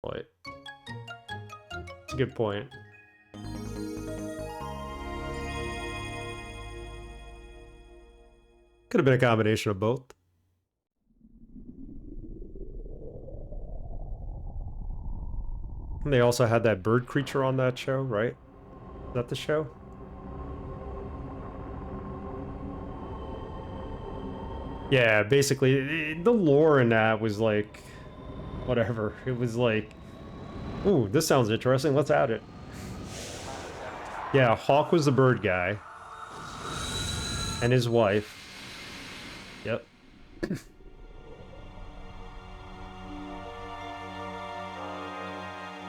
But it's a good point. Could have been a combination of both. And they also had that bird creature on that show, right? Is that the show? Yeah, basically, the lore in that was like, whatever. It was like, ooh, this sounds interesting, let's add it. Yeah, Hawk was the bird guy. And his wife. Yep.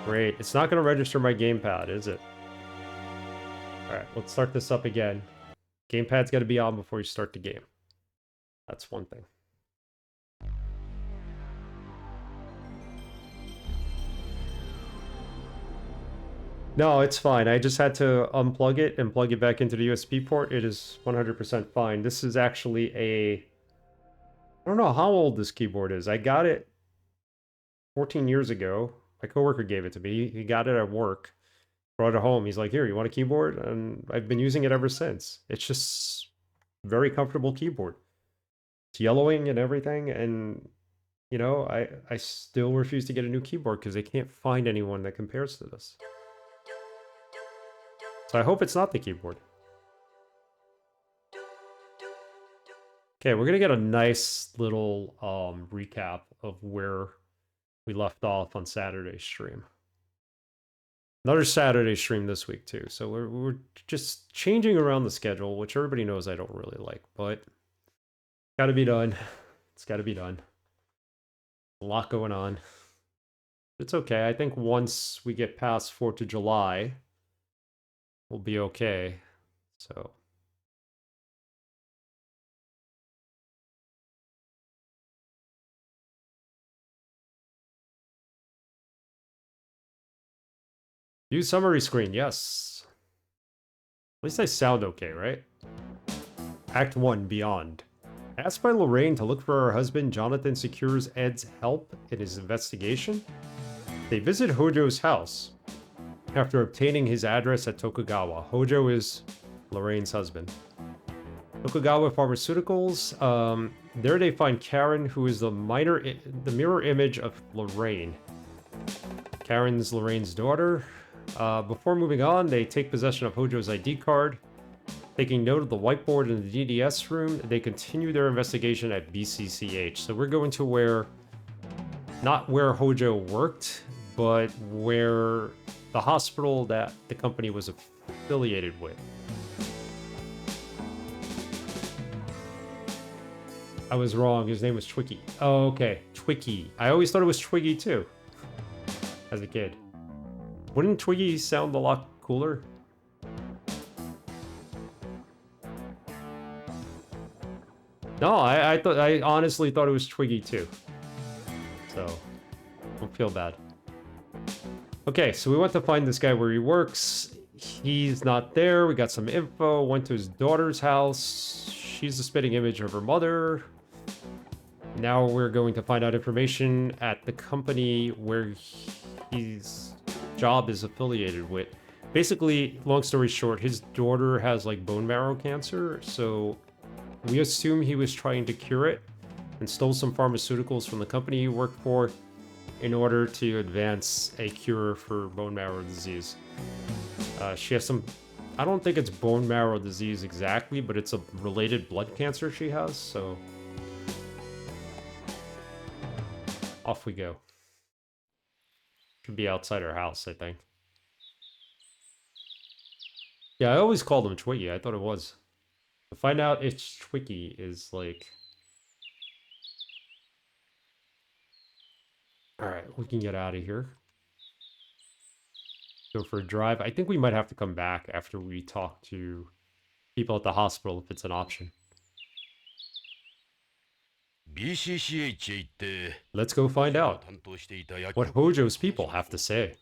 Great. It's not going to register my gamepad, is it? Alright, let's start this up again. Gamepad's got to be on before you start the game. That's one thing. No, it's fine. I just had to unplug it and plug it back into the USB port. It is 100% fine. This is actually a... I don't know how old this keyboard is. I got it 14 years ago. My coworker gave it to me. He got it at work. Brought it home. He's like, here, you want a keyboard? And I've been using it ever since. It's just very comfortable keyboard. It's yellowing and everything, and you know, I still refuse to get a new keyboard because they can't find anyone that compares to this. So I hope it's not the keyboard. Okay, we're gonna get a nice little recap of where we left off on Saturday's stream. Another Saturday stream this week too, so we're just changing around the schedule, which everybody knows I don't really like, but gotta be done. It's gotta be done. A lot going on. It's okay. I think once we get past 4th of July, we'll be okay. So. Use summary screen, yes. At least I sound okay, right? Act 1, Beyond. Asked by Lorraine to look for her husband, Jonathan secures Ed's help in his investigation. They visit Hojo's house after obtaining his address at Tokugawa. Hojo is Lorraine's husband. Tokugawa Pharmaceuticals. There they find Karen, who is the mirror image of Lorraine. Karen's Lorraine's daughter. Before moving on, they take possession of Hojo's ID card. Taking note of the whiteboard in the DDS room, they continue their investigation at BCCH. So we're going to where, not where Hojo worked, but where the hospital that the company was affiliated with. I was wrong, his name was Twiggy. Oh, okay, Twiggy. I always thought it was Twiggy too, as a kid. Wouldn't Twiggy sound a lot cooler? No, I honestly thought it was Twiggy too. So, don't feel bad. Okay, so we went to find this guy where he works. He's not there. We got some info. Went to his daughter's house. She's the spitting image of her mother. Now we're going to find out information at the company where his job is affiliated with. Basically, long story short, his daughter has like bone marrow cancer, so we assume he was trying to cure it and stole some pharmaceuticals from the company he worked for in order to advance a cure for bone marrow disease. She has some, I don't think it's bone marrow disease exactly, but it's a related blood cancer she has, so off we go. Should be outside her house, I think. Yeah, I always called him Twiggy. I thought it was. To find out if Twiggy is like... Alright, we can get out of here. Go for a drive. I think we might have to come back after we talk to people at the hospital if it's an option. Let's go find out what Hojo's people have to say.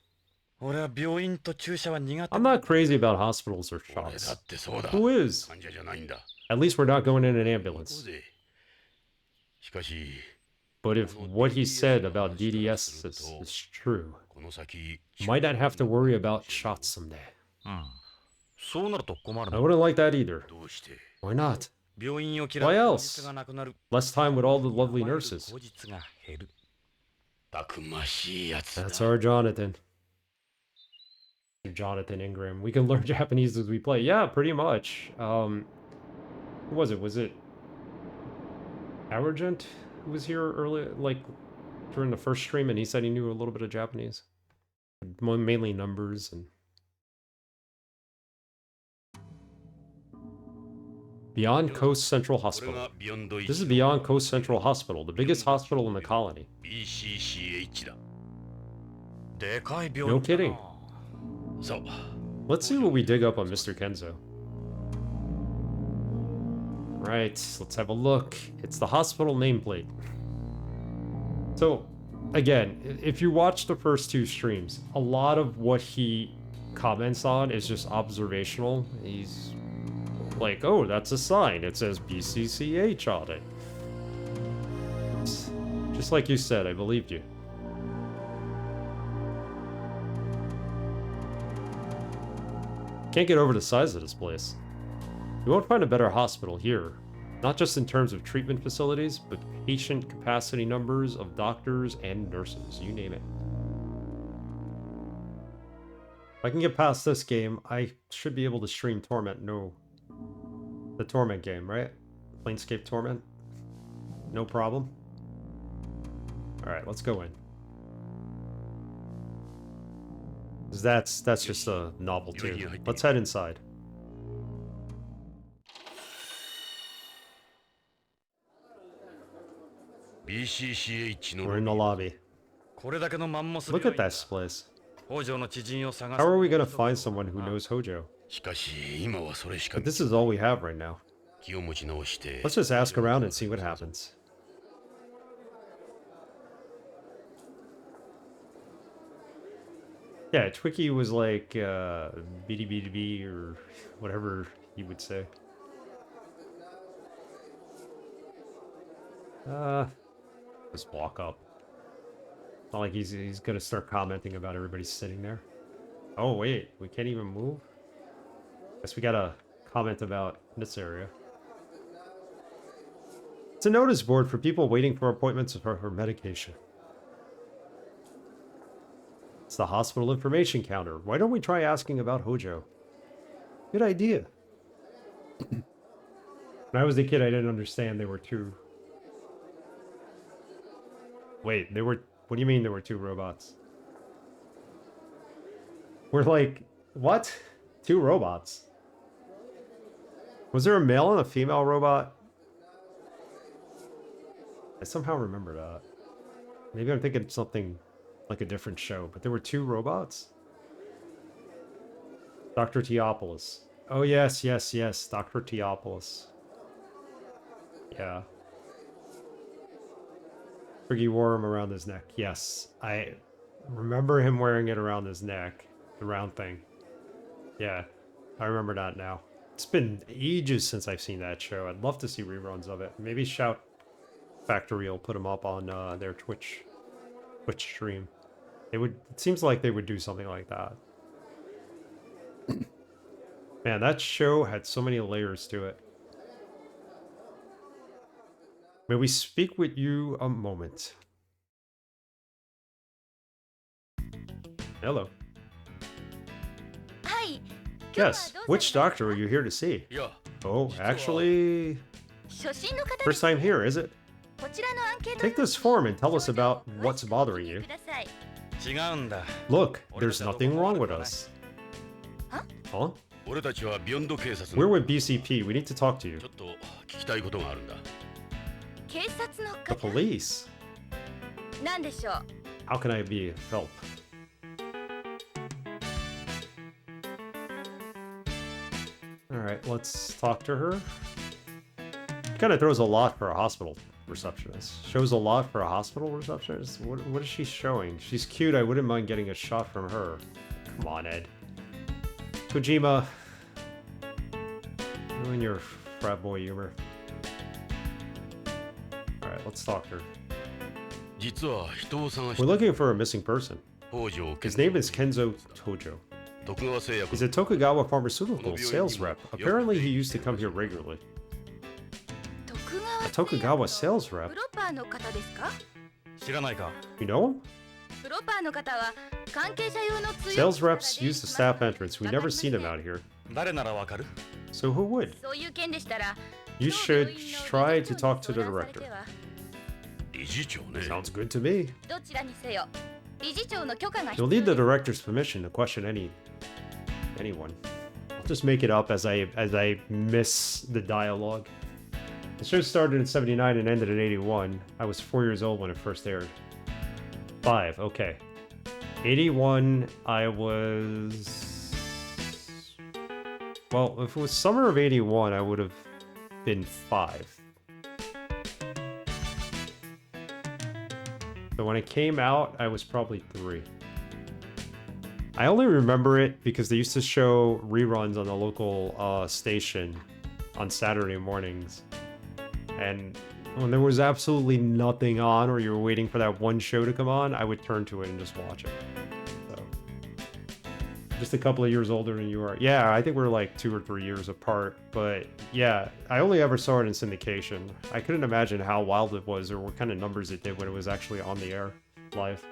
I'm not crazy about hospitals or shops. Who is? At least we're not going in an ambulance. But if what he said about DDS is true, might not have to worry about shots someday. I wouldn't like that either. Why not? Why else? Less time with all the lovely nurses. That's our Jonathan. Jonathan Ingram. We can learn Japanese as we play. Yeah, pretty much. Who was it? Was it Argent who was here earlier, like during the first stream, and he said he knew a little bit of Japanese? Mainly numbers and... Beyond Coast Central Hospital. This is Beyond Coast Central Hospital, the biggest hospital in the colony. No kidding. Let's see what we dig up on Mr. Kenzo. Right, let's have a look. It's the hospital nameplate. So, again, if you watch the first two streams, a lot of what he comments on is just observational. He's like, oh, that's a sign. It says BCCH on it. It's just like you said, I believed you. Can't get over the size of this place. You won't find a better hospital here. Not just in terms of treatment facilities, but patient capacity numbers of doctors and nurses. You name it. If I can get past this game, I should be able to stream Torment. No. The Torment game, right? Planescape Torment. No problem. Alright, let's go in. That's just a novel too. Let's head inside. We're in the lobby. Look at this place. How are we gonna find someone who knows Hojo? But this is all we have right now. Let's just ask around and see what happens. Yeah, Twiki was like, BDBDB or whatever you would say. Just walk up. Not like he's gonna start commenting about everybody sitting there. Oh wait, we can't even move? Guess we gotta comment about this area. It's a notice board for people waiting for appointments for her medication. It's the hospital information counter. Why don't we try asking about Hojo? Good idea. When I was a kid, I didn't understand they were two... Wait, they were... What do you mean there were two robots? We're like... What? Two robots? Was there a male and a female robot? I somehow remember that. Maybe I'm thinking something like a different show, but there were two robots? Dr. Teopolis. Oh yes, yes, yes, Dr. Teopolis. Yeah. Friggy wore him around his neck. Yes, I remember him wearing it around his neck. The round thing. Yeah, I remember that now. It's been ages since I've seen that show. I'd love to see reruns of it. Maybe Shout Factory will put them up on their Twitch stream. It seems like they would do something like that. Man, that show had so many layers to it. May we speak with you a moment? Hello. Yes, which doctor are you here to see? Oh, actually... First time here, is it? Take this form and tell us about what's bothering you. Look, there's nothing wrong with us. Huh? We're with BCP. We need to talk to you. The police? How can I be of help? Alright, let's talk to her. Kind of throws a lot for a hospital receptionist. Shows a lot for a hospital receptionist? What is she showing? She's cute. I wouldn't mind getting a shot from her. Come on, Ed. Kojima. Ruin your frat boy humor. Alright, let's talk to her. We're looking for a missing person. His name is Kenzo Tojo. He's a Tokugawa pharmaceutical sales rep. Apparently he used to come here regularly. A Tokugawa sales rep? You know him? Sales reps use the staff entrance. We never seen him out here. So who would? You should try to talk to the director. Sounds good to me. You'll need the director's permission to question anyone. I'll just make it up as I miss the dialogue. The show started in 79 and ended in 81. I was 4 years old when it first aired. 5, okay. 81, I was... Well, if it was summer of 81, I would have been 5. So when it came out, I was probably 3. I only remember it because they used to show reruns on the local station on Saturday mornings. And when there was absolutely nothing on, or you were waiting for that one show to come on, I would turn to it and just watch it. So, just a couple of years older than you are. Yeah, I think we're like 2 or 3 years apart. But yeah, I only ever saw it in syndication. I couldn't imagine how wild it was or what kind of numbers it did when it was actually on the air live.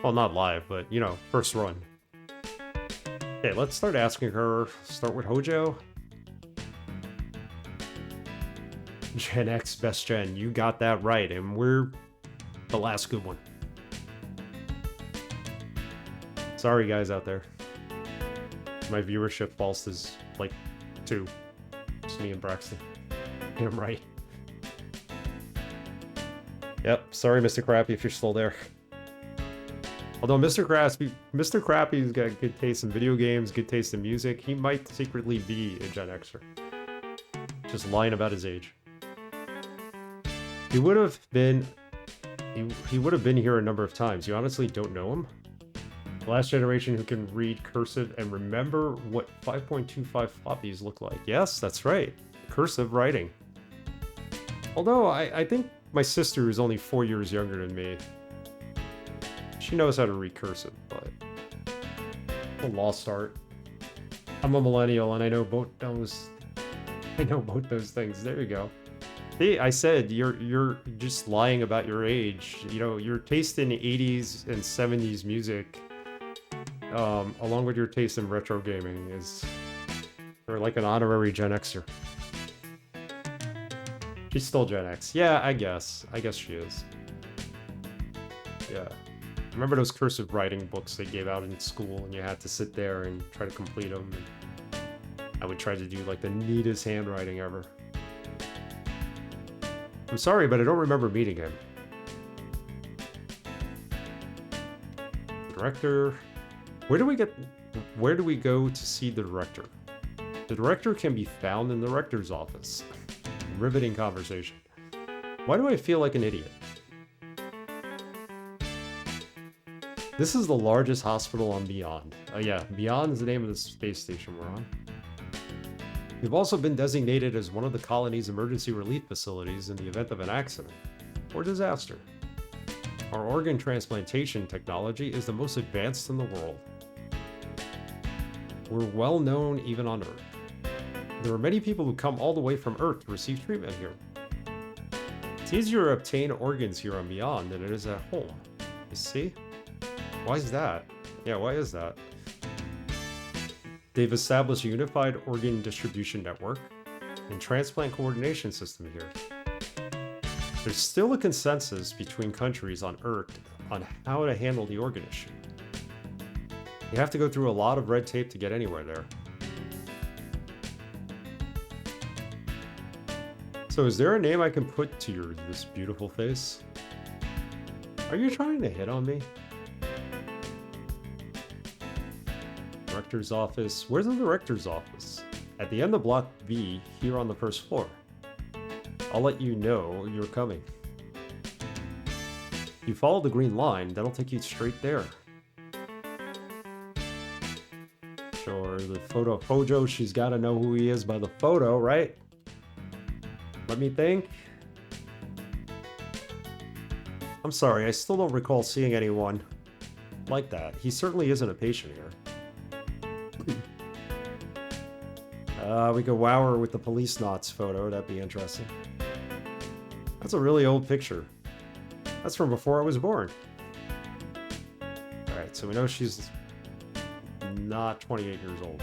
Well, not live, but you know, first run. Okay, let's start asking her. Start with Hojo. Gen X best gen, you got that right, and we're the last good one. Sorry guys out there. My viewership false is like 2. It's me and Braxton. Yeah, I'm right. Yep, sorry Mr. Crappy if you're still there. Although Mr. Crappy's got good taste in video games, good taste in music, he might secretly be a Gen Xer. Just lying about his age. He would have been here a number of times. You honestly don't know him? The last generation who can read cursive and remember what 5.25 floppies look like. Yes, that's right. Cursive writing. Although I think my sister is only 4 years younger than me. She knows how to read cursive, but a lost art. I'm a millennial and I know both those things. There you go. See, I said you're just lying about your age. You know, your taste in 80s and 70s music, along with your taste in retro gaming, you're like an honorary Gen Xer. She's still Gen X. Yeah, I guess she is. Yeah. Remember those cursive writing books they gave out in school, and you had to sit there and try to complete them. And I would try to do like the neatest handwriting ever. I'm sorry, but I don't remember meeting him. Director. Where do we go to see the director? The director can be found in the director's office. Riveting conversation. Why do I feel like an idiot? This is the largest hospital on Beyond. Oh yeah, Beyond is the name of the space station we're on. We've also been designated as one of the colony's emergency relief facilities in the event of an accident or disaster. Our organ transplantation technology is the most advanced in the world. We're well known even on Earth. There are many people who come all the way from Earth to receive treatment here. It's easier to obtain organs here on Beyond than it is at home. You see? Why is that? Yeah, why is that? They've established a unified organ distribution network and transplant coordination system here. There's still a consensus between countries on Earth on how to handle the organ issue. You have to go through a lot of red tape to get anywhere there. So is there a name I can put to this beautiful face? Are you trying to hit on me? Director's office. Where's the director's office? At the end of Block B, here on the first floor. I'll let you know you're coming. If you follow the green line, that'll take you straight there. Sure, the photo of Hojo, she's got to know who he is by the photo, right? Let me think. I'm sorry, I still don't recall seeing anyone like that. He certainly isn't a patient here. We could wow her with the Policenauts photo. That'd be interesting. That's a really old picture. That's from before I was born. Alright, so we know she's not 28 years old.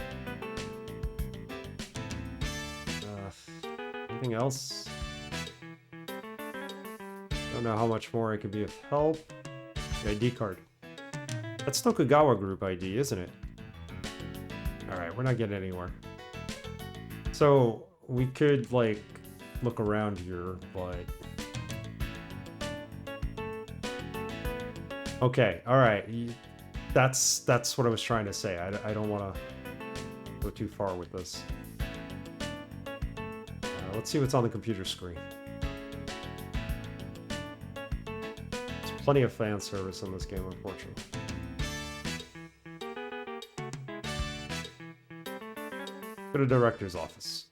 Anything else? Don't know how much more I can be of help. The ID card. That's Tokugawa Group ID, isn't it? Alright, we're not getting anywhere. So, we could, like, look around here, but... Okay, alright. That's what I was trying to say. I don't want to go too far with this. Let's see what's on the computer screen. There's plenty of fan service in this game, unfortunately. Go to director's office.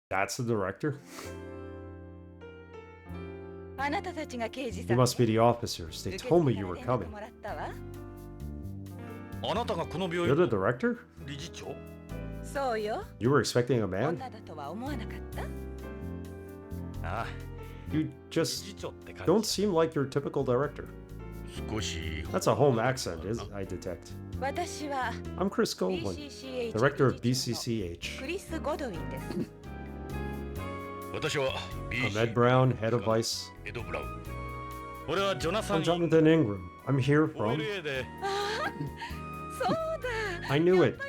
That's the director? You must be the officers. They told me you were coming. You're the director? You were expecting a man? You just don't seem like your typical director. That's a home accent, I detect. I'm Chris Goldwyn, director of BCCH. I'm Ed Brown, head of Vice. I'm Jonathan Ingram. I'm here from... I knew it.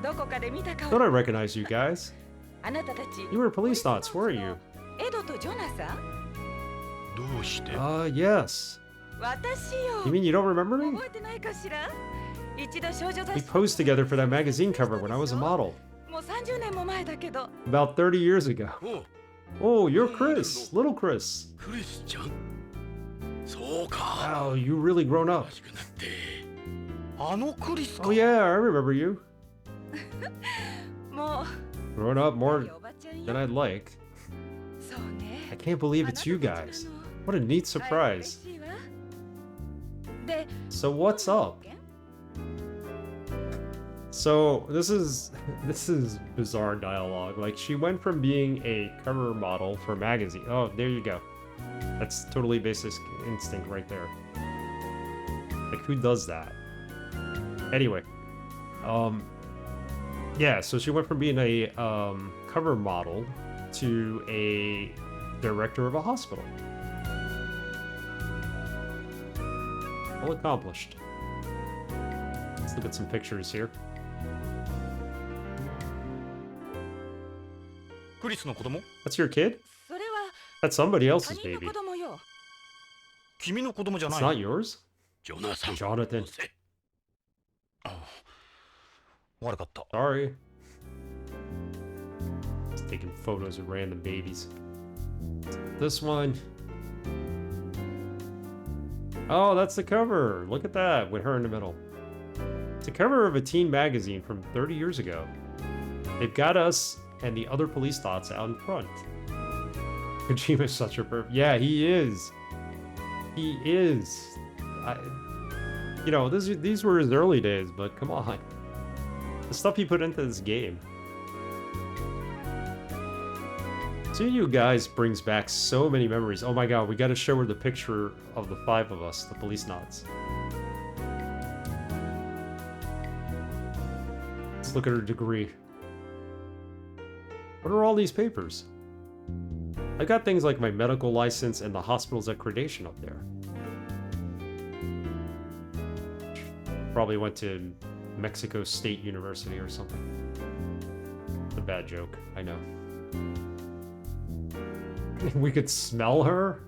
Thought I recognized you guys. You were Policenauts, weren't you? Yes. You mean you don't remember me? We posed together for that magazine cover when I was a model. About 30 years ago. Oh, you're Chris. Little Chris. Wow, you really grown up. Oh yeah, I remember you. Grown up more than I'd like. I can't believe it's you guys. What a neat surprise. So what's up? So this is bizarre dialogue. Like, she went from being a cover model for a magazine. Oh, there you go. That's totally basic instinct right there. Like, who does that? Anyway, yeah, so she went from being a cover model to a director of a hospital. Well accomplished. Let's look at some pictures here. That's your kid? That's somebody else's baby. It's not yours? Jonathan. Sorry. Just taking photos of random babies. This one. Oh, that's the cover. Look at that, with her in the middle. It's a cover of a teen magazine from 30 years ago. They've got us and the other Policenauts out in front. Kojima's such a perv. Yeah, he is. He is. You know, these were his early days, but come on. The stuff he put into this game. Seeing you guys brings back so many memories. Oh my god, we gotta show her the picture of the 5 of us, the Policenauts. Let's look at her degree. What are all these papers? I got things like my medical license and the hospital's accreditation up there. Probably went to Mexico State University or something. It's a bad joke, I know. We could smell her?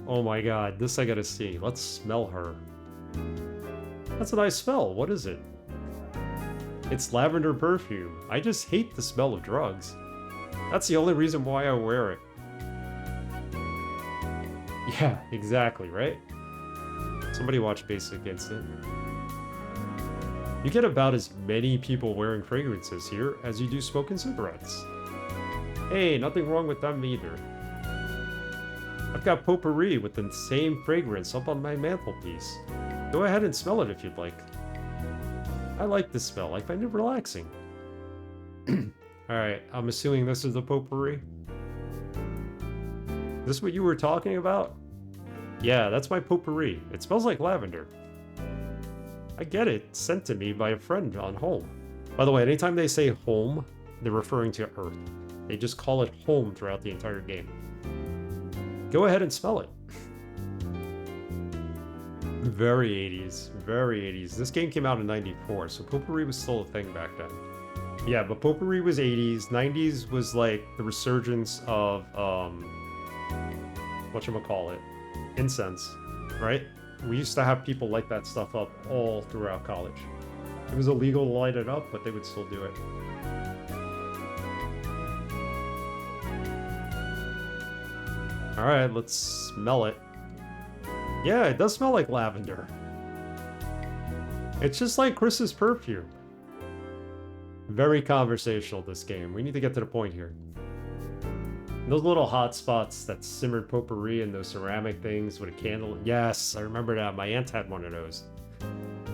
Oh my god, this I gotta see. Let's smell her. That's a nice smell. What is it? It's lavender perfume. I just hate the smell of drugs. That's the only reason why I wear it. Yeah, exactly, right? Somebody watch Basic Instant. You get about as many people wearing fragrances here as you do smoking cigarettes. Hey, nothing wrong with them either. I've got potpourri with the same fragrance up on my mantelpiece. Go ahead and smell it if you'd like. I like this smell. I find it relaxing. Alright, I'm assuming this is the potpourri. Is this what you were talking about? Yeah, that's my potpourri. It smells like lavender. I get it. Sent to me by a friend on home. By the way, anytime they say home, they're referring to Earth. They just call it home throughout the entire game. Go ahead and smell it. Very 80s. Very 80s. This game came out in 94, so potpourri was still a thing back then. Yeah, but potpourri was 80s. 90s was like the resurgence of, whatchamacallit? Incense, right? We used to have people light that stuff up all throughout college. It was illegal to light it up, but they would still do it. Alright, let's smell it. Yeah, it does smell like lavender. It's just like Chris's perfume. Very conversational, this game. We need to get to the point here. Those little hot spots that simmered potpourri and those ceramic things with a candle. Yes, I remember that. My aunt had one of those.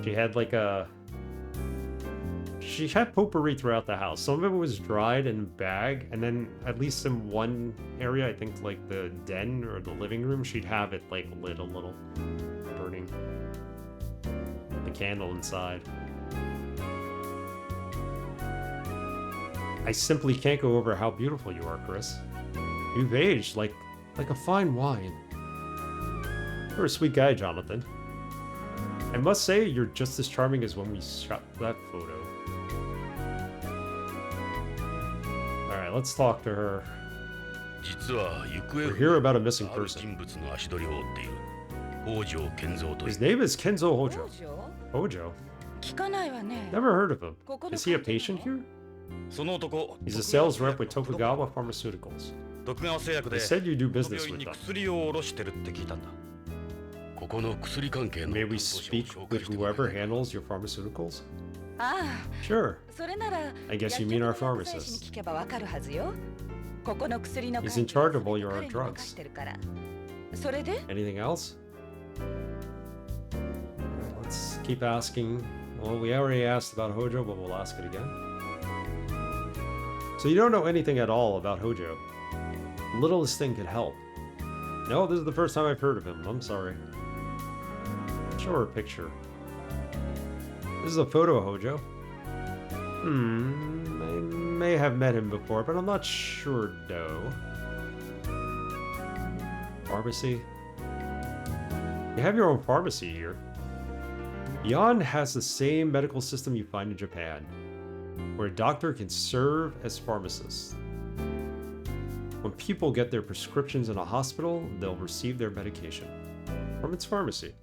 She had like a... She had potpourri throughout the house. Some of it was dried in a bag, and then at least in one area, I think like the den or the living room, she'd have it like lit a little, burning the candle inside. I simply can't go over how beautiful you are, Chris. You've aged like a fine wine. You're a sweet guy, Jonathan. I must say, you're just as charming as when we shot that photo. Alright, let's talk to her. We're here about a missing person. His name is Kenzo Hojo. Hojo? Never heard of him. Is he a patient here? He's a sales rep with Tokugawa Pharmaceuticals. They said you do business with them. May we speak with whoever handles your pharmaceuticals? Sure. I guess you mean our pharmacist. He's in charge of all your drugs. Anything else? Let's keep asking. Well, we already asked about Hojo, but we'll ask it again. So you don't know anything at all about Hojo. The littlest thing could help. No, this is the first time I've heard of him. I'm sorry. Show her a picture. This is a photo of Hojo. I may have met him before, but I'm not sure though. Pharmacy? You have your own pharmacy here. Beyond has the same medical system you find in Japan, where a doctor can serve as pharmacist. When people get their prescriptions in a hospital, they'll receive their medication from its pharmacy.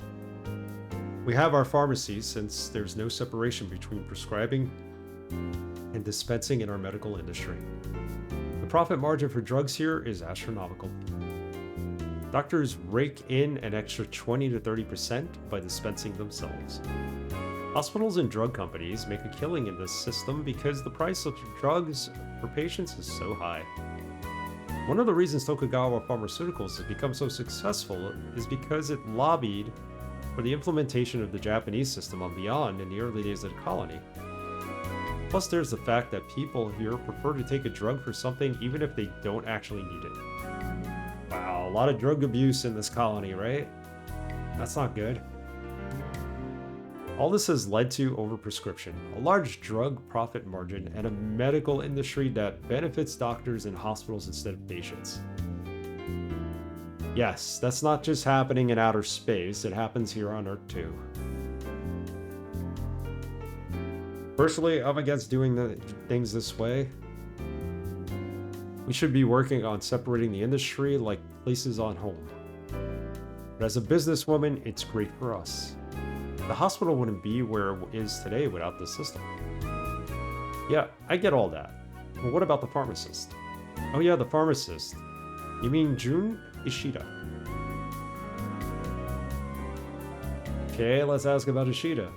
We have our pharmacy since there's no separation between prescribing and dispensing in our medical industry. The profit margin for drugs here is astronomical. Doctors rake in an extra 20 to 30% by dispensing themselves. Hospitals and drug companies make a killing in this system because the price of drugs for patients is so high. One of the reasons Tokugawa Pharmaceuticals has become so successful is because it lobbied for the implementation of the Japanese system on Beyond in the early days of the colony. Plus, there's the fact that people here prefer to take a drug for something even if they don't actually need it. Wow, a lot of drug abuse in this colony, right? That's not good. All this has led to overprescription, a large drug profit margin, and a medical industry that benefits doctors and hospitals instead of patients. Yes, that's not just happening in outer space, it happens here on Earth too. Personally, I'm against doing the things this way. We should be working on separating the industry like places on home. But as a businesswoman, it's great for us. The hospital wouldn't be where it is today without this system. Yeah, I get all that. But what about the pharmacist? Oh yeah, the pharmacist. You mean Jun Ishida? Okay, let's ask about Ishida.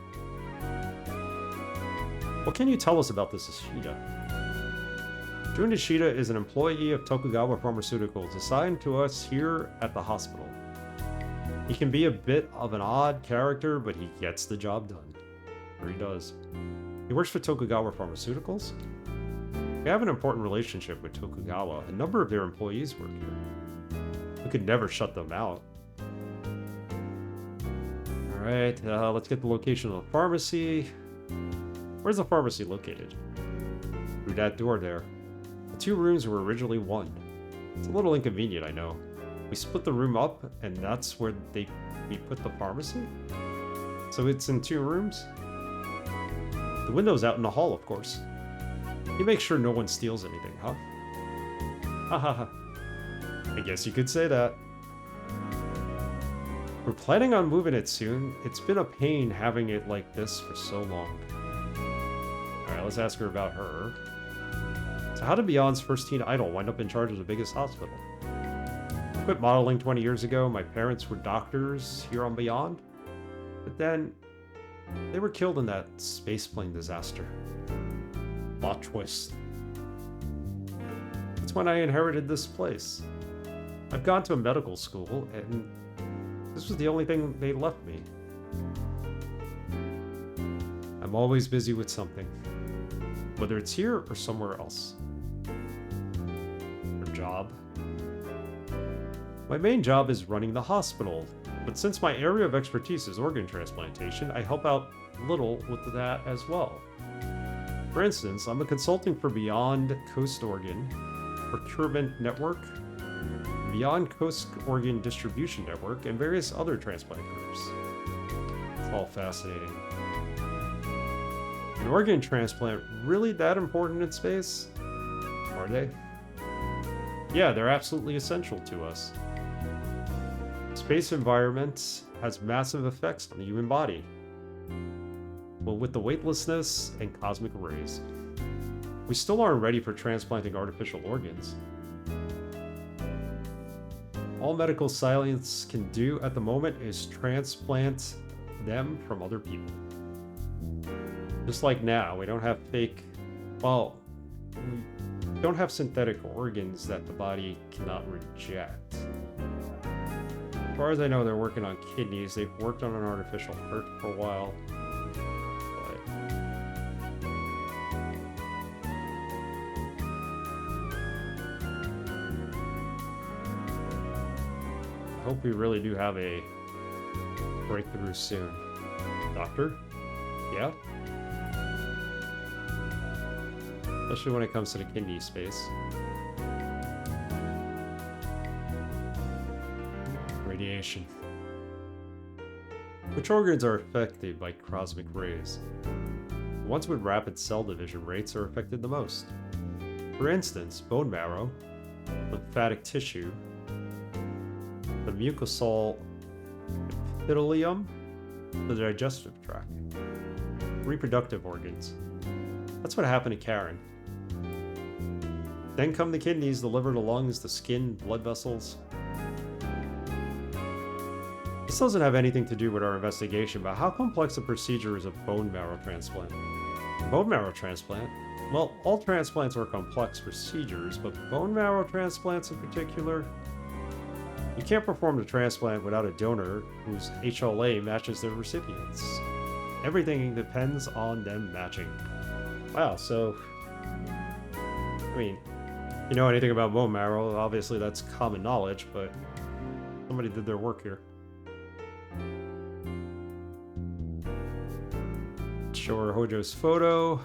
What can you tell us about this Ishida? Jun Ishida is an employee of Tokugawa Pharmaceuticals assigned to us here at the hospital. He can be a bit of an odd character, but he gets the job done. Or he does. He works for Tokugawa Pharmaceuticals? We have an important relationship with Tokugawa. A number of their employees work here. We could never shut them out. Alright, let's get the location of the pharmacy. Where's the pharmacy located? Through that door there. The two rooms were originally one. It's a little inconvenient, I know. We split the room up, and that's where we put the pharmacy? So it's in two rooms? The window's out in the hall, of course. You make sure no one steals anything, huh? Hahaha. I guess you could say that. We're planning on moving it soon. It's been a pain having it like this for so long. Alright, let's ask her about her. So how did Beyond's first teen idol wind up in charge of the biggest hospital? I quit modeling 20 years ago. My parents were doctors here on Beyond. But then, they were killed in that spaceplane disaster. Plot twist. That's when I inherited this place. I've gone to a medical school, and this was the only thing they left me. I'm always busy with something. Whether it's here or somewhere else. Her job. My main job is running the hospital, but since my area of expertise is organ transplantation, I help out a little with that as well. For instance, I'm a consultant for Beyond Coast Organ Procurement Network, Beyond Coast Organ Distribution Network, and various other transplant groups. It's all fascinating. An organ transplant really that important in space? Are they? Yeah, they're absolutely essential to us. Space environment has massive effects on the human body. Well, with the weightlessness and cosmic rays. We still aren't ready for transplanting artificial organs. All medical science can do at the moment is transplant them from other people. Just like now, we don't have fake... Well, we don't have synthetic organs that the body cannot reject. As far as I know, they're working on kidneys. They've worked on an artificial heart for a while. I hope we really do have a breakthrough soon. Doctor? Yeah? Especially when it comes to the kidney space. Radiation. Which organs are affected by cosmic rays? The ones with rapid cell division rates are affected the most. For instance, bone marrow, lymphatic tissue, the mucosal epithelium, the digestive tract, reproductive organs. That's what happened to Karen. Then come the kidneys, the liver, the lungs, the skin, blood vessels. This doesn't have anything to do with our investigation, but how complex a procedure is a bone marrow transplant? Bone marrow transplant? Well, all transplants are complex procedures, but bone marrow transplants in particular? You can't perform the transplant without a donor whose HLA matches their recipients. Everything depends on them matching. Wow, so... I mean, you know anything about bone marrow, obviously that's common knowledge, but somebody did their work here. Show her Hojo's photo.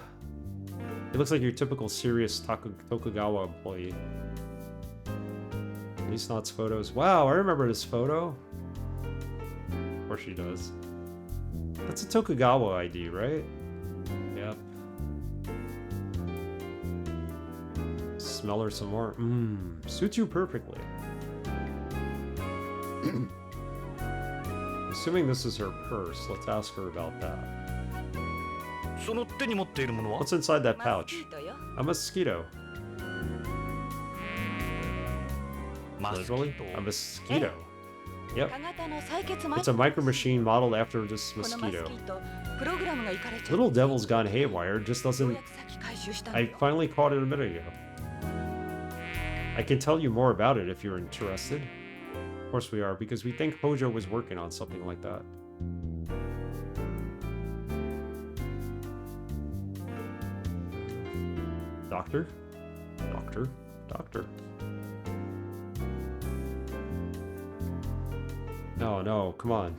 He looks like your typical serious Tokugawa employee. Policenauts photos. Wow, I remember this photo. Of course she does. That's a Tokugawa ID, right? Yep. Smell her some more. Suits you perfectly. Assuming this is her purse, let's ask her about that. What's inside that pouch? A mosquito. Literally? A mosquito. Yep. It's a micro machine modeled after this mosquito. Little Devil's gone haywire, just doesn't... I finally caught it a minute ago. I can tell you more about it if you're interested. Of course we are, because we think Hojo was working on something like that. Doctor? Doctor? Doctor. No, come on.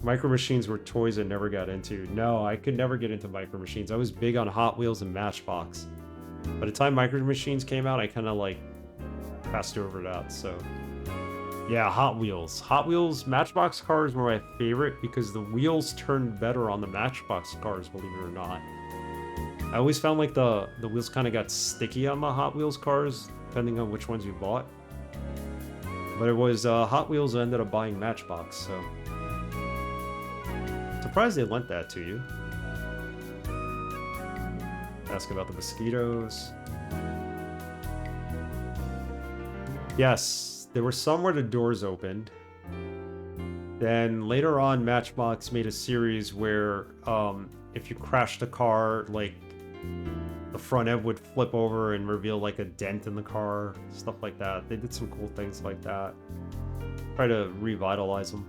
Micro Machines were toys I never got into. No, I could never get into Micro Machines. I was big on Hot Wheels and Matchbox. By the time Micro Machines came out, I kind of like passed over that, so... Yeah, Hot Wheels. Hot Wheels Matchbox cars were my favorite because the wheels turned better on the Matchbox cars, believe it or not. I always found like the wheels kind of got sticky on the Hot Wheels cars, depending on which ones you bought. But it was Hot Wheels I ended up buying Matchbox, so... Surprised they lent that to you. Ask about the mosquitoes. Yes, there were some where the doors opened. Then later on, Matchbox made a series where if you crashed a car, like the front end would flip over and reveal like a dent in the car, stuff like that. They did some cool things like that. Try to revitalize them.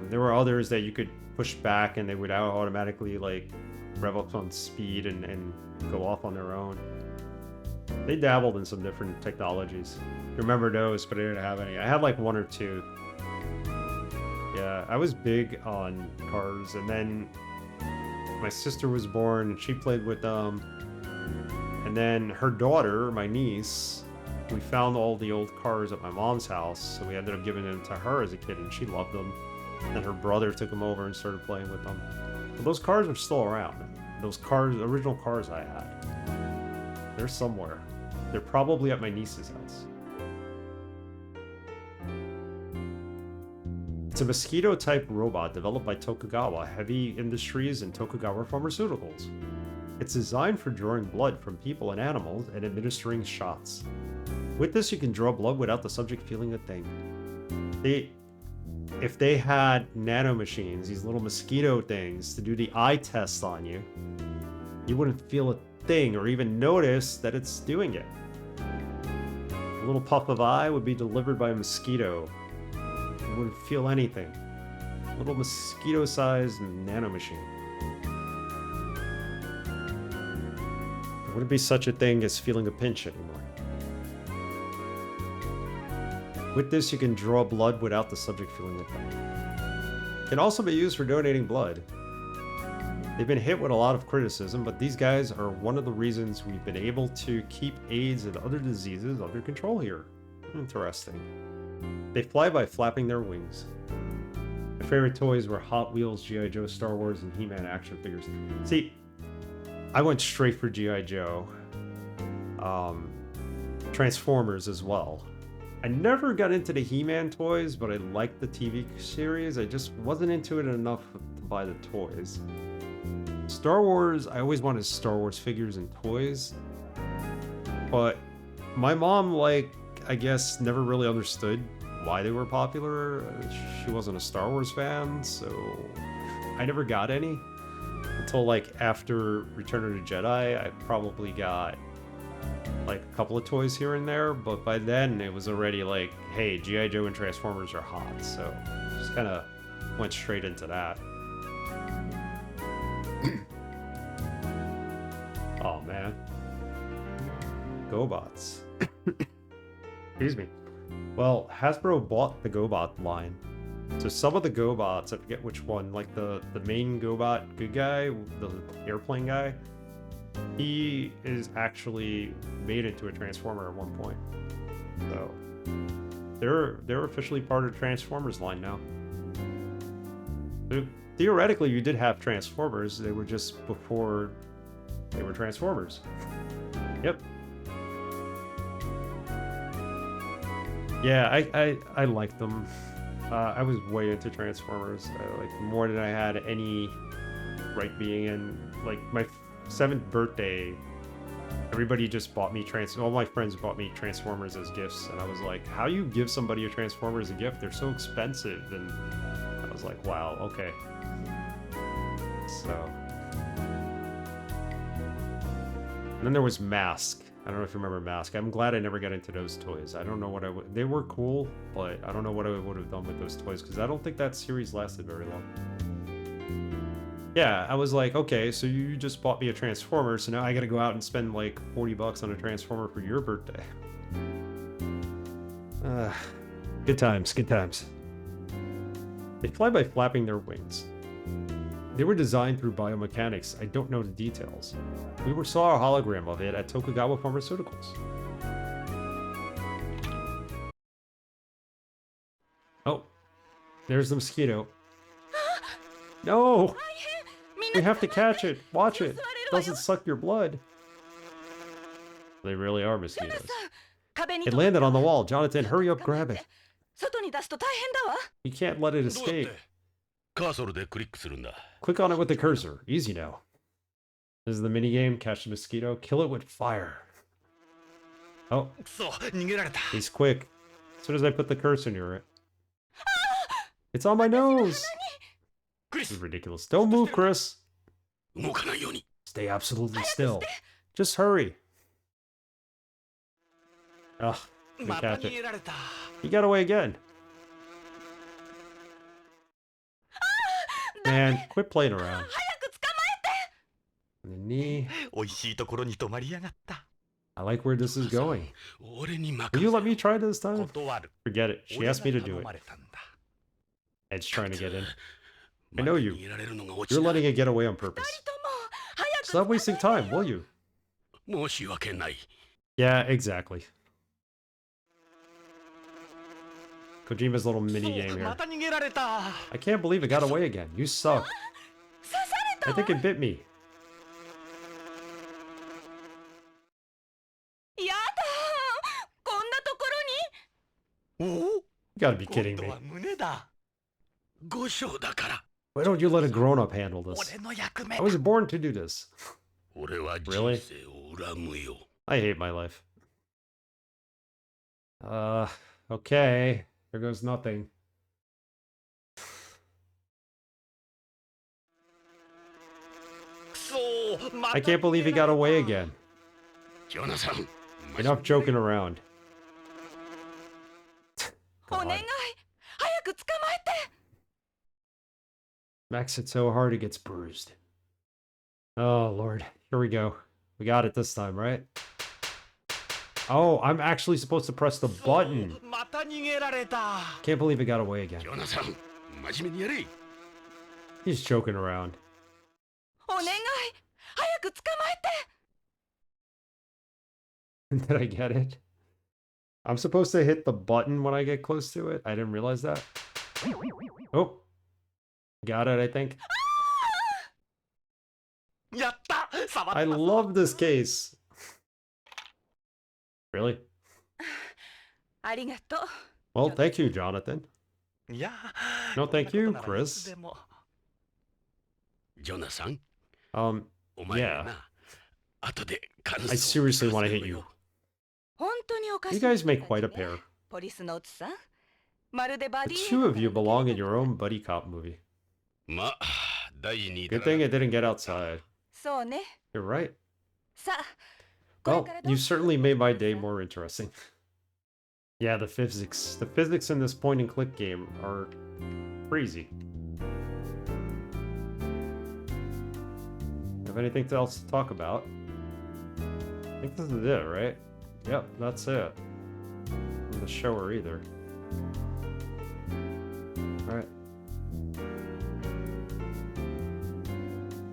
There were others that you could push back and they would automatically like rev up on speed and go off on their own. They dabbled in some different technologies. I remember those, but I didn't have any. I had like one or two. Yeah, I was big on cars, and then my sister was born, and she played with them. And then her daughter, my niece, we found all the old cars at my mom's house, so we ended up giving them to her as a kid, and she loved them. And her brother took them over and started playing with them. But those cars are still around. Those cars, original cars I had. They're somewhere. They're probably at my niece's house. It's a mosquito-type robot developed by Tokugawa Heavy Industries and Tokugawa Pharmaceuticals. It's designed for drawing blood from people and animals and administering shots. With this, you can draw blood without the subject feeling a thing. If they had nanomachines, these little mosquito things, to do the eye test on you, you wouldn't feel a thing or even notice that it's doing it. A little puff of eye would be delivered by a mosquito. You wouldn't feel anything. A little mosquito-sized nanomachine. There wouldn't be such a thing as feeling a pinch anymore. With this, you can draw blood without the subject feeling a thing. It can also be used for donating blood. They've been hit with a lot of criticism, but these guys are one of the reasons we've been able to keep AIDS and other diseases under control here. Interesting. They fly by flapping their wings. My favorite toys were Hot Wheels, G.I. Joe, Star Wars, and He-Man action figures. See, I went straight for G.I. Joe. Transformers as well. I never got into the He-Man toys, but I liked the TV series. I just wasn't into it enough to buy the toys. Star Wars, I always wanted Star Wars figures and toys. But my mom, like, I guess, never really understood why they were popular. She wasn't a Star Wars fan, so I never got any. Until, like, after Return of the Jedi, I probably got like a couple of toys here and there, but by then it was already like, hey, G.I. Joe and Transformers are hot, so just kind of went straight into that. Oh man. GoBots. Excuse me. Well, Hasbro bought the GoBot line. So some of the GoBots, I forget which one, like the main GoBot good guy, the airplane guy, he is actually made into a Transformer at one point. So they're officially part of the Transformers line now. Theoretically, you did have Transformers. They were just before they were Transformers. Yep. Yeah, I liked them. I was way into Transformers, like more than I had any right being in. Like my 7th birthday, Everybody just bought me all my friends bought me Transformers as gifts, and I was like, how you give somebody a Transformer as a gift? They're so expensive. And I was like, wow, okay. So, and then there was Mask. I don't know if you remember Mask. I'm glad I never got into those toys. I don't know what I would... They were cool, but I don't know what I would have done with those toys, because I don't think that series lasted very long. Yeah, I was like, okay, so you just bought me a Transformer, so now I gotta go out and spend like 40 bucks on a Transformer for your birthday. Good times, good times. They fly by flapping their wings. They were designed through biomechanics. I don't know the details. We saw a hologram of it at Tokugawa Pharmaceuticals. Oh, there's the mosquito. No! We have to catch it. Watch it. It doesn't suck your blood. They really are mosquitoes. It landed on the wall. Jonathan, hurry up, grab it. You can't let it escape. Click on it with the cursor. Easy now. This is the minigame. Catch the mosquito. Kill it with fire. Oh. He's quick. As soon as I put the cursor near it. It's on my nose! This is ridiculous. Don't move, Chris! Stay absolutely still. Just hurry. Ugh, we catch it. He got away again. Man, quit playing around. And the knee. I like where this is going. Will you let me try this time? Forget it. She asked me to do it. Ed's trying to get in. I know you. You're letting it get away on purpose. Stop wasting time, will you? Yeah, exactly. Kojima's little mini game here. I can't believe it got away again. You suck. I think it bit me. You gotta be kidding me. Why don't you let a grown-up handle this? I was born to do this. Really? I hate my life. Okay. There goes nothing. I can't believe he got away again. Enough joking around. God. Max it so hard it gets bruised. Oh, Lord. Here we go. We got it this time, right? Oh, I'm actually supposed to press the button. Can't believe it got away again. He's joking around. Did I get it? I'm supposed to hit the button when I get close to it? I didn't realize that. Oh. Got it, I think. I love this case. Really? Well, thank you, Jonathan. No, thank you, Chris. Yeah. I seriously want to hit you. You guys make quite a pair. The two of you belong in your own buddy cop movie. Good thing it didn't get outside. You're right. Well, you certainly made my day more interesting. Yeah, the physics in this point and click game are crazy. Have anything else to talk about? I think this is it, right? Yep, that's it. I'm gonna show her either. Alright.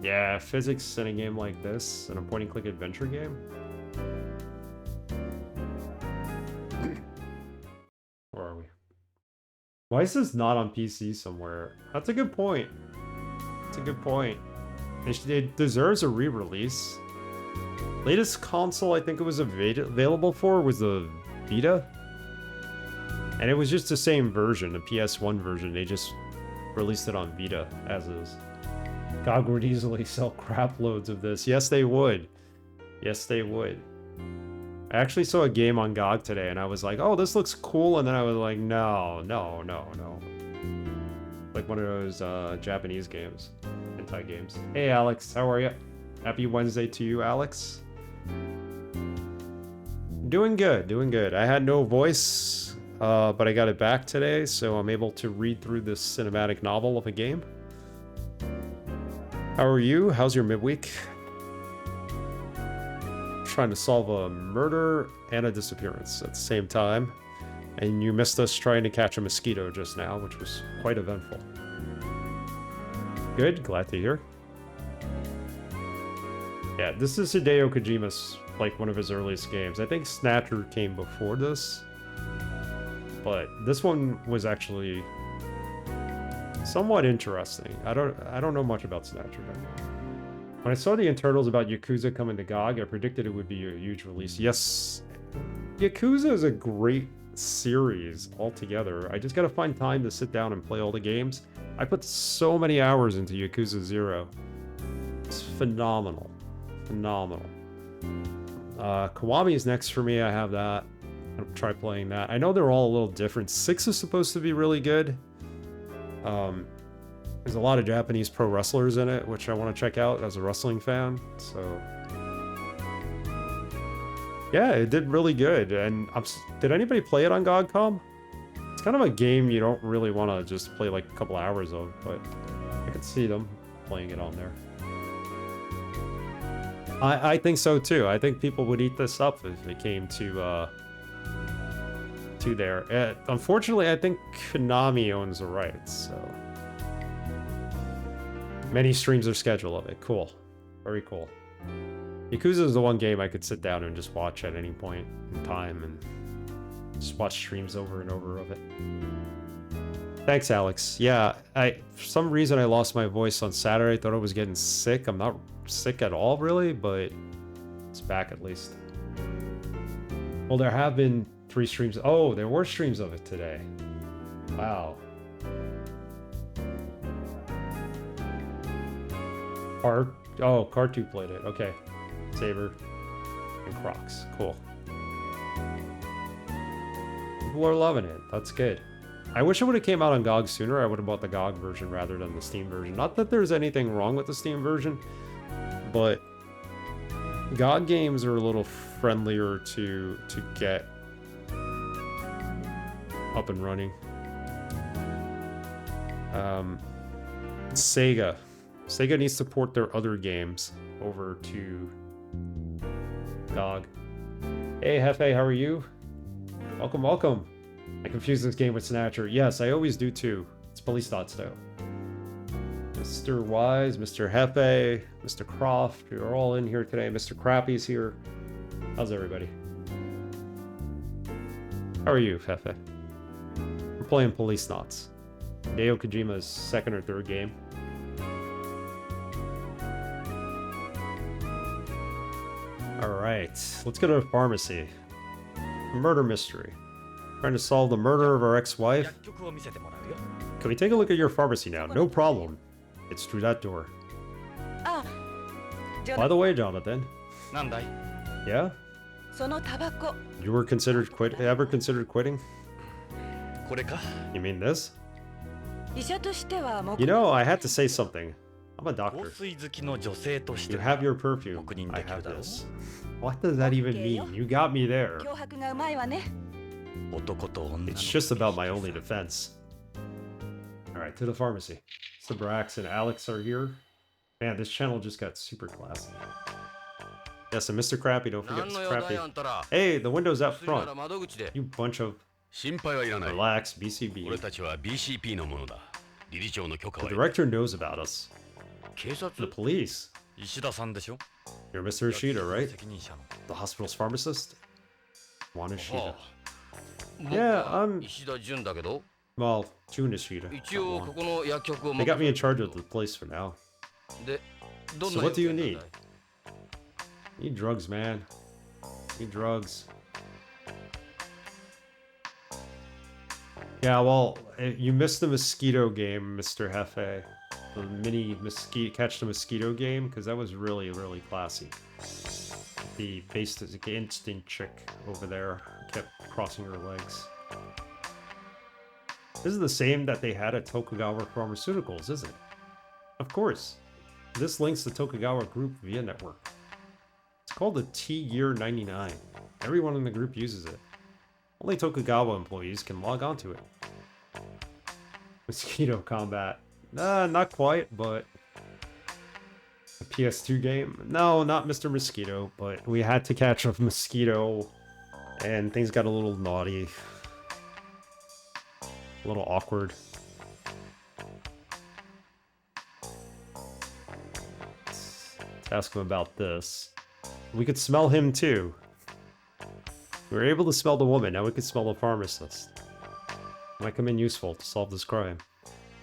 Yeah, physics in a game like this, in a point-and-click adventure game. Where are we? Why is this not on PC somewhere? That's a good point. That's a good point. It deserves a re-release. Latest console I think it was available for was the Vita. And it was just the same version, the PS1 version. They just released it on Vita as is. GOG would easily sell crap loads of this. Yes, they would. Yes, they would. I actually saw a game on GOG today, and I was like, oh, this looks cool, and then I was like, no. Like one of those Japanese games. Hentai games. Hey, Alex, how are you? Happy Wednesday to you, Alex. Doing good, doing good. I had no voice, but I got it back today, so I'm able to read through this cinematic novel of a game. How are you? How's your midweek? Trying to solve a murder and a disappearance at the same time. And you missed us trying to catch a mosquito just now, which was quite eventful. Good, glad to hear. Yeah, this is Hideo Kojima's, like, one of his earliest games. I think Snatcher came before this. But this one was actually somewhat interesting. I don't know much about Snatcher. When I saw the internals about Yakuza coming to GOG, I predicted it would be a huge release. Yes, Yakuza is a great series altogether. I just gotta find time to sit down and play all the games. I put so many hours into Yakuza 0. It's phenomenal. Phenomenal. Kiwami is next for me. I have that. I'll try playing that. I know they're all a little different. 6 is supposed to be really good. There's a lot of Japanese pro wrestlers in it, which I want to check out as a wrestling fan. So, yeah, it did really good. And did anybody play it on GOG.com? It's kind of a game you don't really want to just play like a couple hours of, but I could see them playing it on there. I think so too. I think people would eat this up if it came to there. Unfortunately, I think Konami owns the rights, so. Many streams are scheduled of it. Cool. Very cool. Yakuza is the one game I could sit down and just watch at any point in time and just watch streams over and over of it. Thanks, Alex. Yeah, for some reason I lost my voice on Saturday. I thought I was getting sick. I'm not sick at all, really, but it's back at least. Well, there have been 3 streams. Oh, there were streams of it today. Wow. Car2 played it. Okay. Saber and Crocs. Cool. People are loving it. That's good. I wish it would have came out on GOG sooner. I would have bought the GOG version rather than the Steam version. Not that there's anything wrong with the Steam version, but GOG games are a little friendlier to get up and running. Sega needs to port their other games over to GOG. Hey, Hefe, how are you? Welcome, welcome. I confused this game with Snatcher. Yes, I always do too. It's Policenauts though. Mr. Wise, Mr. Hefe, Mr. Croft, you're all in here today. Mr. Crappy's here. How's everybody? How are you, Hefe? We're playing Policenauts. Hideo Kojima's second or third game. Alright, let's go to a pharmacy. Murder mystery. Trying to solve the murder of our ex-wife. Can we take a look at your pharmacy now? No problem. It's through that door. By the way, Jonathan. Yeah? You were ever considered quitting? You mean this? You know, I had to say something. I'm a doctor. You have your perfume. I have this. What does that even mean? You got me there. It's just about my only defense. Alright, to the pharmacy. Sabrax and Alex are here. Man, this channel just got super classy. Yes, and Mr. Crappy, don't forget Mr. Crappy. Hey, the window's out front. You bunch of... Relax, BCB. The director knows about us. The police. You're Mr. Ishida, right? The hospital's pharmacist? Juan Ishida. Yeah, I'm... Well, Jun Ishida. They got me in charge of the place for now. So what do you need? Need drugs, man. Need drugs. Yeah, well, you missed the mosquito game, Mr. Hefe. The mini catch the mosquito game, because that was really, really classy. the basic instinct chick over there kept crossing her legs. This is the same that they had at Tokugawa Pharmaceuticals, isn't it? Of course. This links the Tokugawa group via network. It's called the T-Gear 99. Everyone in the group uses it. Only Tokugawa employees can log onto it. Mosquito combat. Not quite, but... A PS2 game? No, not Mr. Mosquito, but we had to catch a mosquito, and things got a little naughty. A little awkward. Let's ask him about this. We could smell him too. We were able to smell the woman, now we could smell the pharmacist. Might come in useful to solve this crime.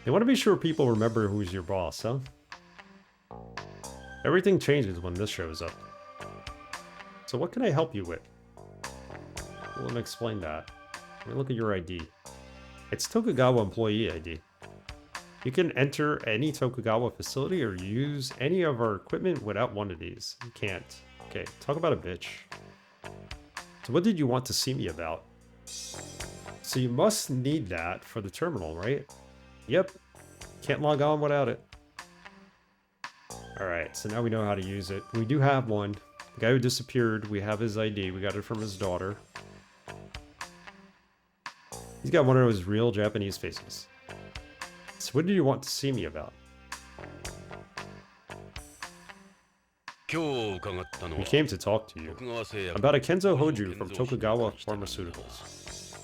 They want to be sure people remember who's your boss, huh? Everything changes when this shows up. So what can I help you with? Well, let me explain that. Let me look at your ID. It's Tokugawa employee ID. You can enter any Tokugawa facility or use any of our equipment without one of these. You can't. Okay, talk about a bitch. So what did you want to see me about? So you must need that for the terminal, right? Yep. Can't log on without it. Alright, so now we know how to use it. We do have one. The guy who disappeared, we have his ID. We got it from his daughter. He's got one of those real Japanese faces. So what did you want to see me about? We came to talk to you about a Kenzo Hoju from Tokugawa Pharmaceuticals.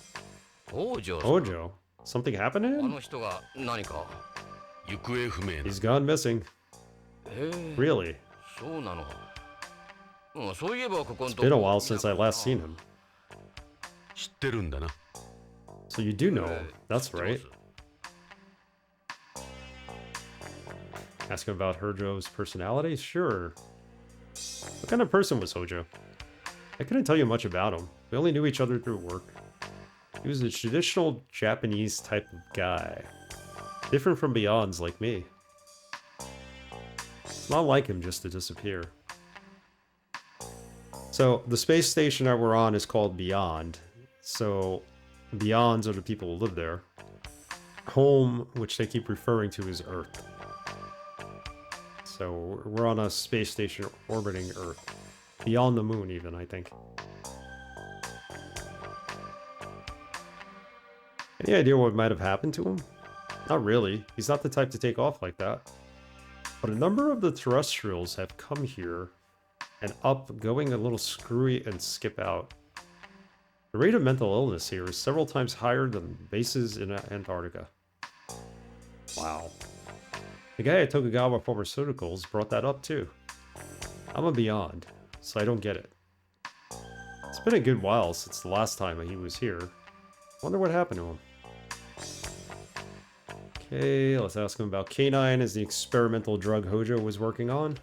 Hojo? Something happened to him? He's gone missing. Really? It's been a while since I last seen him. So you do know, that's right. Ask him about Hojo's personality? Sure. What kind of person was Hojo? I couldn't tell you much about him. We only knew each other through work. He was a traditional Japanese type of guy. Different from Beyond's like me. It's not like him just to disappear. So, the space station that we're on is called Beyond. So, Beyonds are the people who live there. Home, which they keep referring to as Earth. So, we're on a space station orbiting Earth. Beyond the moon, even, I think. Any idea what might have happened to him? Not really. He's not the type to take off like that. But a number of the terrestrials have come here and up, going a little screwy and skip out. The rate of mental illness here is several times higher than bases in Antarctica. Wow. The guy at Tokugawa Pharmaceuticals brought that up too. I'm a Beyond, so I don't get it. It's been a good while since the last time he was here. Wonder what happened to him. Okay, let's ask him about K9 as the experimental drug Hojo was working on.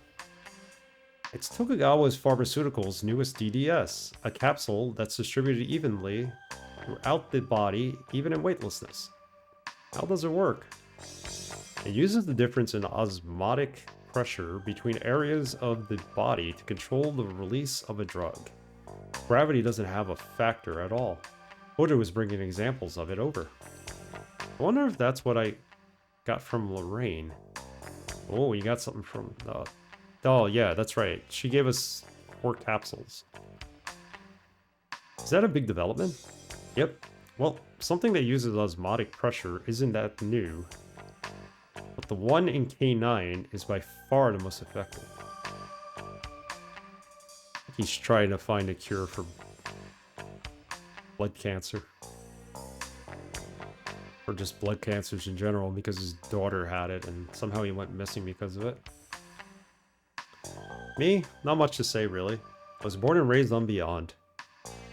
It's Tokugawa's Pharmaceuticals' newest DDS, a capsule that's distributed evenly throughout the body, even in weightlessness. How does it work? It uses the difference in osmotic pressure between areas of the body to control the release of a drug. Gravity doesn't have a factor at all. Hojo was bringing examples of it over. I wonder if that's what I got from Lorraine. Oh, you got something from... oh, yeah, that's right. She gave us 4 capsules. Is that a big development? Yep. Well, something that uses osmotic pressure isn't that new. But the one in K9 is by far the most effective. He's trying to find a cure for blood cancer. Or just blood cancers in general, because his daughter had it and somehow he went missing because of it. Me? Not much to say, really. I was born and raised on Beyond.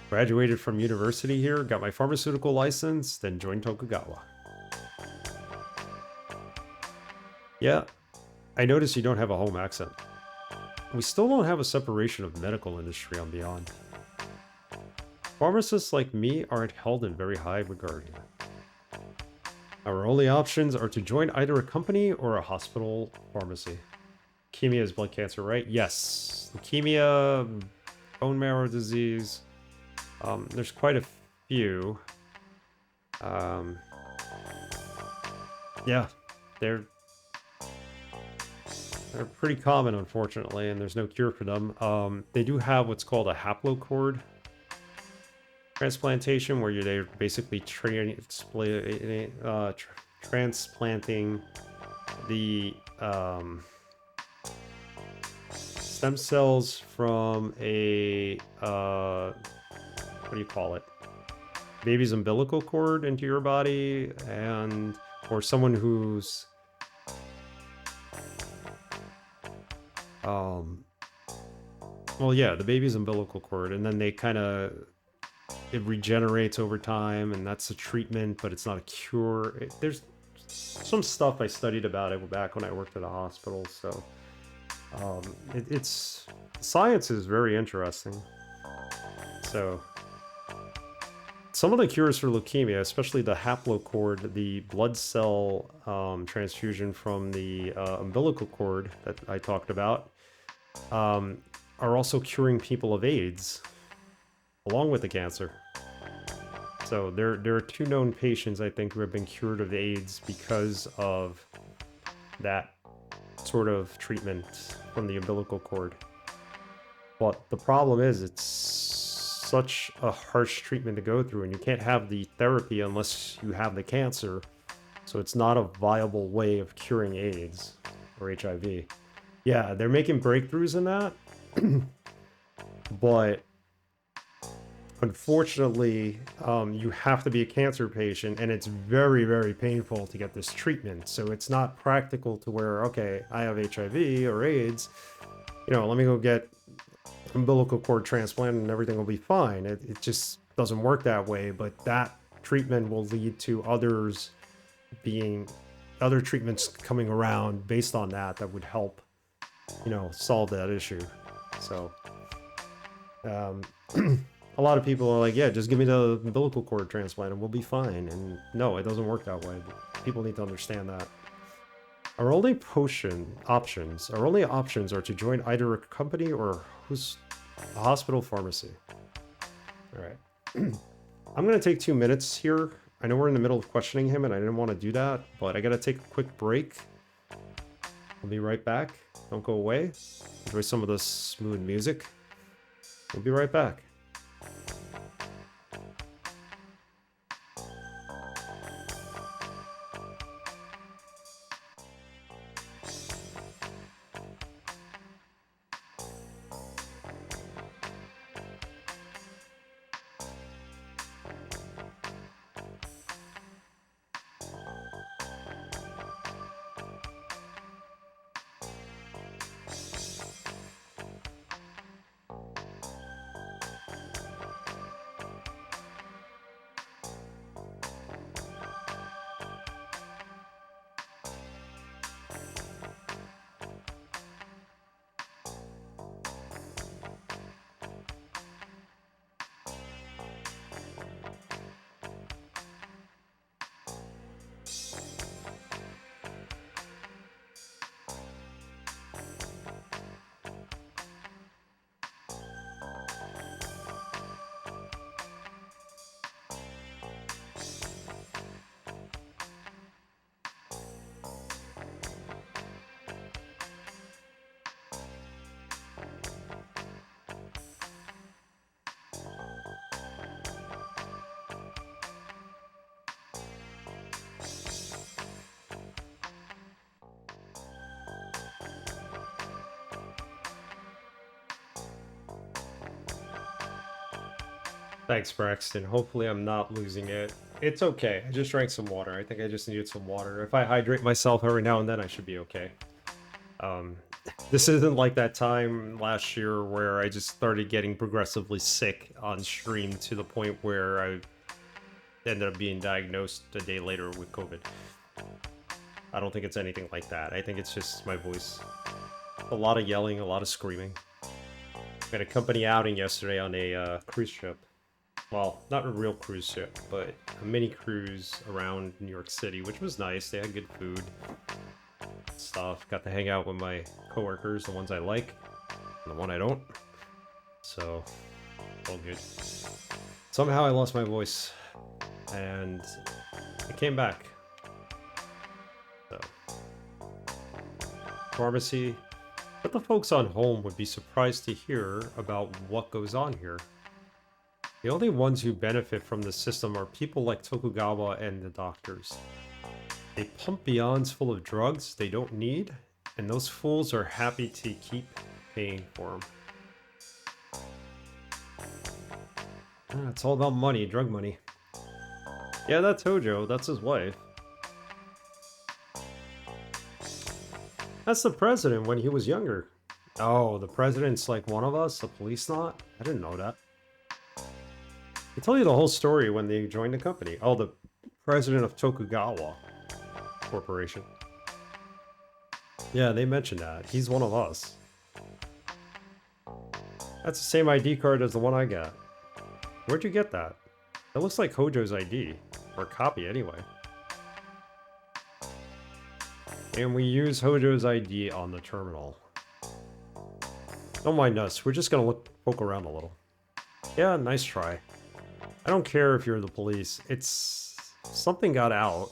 Graduated from university here, got my pharmaceutical license, then joined Tokugawa. Yeah, I noticed you don't have a home accent. We still don't have a separation of medical industry on Beyond. Pharmacists like me aren't held in very high regard here. Our only options are to join either a company or a hospital pharmacy. Leukemia is blood cancer, right? Yes. Leukemia bone marrow disease. There's quite a few. Yeah, they're pretty common, unfortunately, and there's no cure for them. They do have what's called a haplocord transplantation, where they're basically transplanting the stem cells from a what do you call it? Baby's umbilical cord into your body, and or someone who's well, yeah, the baby's umbilical cord, and then they kind of, it regenerates over time, and that's a treatment, but it's not a cure. There's some stuff I studied about it back when I worked at a hospital, so it's science is very interesting. So some of the cures for leukemia, especially the haplocord, the blood cell transfusion from the umbilical cord that I talked about, are also curing people of AIDS, along with the cancer. So there are 2 known patients, I think, who have been cured of AIDS because of that sort of treatment from the umbilical cord. But the problem is, it's such a harsh treatment to go through, and you can't have the therapy unless you have the cancer. So it's not a viable way of curing AIDS or HIV. Yeah, they're making breakthroughs in that. But unfortunately, you have to be a cancer patient, and it's very, very painful to get this treatment. So it's not practical to where, okay, I have HIV or AIDS, you know, let me go get umbilical cord transplant and everything will be fine. It just doesn't work that way, but that treatment will lead to other treatments coming around based on that would help, you know, solve that issue. So a lot of people are like, yeah, just give me the umbilical cord transplant and we'll be fine. And no, it doesn't work that way. People need to understand that. Our only options are to join either a company or a hospital pharmacy. All right. I'm going to take 2 minutes here. I know we're in the middle of questioning him, and I didn't want to do that, but I got to take a quick break. I'll be right back. Don't go away. Enjoy some of this smooth music. We'll be right back. Thanks, Braxton. Hopefully I'm not losing it. It's okay. I just drank some water. I think I just needed some water. If I hydrate myself every now and then, I should be okay. This isn't like that time last year where I just started getting progressively sick on stream to the point where I ended up being diagnosed a day later with COVID. I don't think it's anything like that. I think it's just my voice. A lot of yelling, a lot of screaming. We had a company outing yesterday on a cruise ship. Well, not a real cruise ship, but a mini cruise around New York City, which was nice. They had good food, stuff. Got to hang out with my coworkers, the ones I like, and the one I don't. So, all good. Somehow I lost my voice, and it came back. So, pharmacy. But the folks on home would be surprised to hear about what goes on here. The only ones who benefit from the system are people like Tokugawa and the doctors. They pump beyonds full of drugs they don't need, and those fools are happy to keep paying for them. It's all about money, drug money. Yeah, that's Hojo, that's his wife. That's the president when he was younger. Oh, the president's like one of us, a Policenaut? I didn't know that. They tell you the whole story when they joined the company. Oh, the president of Tokugawa Corporation. Yeah, they mentioned that. He's one of us. That's the same ID card as the one I got. Where'd you get that? That looks like Hojo's ID. Or copy, anyway. And we use Hojo's ID on the terminal. Don't mind us. We're just gonna poke around a little. Yeah, nice try. I don't care if you're the police. It's... something got out.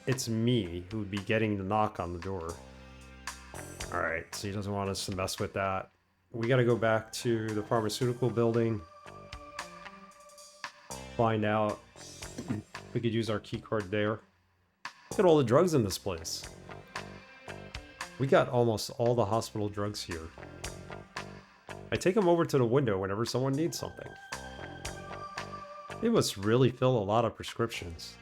It's me who would be getting the knock on the door. Alright, so he doesn't want us to mess with that. We gotta go back to the pharmaceutical building. Find out if we could use our key card there. Look at all the drugs in this place. We got almost all the hospital drugs here. I take them over to the window whenever someone needs something. They must really fill a lot of prescriptions.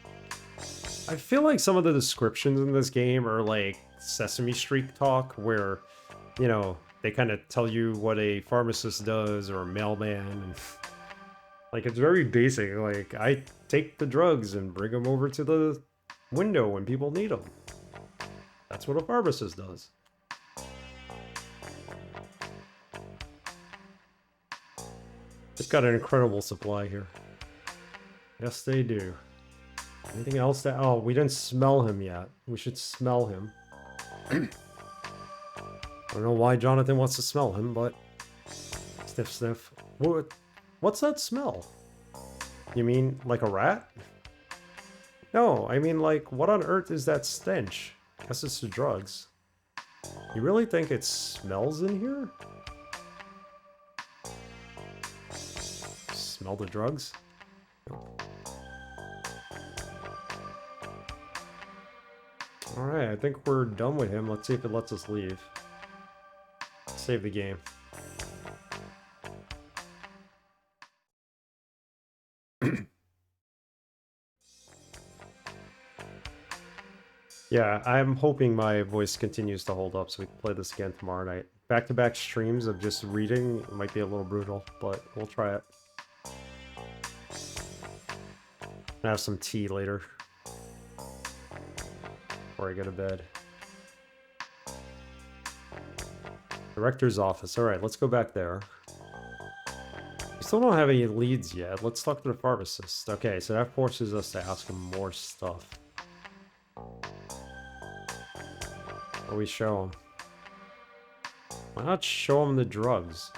I feel like some of the descriptions in this game are like Sesame Street talk, where, you know, they kind of tell you what a pharmacist does or a mailman. And, like, it's very basic. Like, I take the drugs and bring them over to the window when people need them. That's what a pharmacist does. They've got an incredible supply here. Yes, they do. Anything else that... oh, we didn't smell him yet. We should smell him. I don't know why Jonathan wants to smell him, but... sniff, sniff. What's that smell? You mean like a rat? No, I mean like, what on earth is that stench? Guess it's the drugs. You really think it smells in here? Smell the drugs? Alright, I think we're done with him. Let's see if it lets us leave. Save the game. Yeah, I'm hoping my voice continues to hold up so we can play this again tomorrow night. Back-to-back streams of just reading might be a little brutal, but we'll try it. And have some tea later. Before I go to bed. Director's office. Alright, let's go back there. We still don't have any leads yet. Let's talk to the pharmacist. Okay, so that forces us to ask him more stuff. What do we show him? Why not show him the drugs?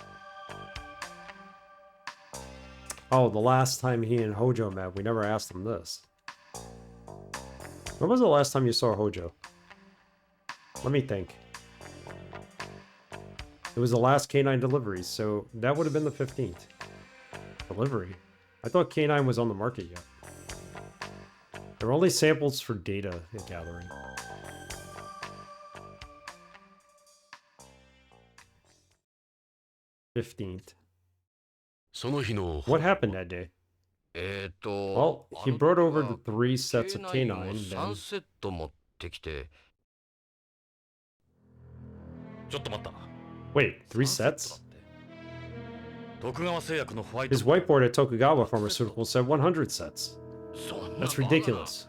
Oh, the last time he and Hojo met, we never asked him this. When was the last time you saw Hojo? Let me think. It was the last K9 delivery, so that would have been the 15th. Delivery? I thought K9 was on the market yet. There were only samples for data gathering. "15th. What happened that day?" Well, he brought over the 3 sets of K9, then... Wait, 3 sets? His whiteboard at Tokugawa Pharmaceuticals said 100 sets. That's ridiculous.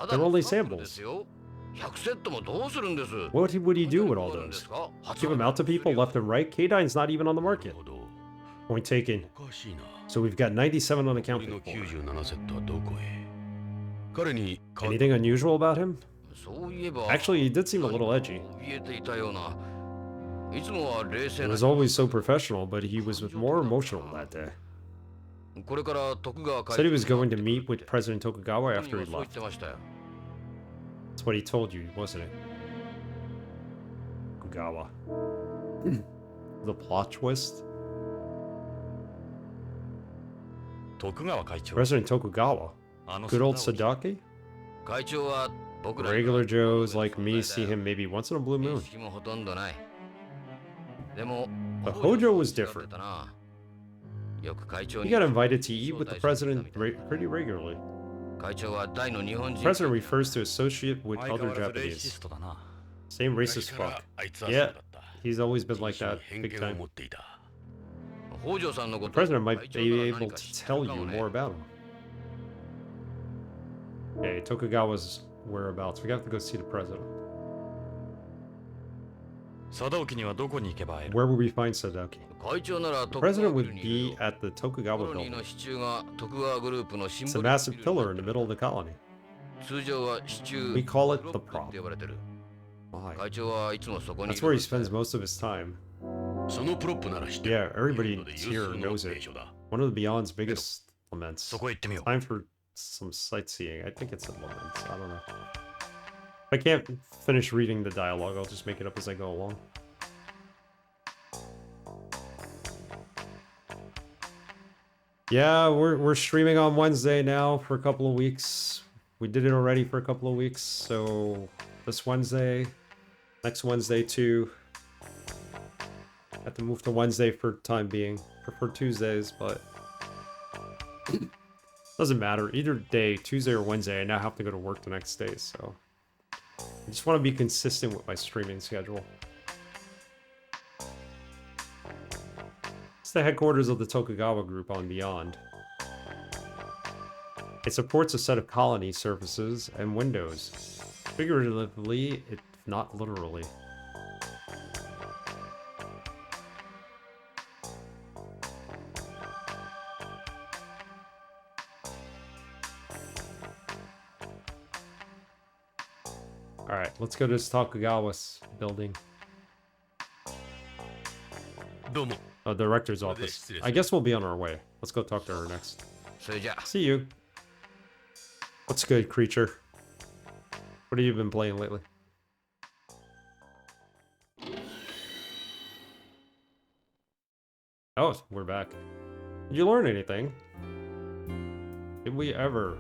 They're only samples. What would he do with all those? Give them out to people left and right? K9's not even on the market. Point taken. So we've got 97 unaccounted for. Anything unusual about him? Actually, he did seem a little edgy. He was always so professional, but he was more emotional that day. Said he was going to meet with President Tokugawa after he left. That's what he told you, wasn't it? Tokugawa. The plot twist? President Tokugawa. Good old Sadaki? Regular Joes like me see him maybe once in a blue moon. But Hojo was different. He got invited to eat with the president pretty regularly. The president refers to associate with other Japanese. Same racist fuck. Yeah, he's always been like that, big time. The president might be able to tell you more about him. Okay, Tokugawa's whereabouts. We have to go see the president. Where would we find Sadaki? The president would be at the Tokugawa building. It's a massive pillar in the middle of the colony. We call it the prop. Why? That's where he spends most of his time. Yeah, everybody here knows it. One of the Beyond's biggest laments. Time for some sightseeing. I think it's a lament. I don't know. If I can't finish reading the dialogue, I'll just make it up as I go along. Yeah, we're streaming on Wednesday now for a couple of weeks. We did it already for a couple of weeks, so this Wednesday, next Wednesday too. I have to move to Wednesday for time being. Prefer Tuesdays, but doesn't matter. Either day, Tuesday or Wednesday, I now have to go to work the next day, so I just want to be consistent with my streaming schedule. It's the headquarters of the Tokugawa group on Beyond. It supports a set of colony surfaces and windows. Figuratively, if not literally. Alright, let's go to this Tokugawa's building. Oh, director's office. I guess we'll be on our way. Let's go talk to her next. See you. What's good, creature? What have you been playing lately? Oh, we're back. Did you learn anything? Did we ever?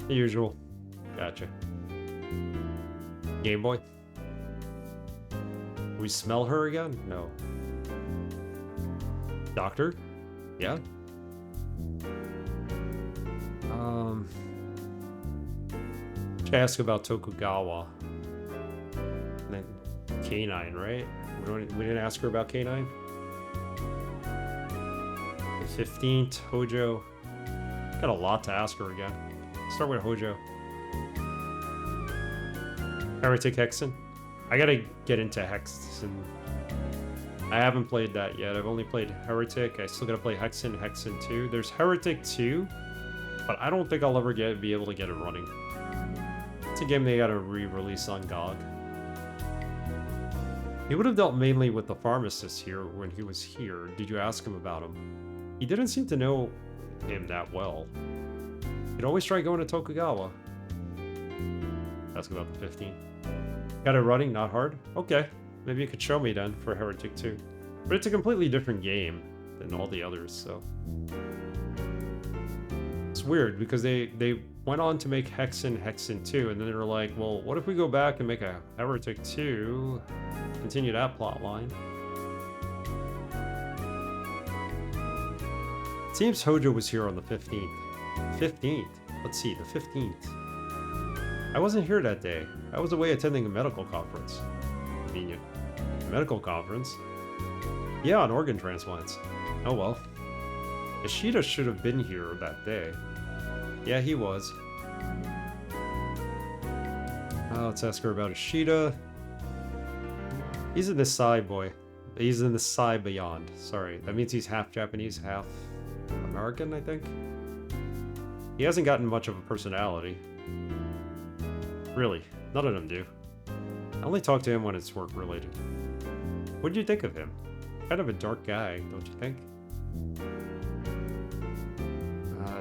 The usual. Gotcha. Game Boy? We smell her again? No. Doctor? Yeah? Should ask about Tokugawa. And then K9, right? We didn't ask her about K9? The 15th, Hojo. Got a lot to ask her again. Start with Hojo. Heretic Hexen. I gotta get into Hexen. I haven't played that yet. I've only played Heretic. I still gotta play Hexen, Hexen 2. There's Heretic 2, but I don't think I'll ever be able to get it running. It's a game they gotta re-release on GOG. He would have dealt mainly with the pharmacist here when he was here. Did you ask him about him? He didn't seem to know him that well. He'd always try going to Tokugawa. Ask about the 15. Got it running, not hard? Okay. Maybe you could show me then for Heretic 2. But it's a completely different game than all the others, so. It's weird because they went on to make Hexen, Hexen 2, and then they were like, well, what if we go back and make a Heretic 2? Continue that plot line. Seems Hojo was here on the 15th. 15th? Let's see, the 15th. I wasn't here that day. I was away attending a medical conference. Convenient. Medical conference? Yeah, on organ transplants. Oh well. Ishida should have been here that day. Yeah, he was. Let's ask her about Ishida. He's in the Psy boy. He's in the Psy Beyond. Sorry. That means he's half Japanese, half American, I think. He hasn't gotten much of a personality. Really, none of them do. I only talk to him when it's work related. What do you think of him? Kind of a dark guy, don't you think?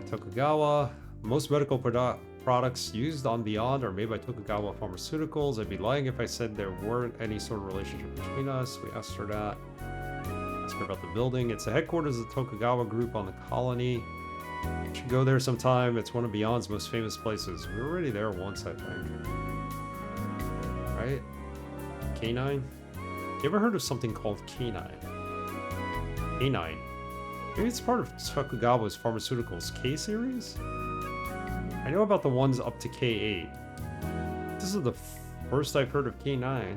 Tokugawa. Most medical products used on Beyond are made by Tokugawa Pharmaceuticals. I'd be lying if I said there weren't any sort of relationship between us. We asked her that. Asked her about the building. It's the headquarters of the Tokugawa group on the colony. You should go there sometime. It's one of Beyond's most famous places. We were already there once, I think. Right? K9? You ever heard of something called K9? K9. Maybe it's part of Tokugawa's Pharmaceuticals K-series? I know about the ones up to K8. This is the first I've heard of K9.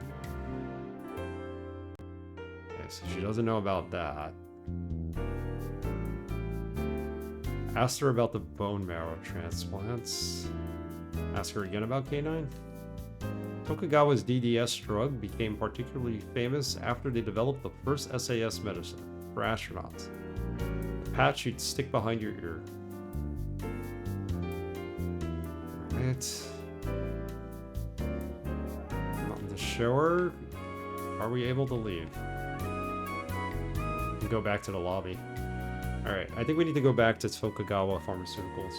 Okay, so she doesn't know about that. Asked her about the bone marrow transplants. Ask her again about K9. Tokugawa's DDS drug became particularly famous after they developed the first SAS medicine for astronauts. A patch you'd stick behind your ear. Alright. On the shore. Are we able to leave? We can go back to the lobby. Alright, I think we need to go back to Tokugawa Pharmaceuticals.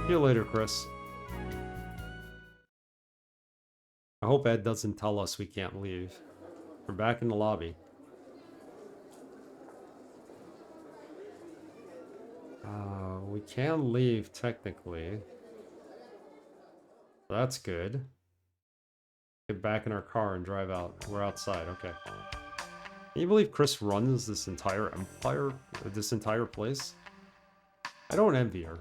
See you later, Chris. I hope Ed doesn't tell us we can't leave. We're back in the lobby. We can leave, technically. That's good. Get back in our car and drive out. We're outside, okay. Can you believe Chris runs this entire empire? This entire place? I don't envy her.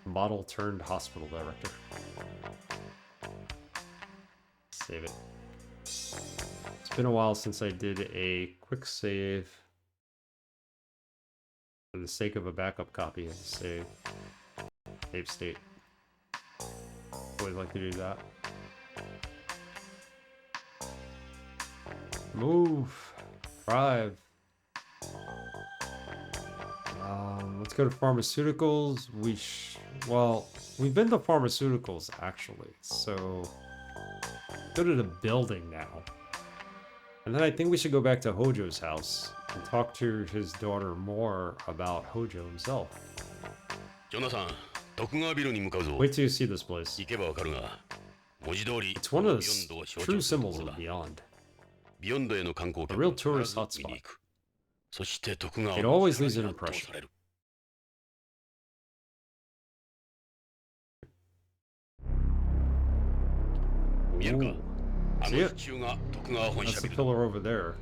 Model turned hospital director. Save it. It's been a while since I did a quick save. For the sake of a backup copy, I save. Save state. Always like to do that. Move. Drive. Let's go to pharmaceuticals. Well, we've been to pharmaceuticals actually, so go to the building now. And then I think we should go back to Hojo's house and talk to his daughter more about Hojo himself. Jonathan, Wait till you see this place. It's one of the true symbols of Beyond. A real tourist hotspot. It always leaves an impression. Ooh. See it? That's the pillar over there.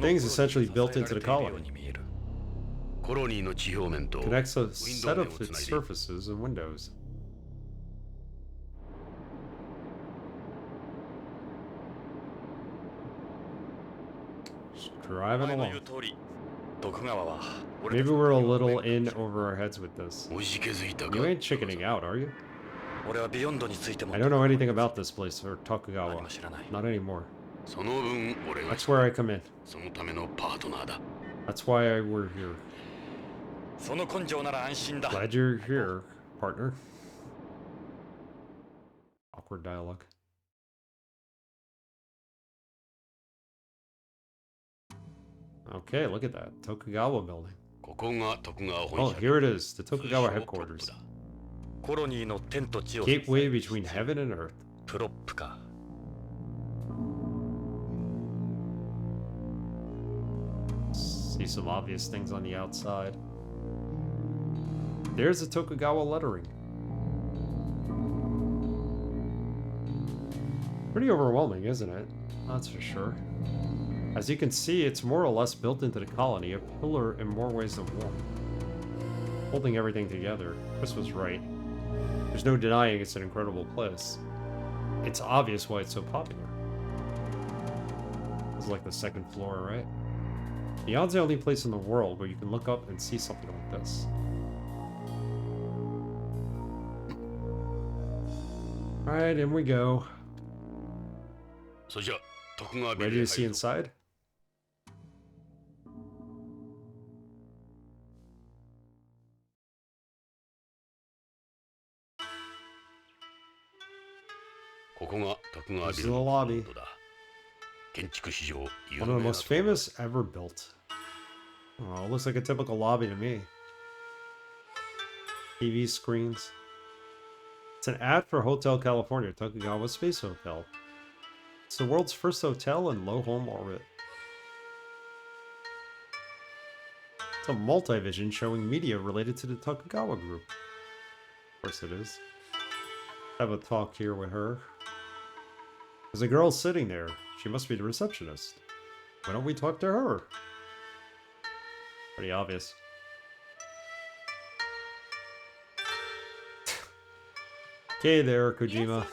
Things essentially built into the colony. Connects a set of its surfaces and windows. Just driving along. Maybe we're a little in over our heads with this. You ain't chickening out, are you? I don't know anything about this place or Tokugawa. Not anymore. That's where I come in. That's why we're here. Glad you're here, partner. Awkward dialogue. Okay, look at that. Tokugawa building. Oh, here it is. The Tokugawa headquarters. Gateway between heaven and earth. See some obvious things on the outside. There's the Tokugawa lettering. Pretty overwhelming, isn't it? That's for sure. As you can see, it's more or less built into the colony, a pillar in more ways than one. Holding everything together. Chris was right. There's no denying it's an incredible place. It's obvious why it's so popular. It's like the second floor, right? Beyond's the only place in the world where you can look up and see something like this. Alright, in we go. 徳川ビ Ready ルへ to 入 see るぞ。 inside? ここが徳川 This ビ is ル the のフロン lobby. トだ。建築史上有 One of 名 the な most ところだ。 famous ever built. Oh, it looks like a typical lobby to me. TV screens. It's an ad for Hotel California, Tokugawa Space Hotel. It's the world's first hotel in low home orbit. It's a multi-vision showing media related to the Tokugawa group. Of course it is. Have a talk here with her. There's a girl sitting there. She must be the receptionist. Why don't we talk to her? Pretty obvious. Okay there, Kojima.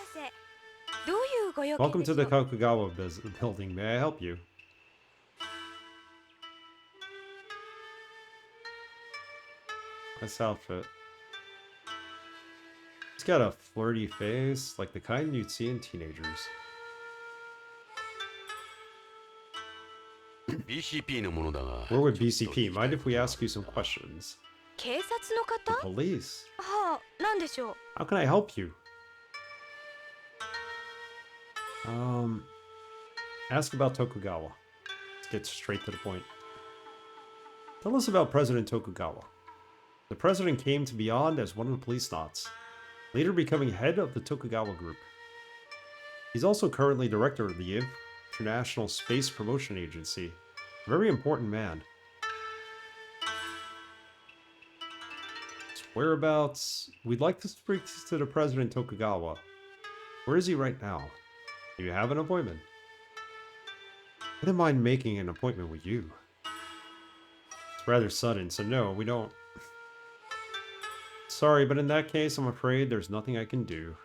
Welcome to the Tokugawa building. May I help you? Nice outfit. He's got a flirty face, like the kind you'd see in teenagers. BCP のものだが。 We're with ちょっと BCP. 聞きたい Mind if we ことがあ ask る you ん some だ。 questions? 警察の The 方？ police. はあ、なんでしょう。 How can I help you? Ask about Tokugawa. Let's get straight to the point. Tell us about President Tokugawa. The president came to Beyond as one of the Policenauts, later becoming head of the Tokugawa group. He's also currently director of the International Space Promotion Agency. A very important man. His whereabouts? We'd like to speak to the President Tokugawa. Where is he right now? Do you have an appointment? I didn't mind making an appointment with you. It's rather sudden, so no, we don't. Sorry, but in that case, I'm afraid there's nothing I can do.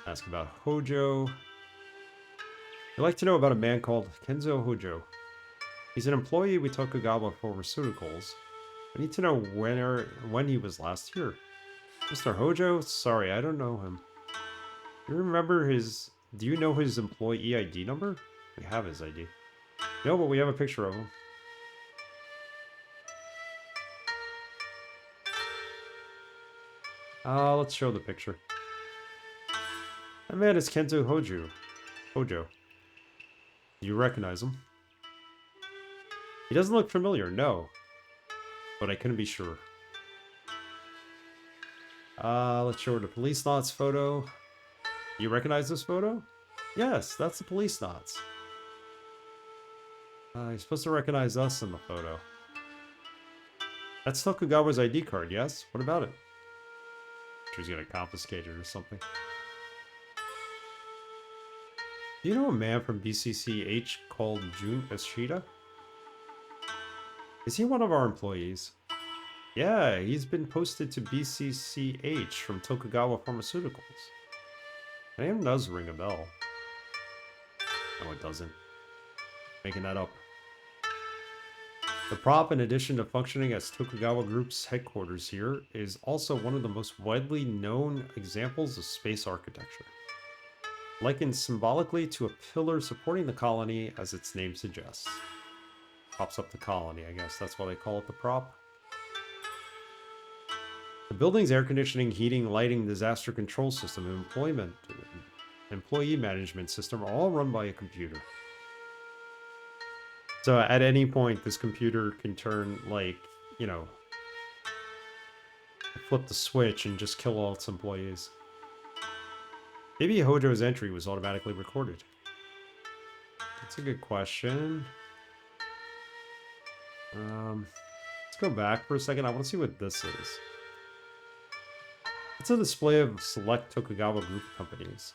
Ask about Hojo. I'd like to know about a man called Kenzo Hojo. He's an employee with Tokugawa Pharmaceuticals. I need to know when he was last here. Mr. Hojo? Sorry, I don't know him. You remember his... Do you know his employee ID number? We have his ID. No, but we have a picture of him. Let's show the picture. That man is Kenzo Hojo. Hojo. Do you recognize him? He doesn't look familiar, no. But I couldn't be sure. Let's show her the Policenauts photo. You recognize this photo? Yes, that's the Policenauts. You're supposed to recognize us in the photo. That's Tokugawa's ID card, yes? What about it? She's gonna confiscate it or something. Do you know a man from BCCH called Jun Ishida? Is he one of our employees? Yeah, he's been posted to BCCH from Tokugawa Pharmaceuticals. The name does ring a bell. No, it doesn't. Making that up. The prop, in addition to functioning as Tokugawa Group's headquarters here, is also one of the most widely known examples of space architecture. Likened symbolically to a pillar supporting the colony, as its name suggests. Props up the colony, I guess that's why they call it the prop. The building's air conditioning, heating, lighting, disaster control system, and employee management system are all run by a computer. So at any point, this computer can turn, like, you know, flip the switch and just kill all its employees. Maybe Hojo's entry was automatically recorded. That's a good question. Let's go back for a second. I want to see what this is. It's a display of select Tokugawa Group companies.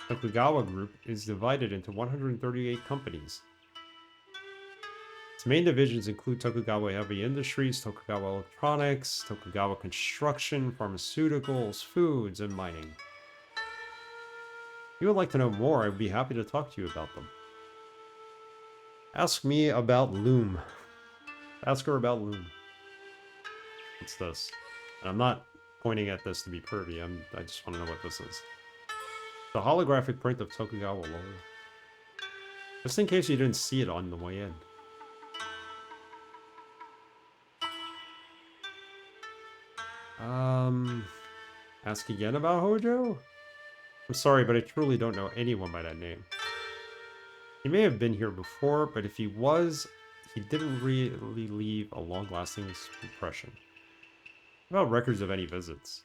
Tokugawa Group is divided into 138 companies. Its main divisions include Tokugawa Heavy Industries, Tokugawa Electronics, Tokugawa Construction, Pharmaceuticals, Foods, and Mining. If you would like to know more, I would be happy to talk to you about them. Ask me about Loom. Ask her about Loom. What's this? And I'm not pointing at this to be pervy, I just want to know what this is. The holographic print of Tokugawa logo. Just in case you didn't see it on the way in. Ask again about Hojo? I'm sorry, but I truly don't know anyone by that name. He may have been here before, but if he was, he didn't really leave a long-lasting impression. What about records of any visits?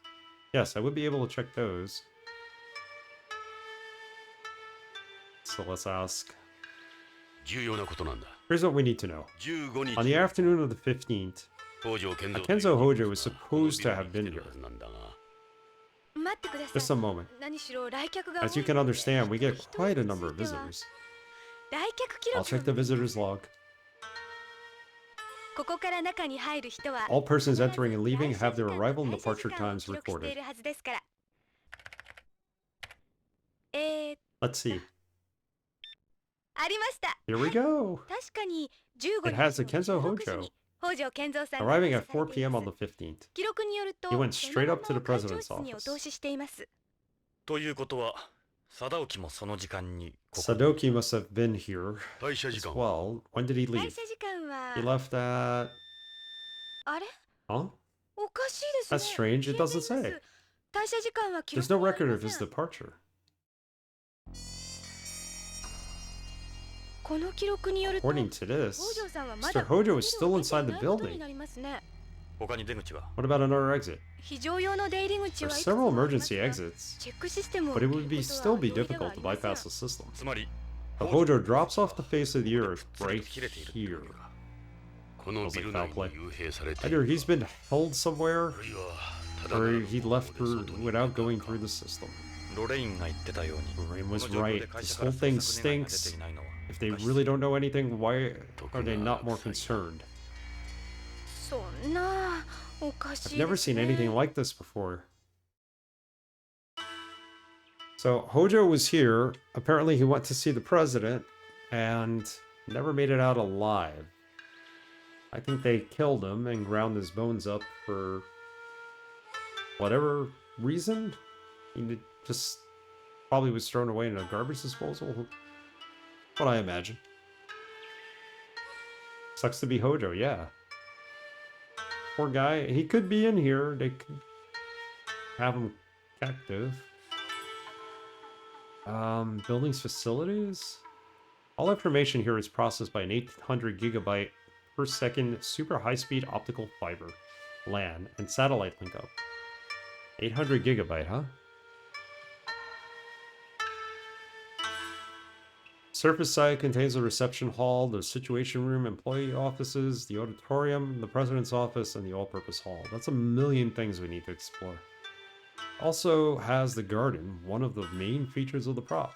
Yes, I would be able to check those. So let's ask. 重要なことなんだ。 Here's what we need to know. 15日 On the afternoon of the 15th, 北条健三 Kenzo Hojo was supposed to have been here. なんだが 待ってください。 Just a moment. 何しろ来客が As you can understand, we get quite a number of visitors. 来客記 I'll 録 check the visitor's log. ここから中に入る人は All persons entering and leaving have their arrival and departure times 記録してい recorded. るはずですから。Let's see. ありました。 Here we go. 確かに15 It has a Kenzo Hojo 北条健三さんが arriving at 4 発射されてい p.m. ます on the 15th. 記録によると He went straight up to the そのまま会 president's 長室にお office. 通ししています。ということは、貞興もその時間にここに Sadoki must have been here 退社時 as 間 well. When did he 退 leave? 社時間は He left at... あれ Huh? おかしいですね。 That's strange. It doesn't say. 退社時間は記 There's 録 no にあり record ま of せ his ん。 departure. この記録によると According to 北 this, 条さんはまだ Mr. Hojo is ビル still を inside 出 the ていないこと building. になりますね。他に出口は What about another exit? 非常用の出入り口 There は are いくつも several あります emergency が exits, チェックシステムを but it 受 would け be ること still は be 容易では difficult あ to りません。 bypass the system. つまり The Hojo drops off the face of the earth right 切れているって here. ことかこのビル内に幽閉されてい Either る he's been held somewhere, あるいはただ or ならぬ he 方法 left で through 外に without going through the system. ロレインが言ってたように Lorraine この was 状況 right. で会 This 社から whole thing 捜索願が出て stinks. いないのは If they おかしい really don't know anything, why are they not more concerned? そんなおかし I've いで never す seen ね。 anything like this before. So Hojo was here. Apparently he went to see the president and never made it out alive. I think they killed him and ground his bones up for whatever reason. He just probably was thrown away in a garbage disposal. What I imagine. Sucks to be Hojo, yeah. Poor guy. He could be in here. They could have him captive. Buildings, facilities. All information here is processed by an 800 gigabyte per second super high-speed optical fiber, LAN, and satellite link up. 800 gigabyte, huh? Surface side contains the reception hall, the situation room, employee offices, the auditorium, the president's office, and the all-purpose hall. That's a million things we need to explore. Also has the garden, one of the main features of the prop.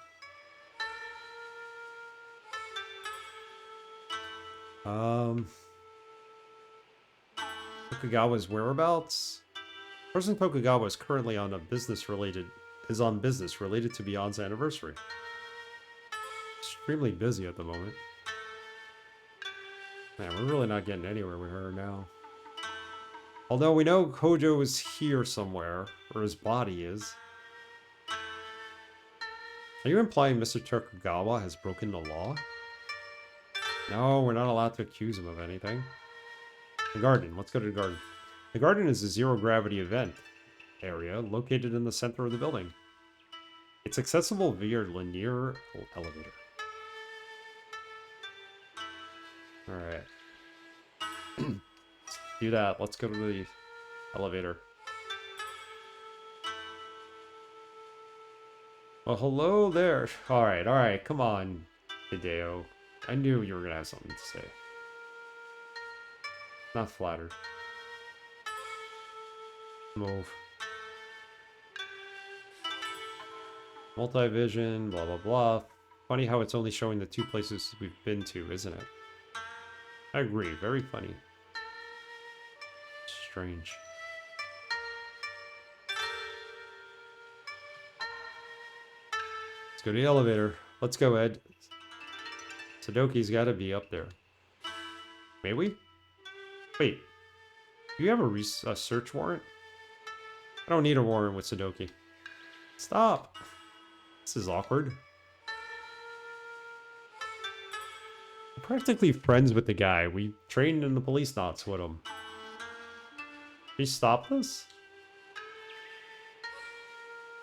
Tokugawa's whereabouts. President Tokugawa is currently on business related to Beyond's anniversary. Extremely busy at the moment. Man, we're really not getting anywhere with her now. Although we know Hojo is here somewhere, or his body is. Are you implying Mr. Tokugawa has broken the law? No, we're not allowed to accuse him of anything. The garden. Let's go to the garden. The garden is a zero-gravity event area located in the center of the building. It's accessible via linear elevator. Alright. Let's do that. Let's go to the elevator. Well, hello there. Alright, come on, Hideo. I knew you were gonna have something to say. Not flattered. Move. Multivision, blah blah blah. Funny how it's only showing the two places we've been to, isn't it? I agree, very funny. Strange. Let's go to the elevator. Let's go, Ed. Sadoki's gotta be up there. May we? Wait. Do you have a search warrant? I don't need a warrant with Sadoki. Stop! This is awkward. We're practically friends with the guy. We trained in the Policenauts with him. Can you stop this?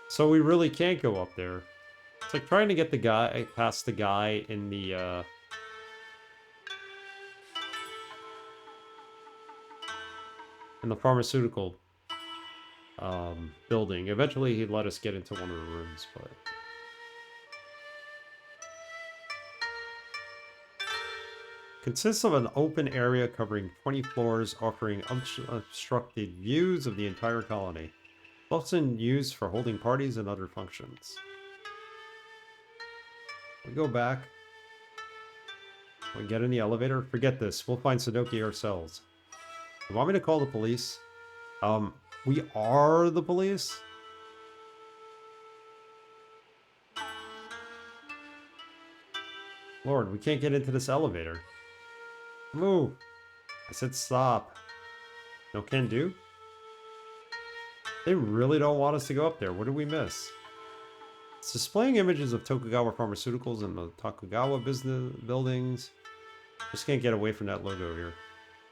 So we really can't go up there. It's like trying to get the guy past the guy in the pharmaceutical building. Eventually he'd let us get into one of the rooms, but consists of an open area covering 20 floors, offering unobstructed views of the entire colony. Often used for holding parties and other functions. We go back. We get in the elevator. Forget this. We'll find Sudoku ourselves. You want me to call the police? We are the police? Lord, we can't get into this elevator. Move. I said stop. No can do? They really don't want us to go up there. What did we miss? It's displaying images of Tokugawa Pharmaceuticals and the Tokugawa business buildings. Just can't get away from that logo here.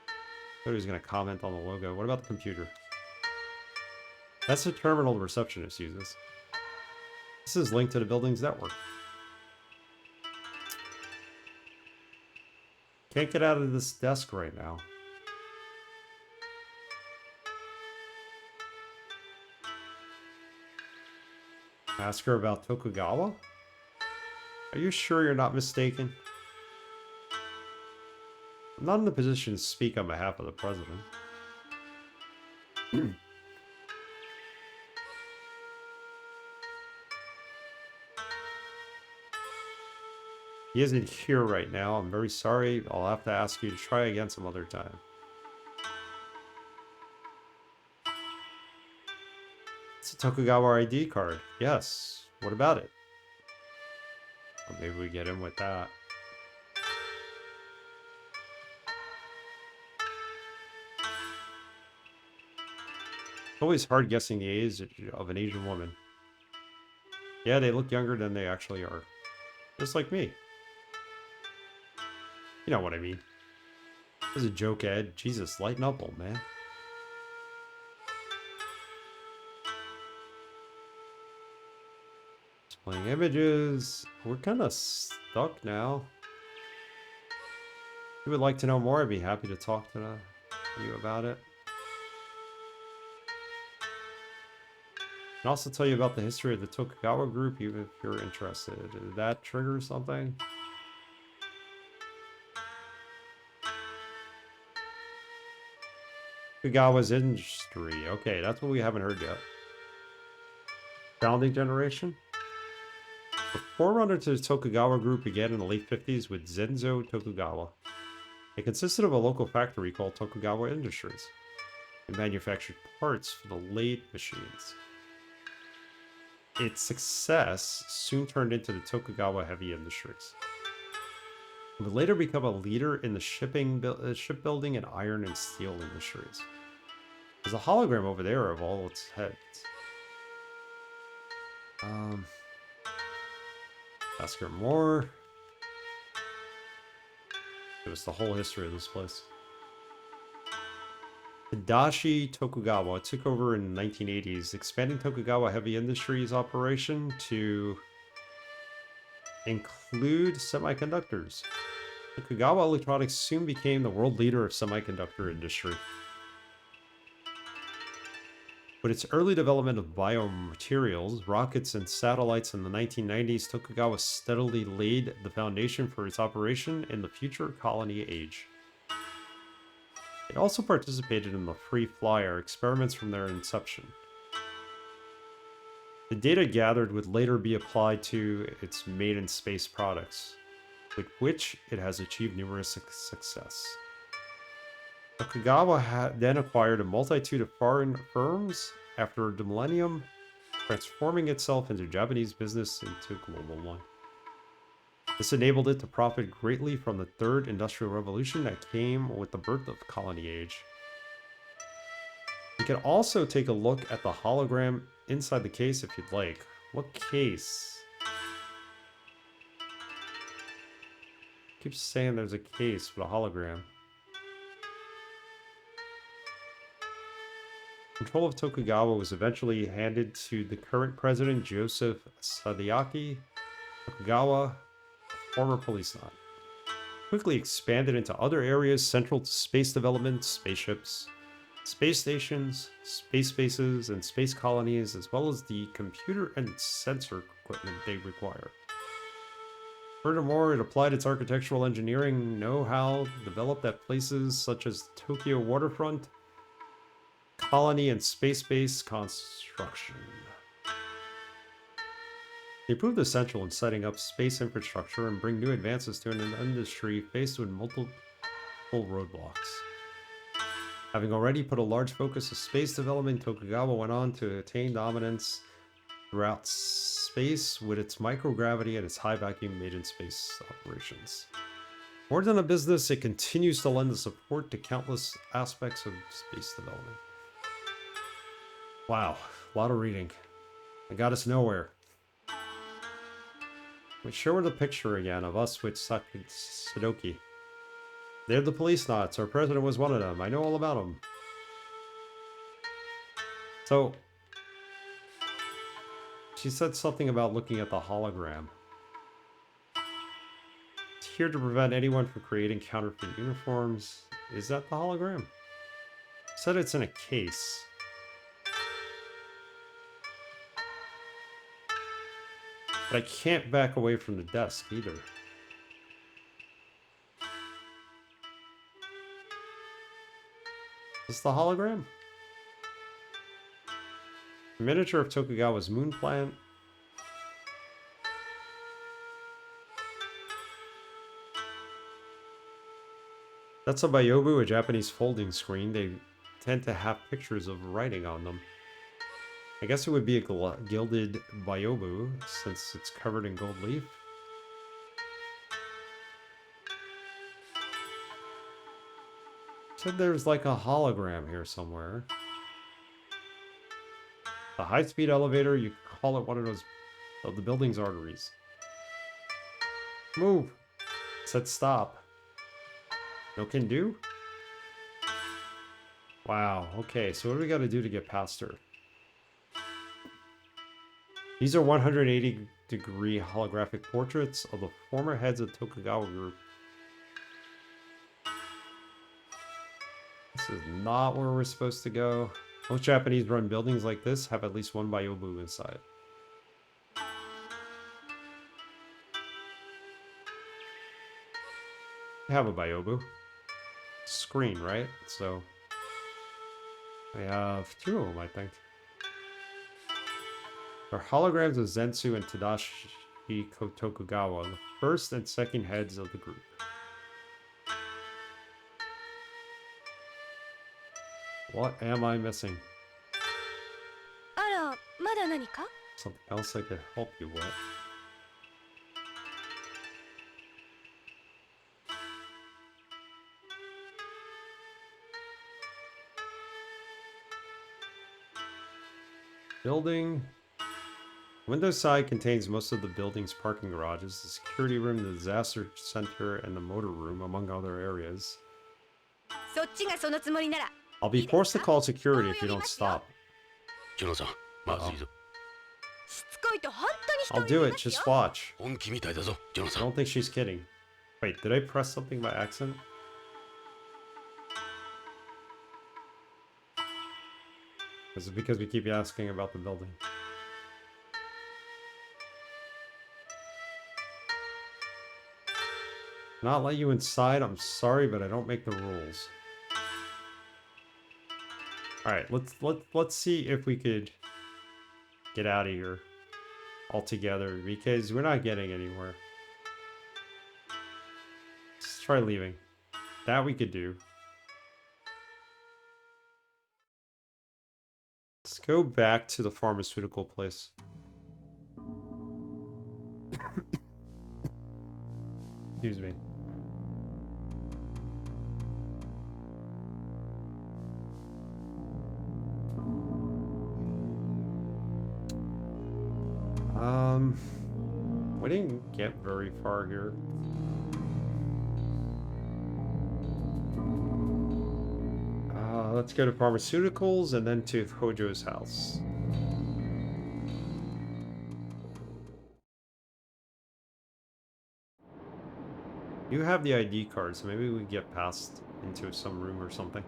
I thought he was going to comment on the logo. What about the computer? That's the terminal the receptionist uses. This is linked to the building's network. Can't get out of this desk right now. Ask her about Tokugawa? Are you sure you're not mistaken? I'm not in the position to speak on behalf of the president. He isn't here right now. I'm very sorry. I'll have to ask you to try again some other time. It's a Tokugawa ID card. Yes. What about it? Or maybe we get in with that. It's always hard guessing the age of an Asian woman. Yeah, they look younger than they actually are. Just like me. You know what I mean. That was a joke, Ed. Jesus, lighten up, old man. Displaying images. We're kind of stuck now. If you would like to know more, I'd be happy to talk to you about it. I can also tell you about the history of the Tokugawa group, even if you're interested. Did that trigger something? Tokugawa's industry. Okay, that's what we haven't heard yet. Founding generation? The forerunner to the Tokugawa group began in the late 50s with Zenzo Tokugawa. It consisted of a local factory called Tokugawa Industries. It manufactured parts for the lathe machines. Its success soon turned into the Tokugawa Heavy Industries. It would later become a leader in the shipbuilding and iron and steel industries. There's a hologram over there of all its heads. Ask her more. Give us the whole history of this place. Hidashi Tokugawa took over in the 1980s, expanding Tokugawa Heavy Industries operation to include semiconductors. Tokugawa Electronics soon became the world leader of semiconductor industry. With its early development of biomaterials, rockets, and satellites in the 1990s, Tokugawa steadily laid the foundation for its operation in the future colony age. It also participated in the Free Flyer experiments from their inception. The data gathered would later be applied to its maiden space products, with which it has achieved numerous success. Tokugawa then acquired a multitude of foreign firms after a millennium, transforming itself into Japanese business into global one. This enabled it to profit greatly from the Third Industrial Revolution that came with the birth of Colony Age. You can also take a look at the hologram inside the case if you'd like. What case? Keeps saying there's a case with a hologram. Control of Tokugawa was eventually handed to the current president, Joseph Sadaaki Tokugawa, former policenaut. Quickly expanded into other areas central to space development, spaceships, space stations, space bases, and space colonies, as well as the computer and sensor equipment they require. Furthermore, it applied its architectural engineering know-how developed at places such as Tokyo waterfront, colony, and space-based construction. They proved essential in setting up space infrastructure and bring new advances to an industry faced with multiple roadblocks. Having already put a large focus of space development, Tokugawa went on to attain dominance throughout space with its microgravity and its high vacuum maiden space operations. More than a business, it continues to lend the support to countless aspects of space development. Wow, a lot of reading. It got us nowhere. We show her the picture again of us with Sadoki. They're the Policenauts. Our president was one of them. I know all about them. So, she said something about looking at the hologram. It's here to prevent anyone from creating counterfeit uniforms. Is that the hologram? Said it's in a case. But I can't back away from the desk either. Is this the hologram? A miniature of Tokugawa's moon plant. That's a Byobu, a Japanese folding screen. They tend to have pictures of writing on them. I guess it would be a gilded Byobu, since it's covered in gold leaf. Said there's like a hologram here somewhere. A high-speed elevator, you could call it one of those of the building's arteries. Move! It said stop. No can do? Wow, okay, so what do we gotta do to get past her? These are 180-degree holographic portraits of the former heads of Tokugawa Group. This is not where we're supposed to go. Most Japanese-run buildings like this have at least one Byobu inside. I have a Byobu. Screen, right? So I have two of them, I think. They're holograms of Zensu and Tadashi Tokugawa, the first and second heads of the group. What am I missing? あら、まだ何か? Something else I could help you with. Building. Windows side contains most of the building's parking garages, the security room, the disaster center, and the motor room, among other areas. そっちがそのつもりなら I'll be forced to call security if you don't stop. ジョナさん、まずいぞ。しつこいと本当に人 I'll に do 言い it, ますよ just watch. 本気みたいだぞ、ジョナ I さん。 don't think she's kidding. Wait, did I press something by accident? Is it because we keep asking about the building? Not let you inside? I'm sorry, but I don't make the rules. Alright, let's see if we could get out of here altogether, because we're not getting anywhere. Let's try leaving. That we could do. Let's go back to the pharmaceutical place. Excuse me. We didn't get very far here. let's go to pharmaceuticals and then to Hojo's house. You have the ID card, so maybe we get passed into some room or something.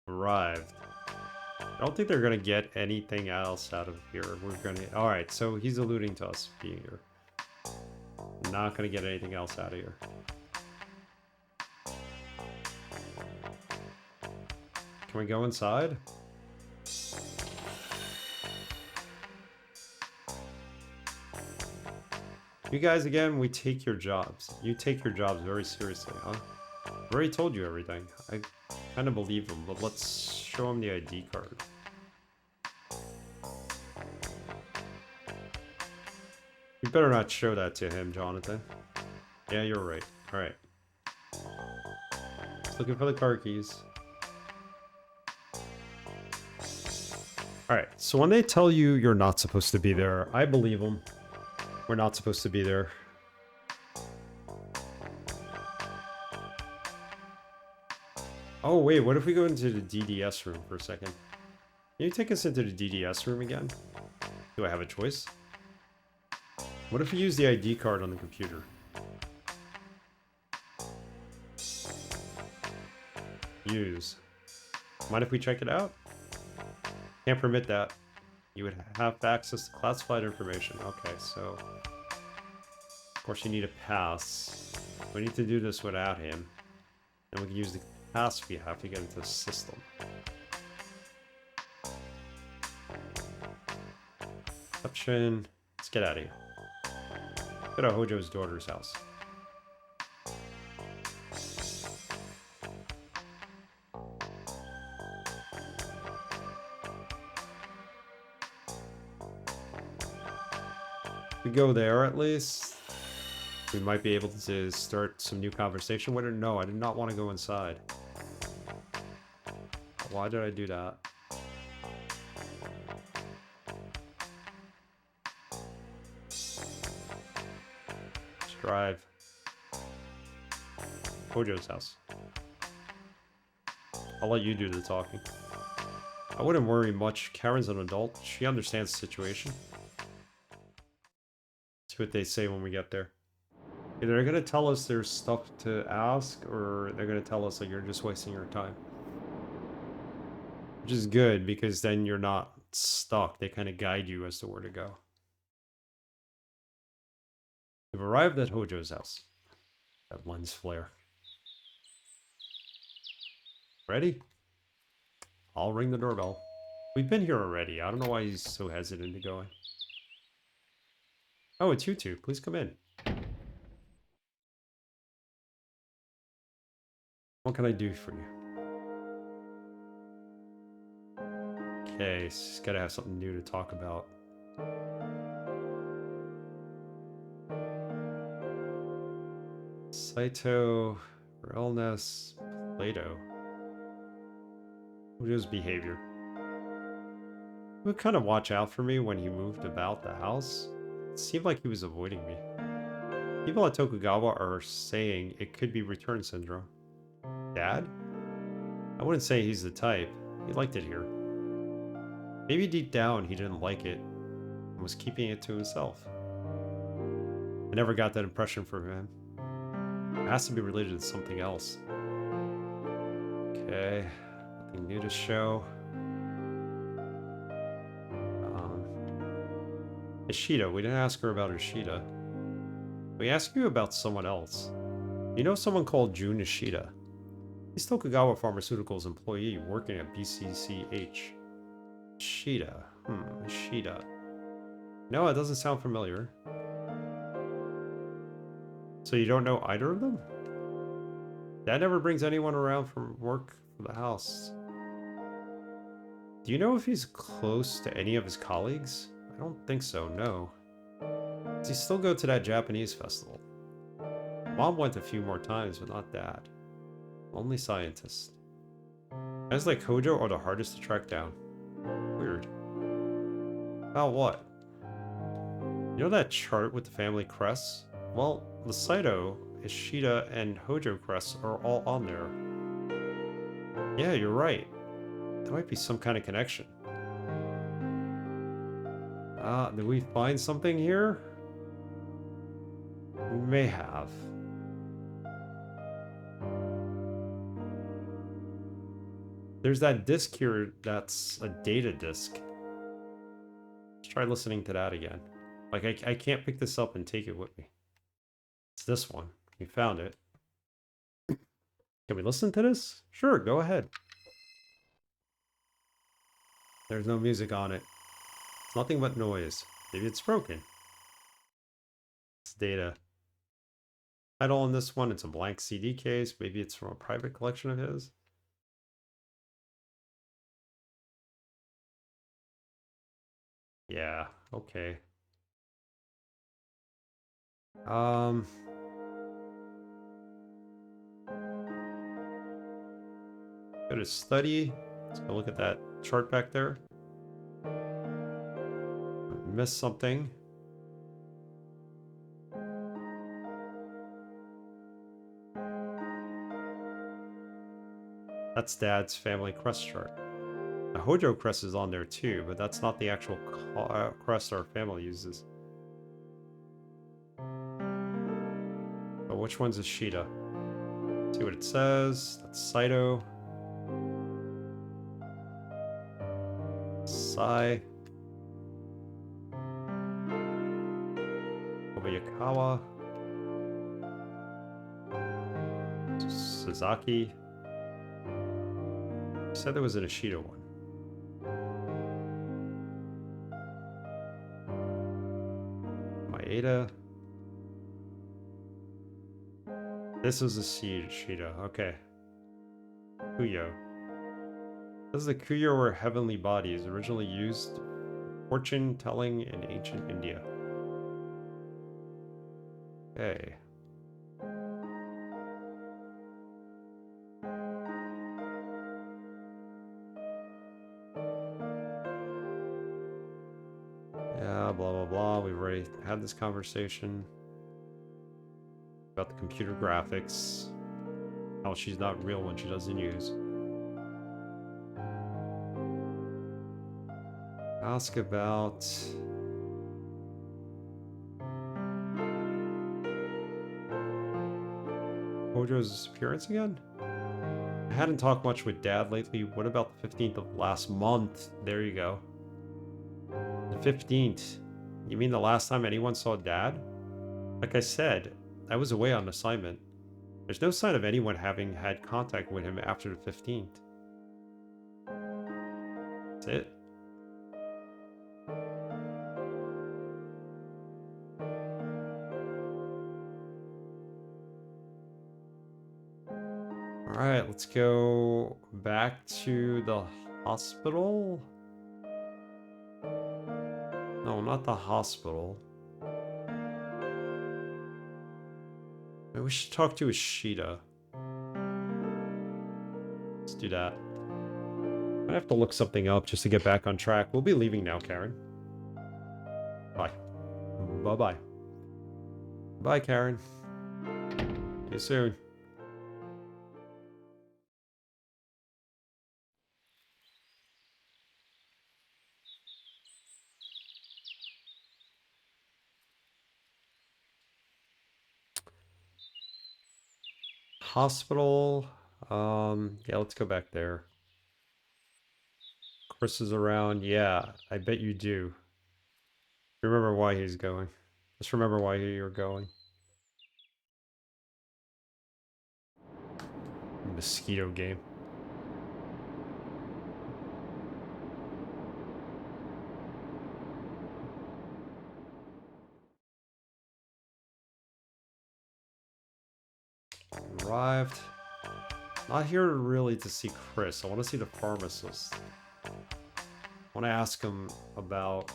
Arrived. I don't think they're gonna get anything else out of here. We're gonna... Alright, so he's alluding to us being here. Not gonna get anything else out of here. Can we go inside? You guys, again, we take your jobs. You take your jobs very seriously, huh? I've already told you everything. I kind of believe him, but let's show him the ID card. You better not show that to him, Jonathan. Yeah, you're right. Alright. Just looking for the car keys. Alright, so when they tell you you're not supposed to be there, I believe them. We're not supposed to be there. Oh wait, what if we go into the DDS room for a second? Can you take us into the DDS room again? Do I have a choice? What if we use the ID card on the computer? Use. Mind if we check it out? Can't permit that. You would have access to classified information. Okay, so... Of course you need a pass. We need to do this without him. And we can use the pass we have to get into the system. Option. Let's get out of here. Go to Hojo's daughter's house. We go there at least. We might be able to start some new conversation with her. No, I did not want to go inside. Why did I do that? Let's drive. Hojo's house. I'll let you do the talking. I wouldn't worry much. Karen's an adult. She understands the situation. See what they say when we get there. Either they're gonna tell us there's stuff to ask, or they're gonna tell us like you're just wasting your time. Which is good, because then you're not stuck. They kind of guide you as to where to go. We've arrived at Hojo's house. That lens flare. Ready? I'll ring the doorbell. We've been here already. I don't know why he's so hesitant to go in. Oh, it's you two. Please come in. What can I do for you? Okay, just gotta have something new to talk about. Saito, illness, Plato. Hojo's behavior. He would kind of watch out for me when he moved about the house. It seemed like he was avoiding me. People at Tokugawa are saying it could be return syndrome. Dad? I wouldn't say he's the type. He liked it here. Maybe deep down he didn't like it and was keeping it to himself. I never got that impression from him. It has to be related to something else. Okay, nothing new to show. Ishida, we didn't ask her about Ishida. We asked you about someone else. You know someone called Jun Ishida? He's Tokugawa Pharmaceuticals employee working at BCCH. Ishida. Ishida. No, it doesn't sound familiar. So you don't know either of them? Dad never brings anyone around from work for the house. Do you know if he's close to any of his colleagues? I don't think so, no. Does he still go to that Japanese festival? Mom went a few more times, but not Dad. Only scientist. Guys like Hojo are the hardest to track down. Weird. About what? You know that chart with the family crests? Well, the Saito, Ishida, and Hojo crests are all on there. Yeah, you're right. There might be some kind of connection. Did we find something here? We may have. There's that disc here that's a data disc. Let's try listening to that again. Like, I can't pick this up and take it with me. It's this one. We found it. Can we listen to this? Sure, go ahead. There's no music on it. It's nothing but noise. Maybe it's broken. It's data. Title on this one, it's a blank CD case. Maybe it's from a private collection of his. Yeah, okay. Go to study. Let's go look at that chart back there. Missed something. That's Dad's family crest chart. The Hojo crest is on there too, but that's not the actual crest our family uses. But which one's Ishida? See what it says. That's Saito. Sai. Kobayakawa. Sasaki. You said there was an Ishida one. Maeda. This is a Ishida. Okay. Kuyo. This is the Kuyo or heavenly bodies originally used fortune telling in ancient India. Okay. Yeah, blah blah blah. We've already had this conversation about the computer graphics. How she's not real when she doesn't use. Ask about Hojo's appearance again? I hadn't talked much with Dad lately. What about the 15th of last month? There you go. The 15th. You mean the last time anyone saw Dad? Like I said, I was away on assignment. There's no sign of anyone having had contact with him after the 15th. That's it. Alright, let's go back to the hospital. No, not the hospital. Maybe we should talk to Ishida. Let's do that. I have to look something up just to get back on track. We'll be leaving now, Karen. Bye. Bye-bye. Bye, Karen. See you soon. Hospital. Yeah, let's go back there. Chris is around. Yeah, I bet you do. Remember why he's going. Just remember why you're going. Mosquito game. Arrived. Not here really to see Chris. I want to see the pharmacist. I want to ask him about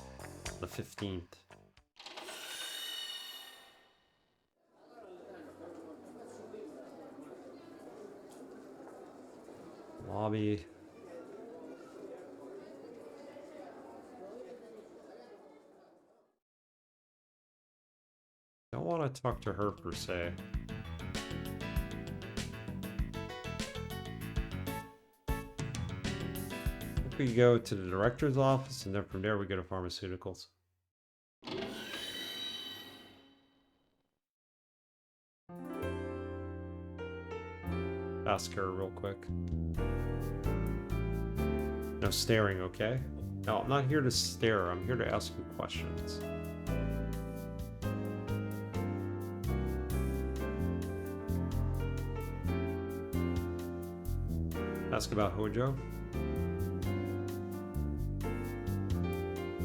the 15th. Lobby. want to talk to her per se. We go to the director's office, and then from there we go to pharmaceuticals. Ask her real quick. No staring, okay? No, I'm not here to stare. I'm here to ask you questions. Ask about Hojo?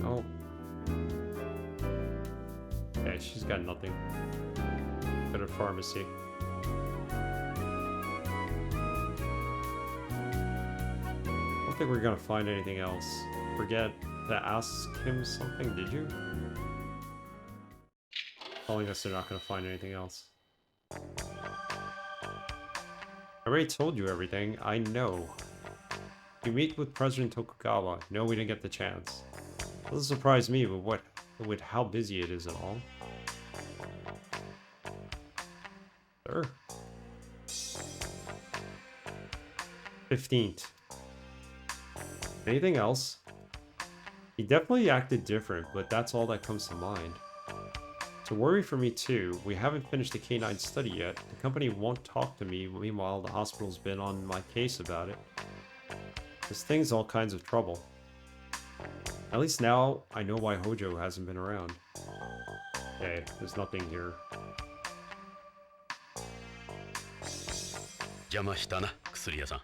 Oh. Okay, she's got nothing. Go to pharmacy. I don't think we're gonna find anything else. Forget to ask him something, did you? Telling us they're not gonna find anything else. I already told you everything. I know. You meet with President Tokugawa. No, we didn't get the chance. Doesn't surprise me with how busy it is and all. Sure. 15th. Anything else? He definitely acted different, but that's all that comes to mind. It's a worry for me too. We haven't finished the K9 study yet. The company won't talk to me, meanwhile the hospital's been on my case about it. This thing's all kinds of trouble. At least now, I know why Hojo hasn't been around. Okay, there's nothing here. 邪魔したな、薬屋さん。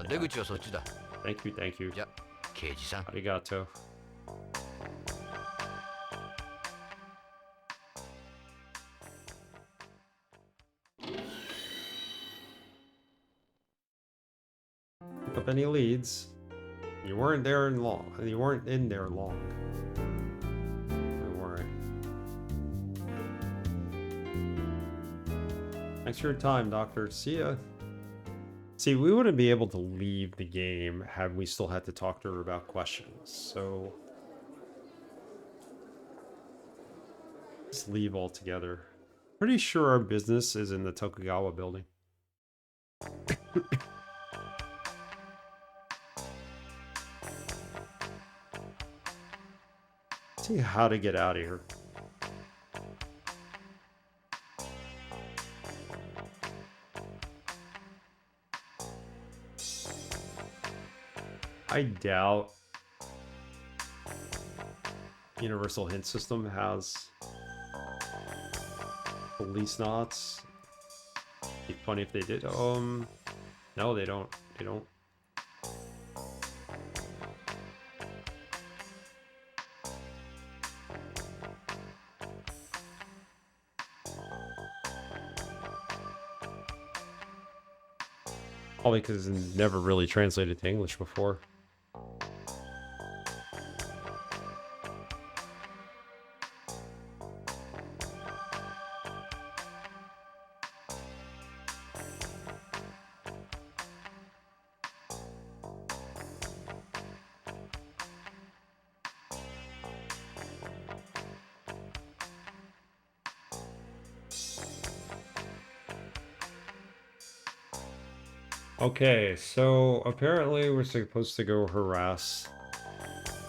出口はそっちだ。Thank you, thank you. じゃ、刑事さん。Arigato. Pick up any leads. You weren't there in long. You weren't in there long. Don't worry. Thanks for your time, Doctor. See ya. See, we wouldn't be able to leave the game had we still had to talk to her about questions, so... Let's leave altogether. Pretty sure our business is in the Tokugawa building. See how to get out of here. I doubt Universal Hint System has Policenauts. Be funny if they did. No, they don't. They don't. Probably because it's never really translated to English before. Okay, so apparently we're supposed to go harass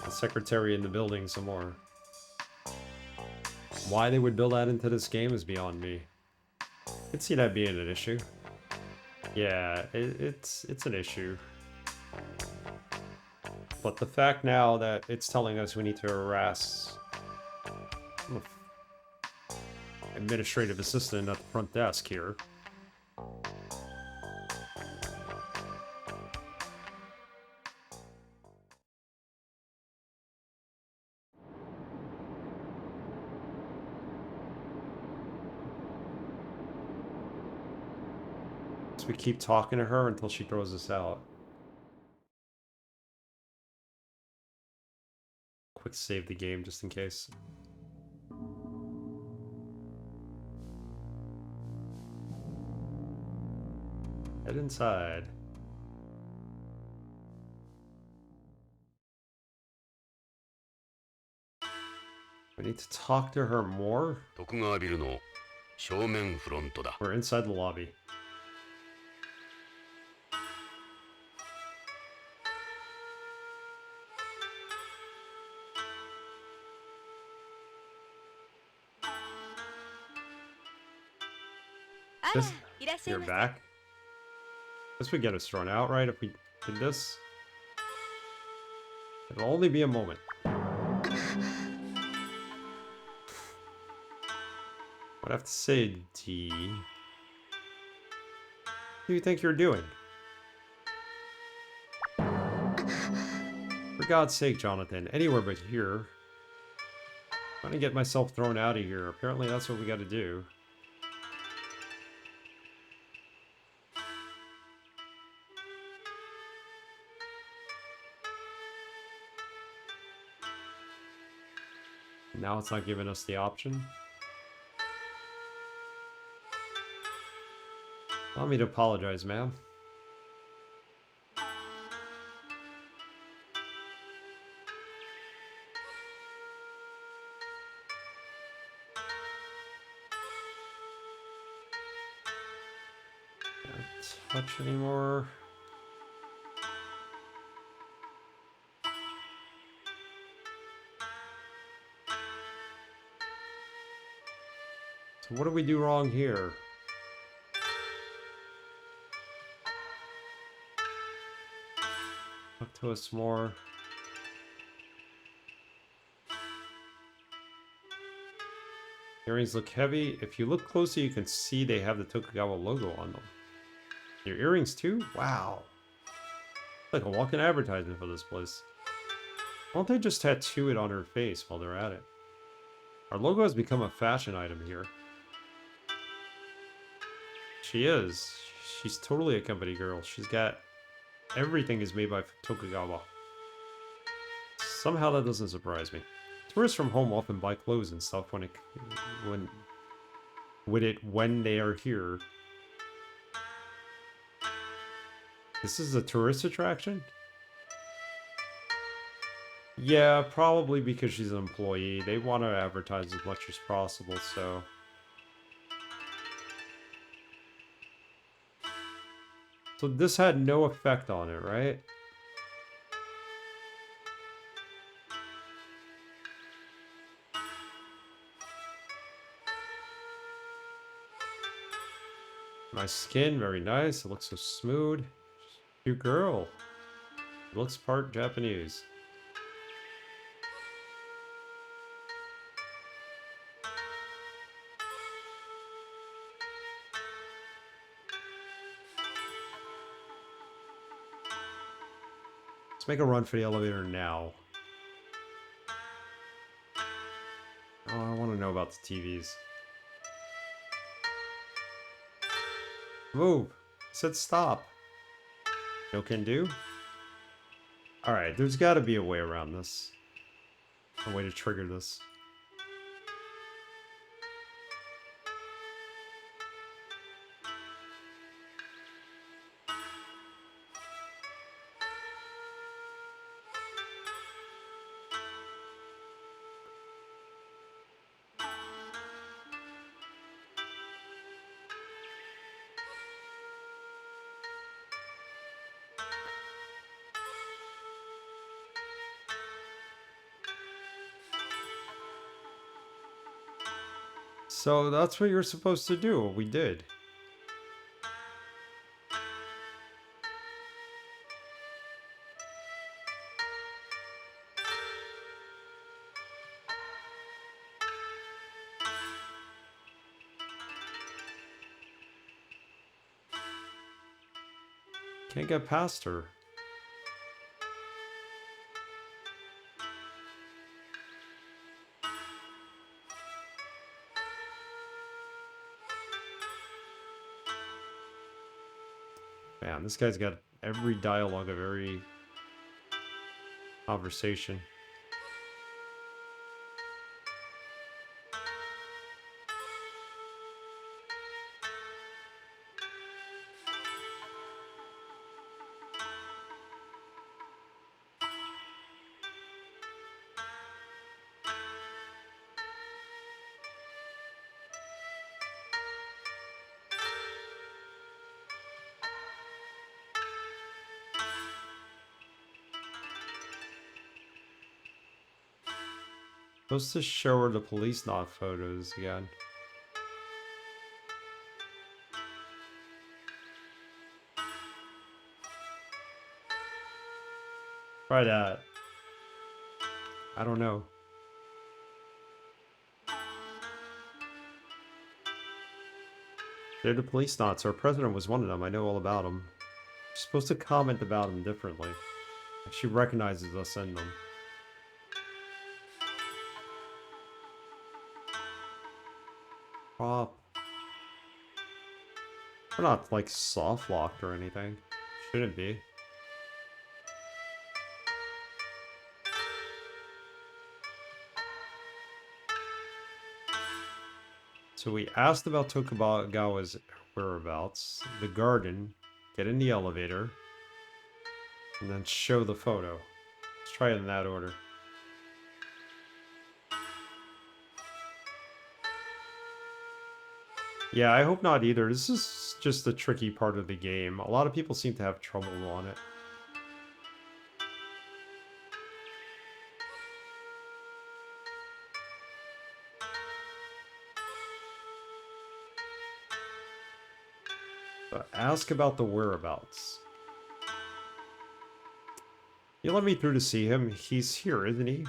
the secretary in the building some more. Why they would build that into this game is beyond me. I could see that being an issue. Yeah, it's an issue. But the fact now that it's telling us we need to harass administrative assistant at the front desk here. We keep talking to her until she throws us out. Quick save the game just in case. Head inside. need to talk to her more. 徳川ビルの正面フロントだ。 We're inside the lobby. This, いらっしゃい you're ませ。 back. This would get us thrown out, right? If we did this, it'll only be a moment. I'd have to say, D. What do you think you're doing? For God's sake, Jonathan, anywhere but here. I'm trying to get myself thrown out of here. Apparently that's what we gotta do. Now it's not giving us the option. Allow me to apologize, ma'am. Can't touch anymore. So what do we do wrong here? Talk to us more. Earrings look heavy. If you look closely, you can see they have the Tokugawa logo on them. Your earrings too? Wow. Like a walk-in advertisement for this place. Why don't they just tattoo it on her face while they're at it? Our logo has become a fashion item here. She is. She's totally a company girl. She's got... Everything is made by Tokugawa. Somehow that doesn't surprise me. Tourists from home often buy clothes and stuff when they are here. This is a tourist attraction? Yeah, probably because she's an employee. They want to advertise as much as possible, so... So this had no effect on it, right? My skin, very nice. It looks so smooth. Cute girl. Looks part Japanese. Let's make a run for the elevator now. Oh, I want to know about the TVs. Move! I said stop. No can do? Alright, there's gotta be a way around this. A way to trigger this. So that's what you're supposed to do. We did. Can't get past her. Man, this guy's got every dialogue of every conversation. Supposed to show her the police not photos again. Try that. I don't know. They're the police knots. Our president was one of them. I know all about them. You're supposed to comment about them differently. She recognizes us in them. Prop. We're not like soft locked or anything. Shouldn't be. So we asked about Tokugawa's whereabouts, the garden, get in the elevator, and then show the photo. Let's try it in that order. Yeah, I hope not either. This is just the tricky part of the game. A lot of people seem to have trouble on it. But ask about the whereabouts. You let me through to see him. He's here, isn't he?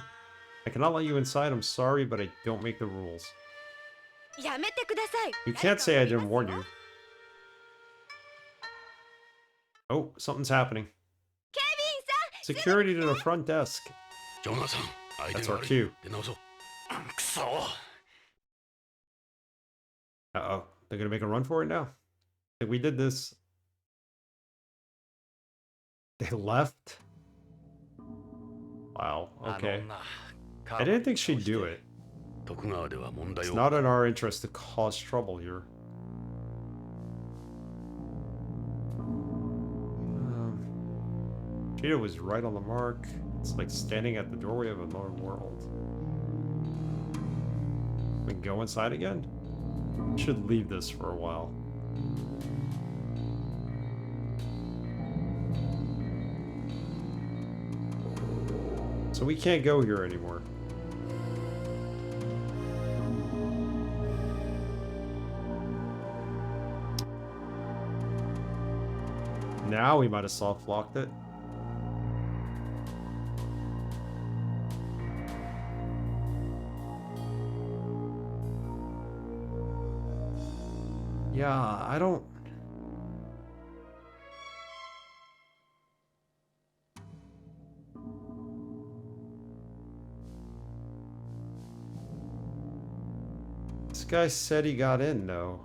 I cannot let you inside. I'm sorry, but I don't make the rules. You can't say I didn't warn you. Oh, something's happening. Security to the front desk. Jonathan, That's our cue. くそ Uh-oh. They're gonna make a run for it now. I think we did this. They left? Wow, okay. I didn't think she'd do it. It's not in our interest to cause trouble here. Cheetah was right on the mark. It's like standing at the doorway of another world. We can go inside again? Should leave this for a while. So we can't go here anymore. Now we might have soft locked it. Yeah, I don't... This guy said he got in, though.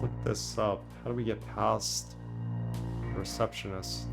Look this up. How do we get past the receptionist?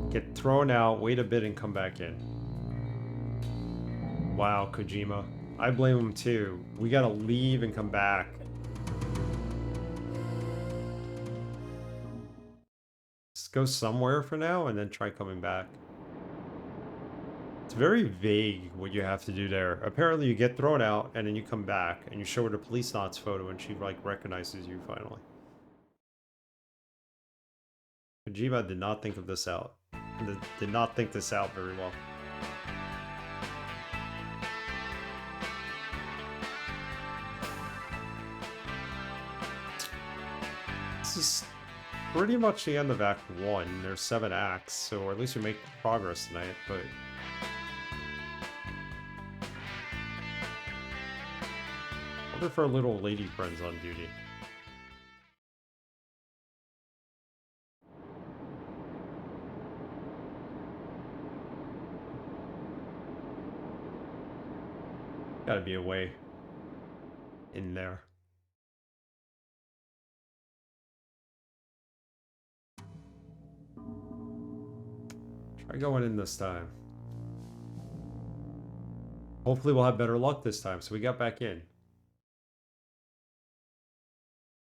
Get thrown out, wait a bit, and come back in. Wow, Kojima. I blame him too. We gotta leave and come back. Just go somewhere for now and then try coming back. It's very vague what you have to do there. Apparently you get thrown out and then you come back and you show her the Policenauts photo and she like recognizes you finally. Kojima did not think of this out. Did not think this out very well. this is pretty much the end of Act 1. There's 7 acts, so at least we make progress tonight, but... I wonder if our little lady friend's on duty. Gotta be a way in there. Try going in this time. Hopefully we'll have better luck this time. So we got back in.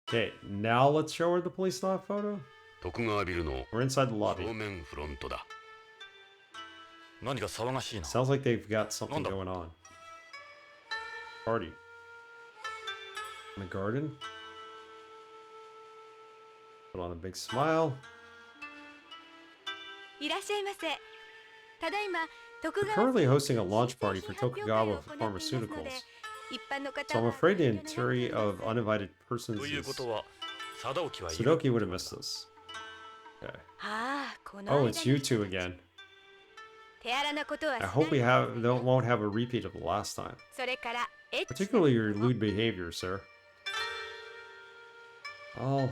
Okay, now let's show her the police log photo. 徳川ビルの We're inside the lobby. 正面フロントだ。何か騒がしいな。 Sounds like they've got something Nanda. going on. Party. In the garden. Put on a big smile. いらっしゃいませ。ただいま徳 We're 川 currently hosting a launch party for Tokugawa Pharmaceuticals. 一般の方 So I'm は afraid the entry of uninvited persons というこ is... とは、貞興はいる。 Sudoki would have missed this. Okay. ああ、この Oh, 間 it's you two again. 手荒なことは I し hope we ない have won't have a repeat of the last time. それからエッチな Particularly your lewd behavior, sir. Oh.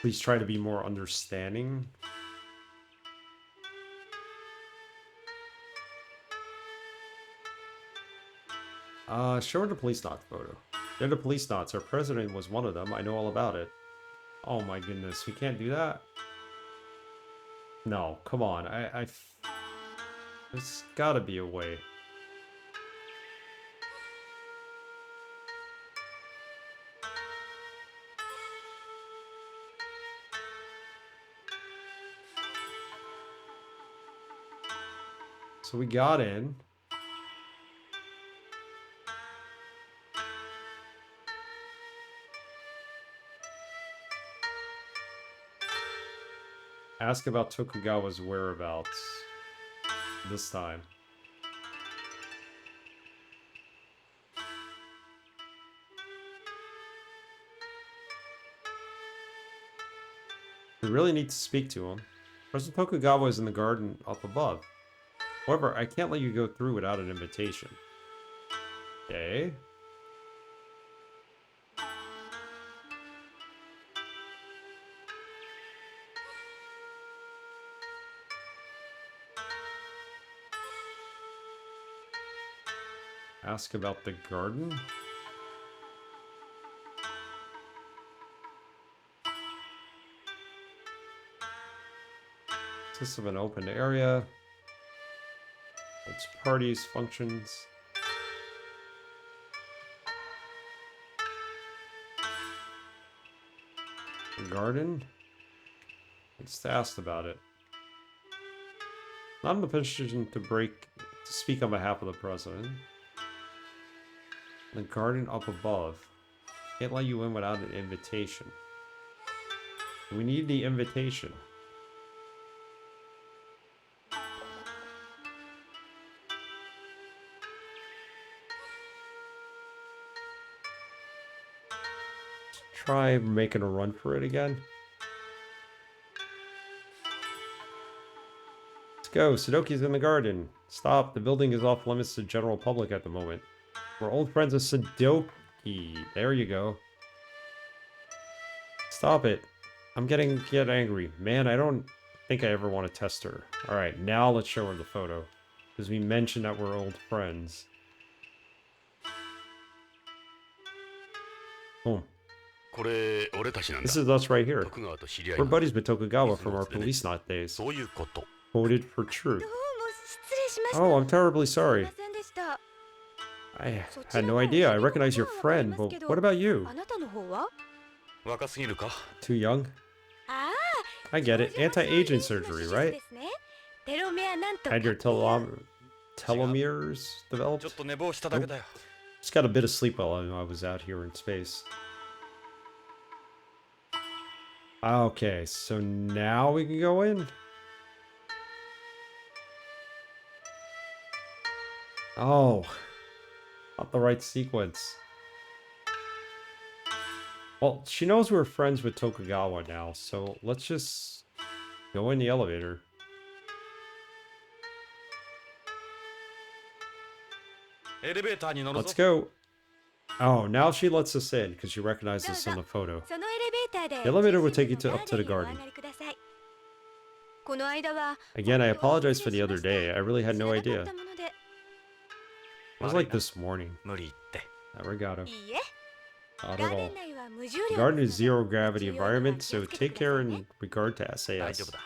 Please try to be more understanding. Show her the police knots photo. They're the police knots. Our president was one of them. I know all about it. Oh my goodness, we can't do that? No, come on. There's gotta be a way. So we got in. Ask about Tokugawa's whereabouts. This time. We really need to speak to him. President Tokugawa is in the garden up above. However, I can't let you go through without an invitation. Okay. Ask about the garden? Consists of an open area. Holds parties, functions. The garden? I just asked about it. Not in the position to speak on behalf of the president. The garden up above. Can't let you in without an invitation. We need the invitation. Try making a run for it again. Let's go. Sudoki's in the garden. Stop. The building is off limits to the general public at the moment. We're old friends of Sudoki. There you go. Stop it. I'm get angry. Man, I don't think I ever want to test her. Alright, now let's show her the photo. Because we mentioned that we're old friends. Boom. これ俺たちなんだ。 This is us right here. 徳川と知り合い We're の buddies with Tokugawa from our police knot days. そういうこと。 Quoted for truth. どうも失礼しました Oh, I'm terribly すい sorry. ませんでした I had no idea. I recognize your friend, but what about you? あなたの方は若すぎるか。 Too young? あ I get it. Anti-aging surgery, right? テロメアなんと Had your telomeres ちょ developed? っと寝坊しただけだよ。 Just got a bit of sleep while I was out here in space. Okay, so now we can go in? Oh. Not the right sequence. Well, she knows we're friends with Tokugawa now, so let's just go in the elevator. Let's go. Oh, now she lets us in because she recognizes us on the photo. そのエレベーターで The elevator will 中 take you 心部の up to the ガーデン garden. にお上がりください。この間は Again, I 本当は apologize 失 for 礼 the しま other した。 day. I really had 知 no らなか idea. ったもので。 It was like this morning. 無理言って。 Arigato. いいえ、 Not ガ at ーデ all. ン内は無重 The 量 garden で is すの zero で、 gravity 重要なのは environment, 気 so をつけて take くだ care さいね。 in regard to 大丈 SAS. 夫だ。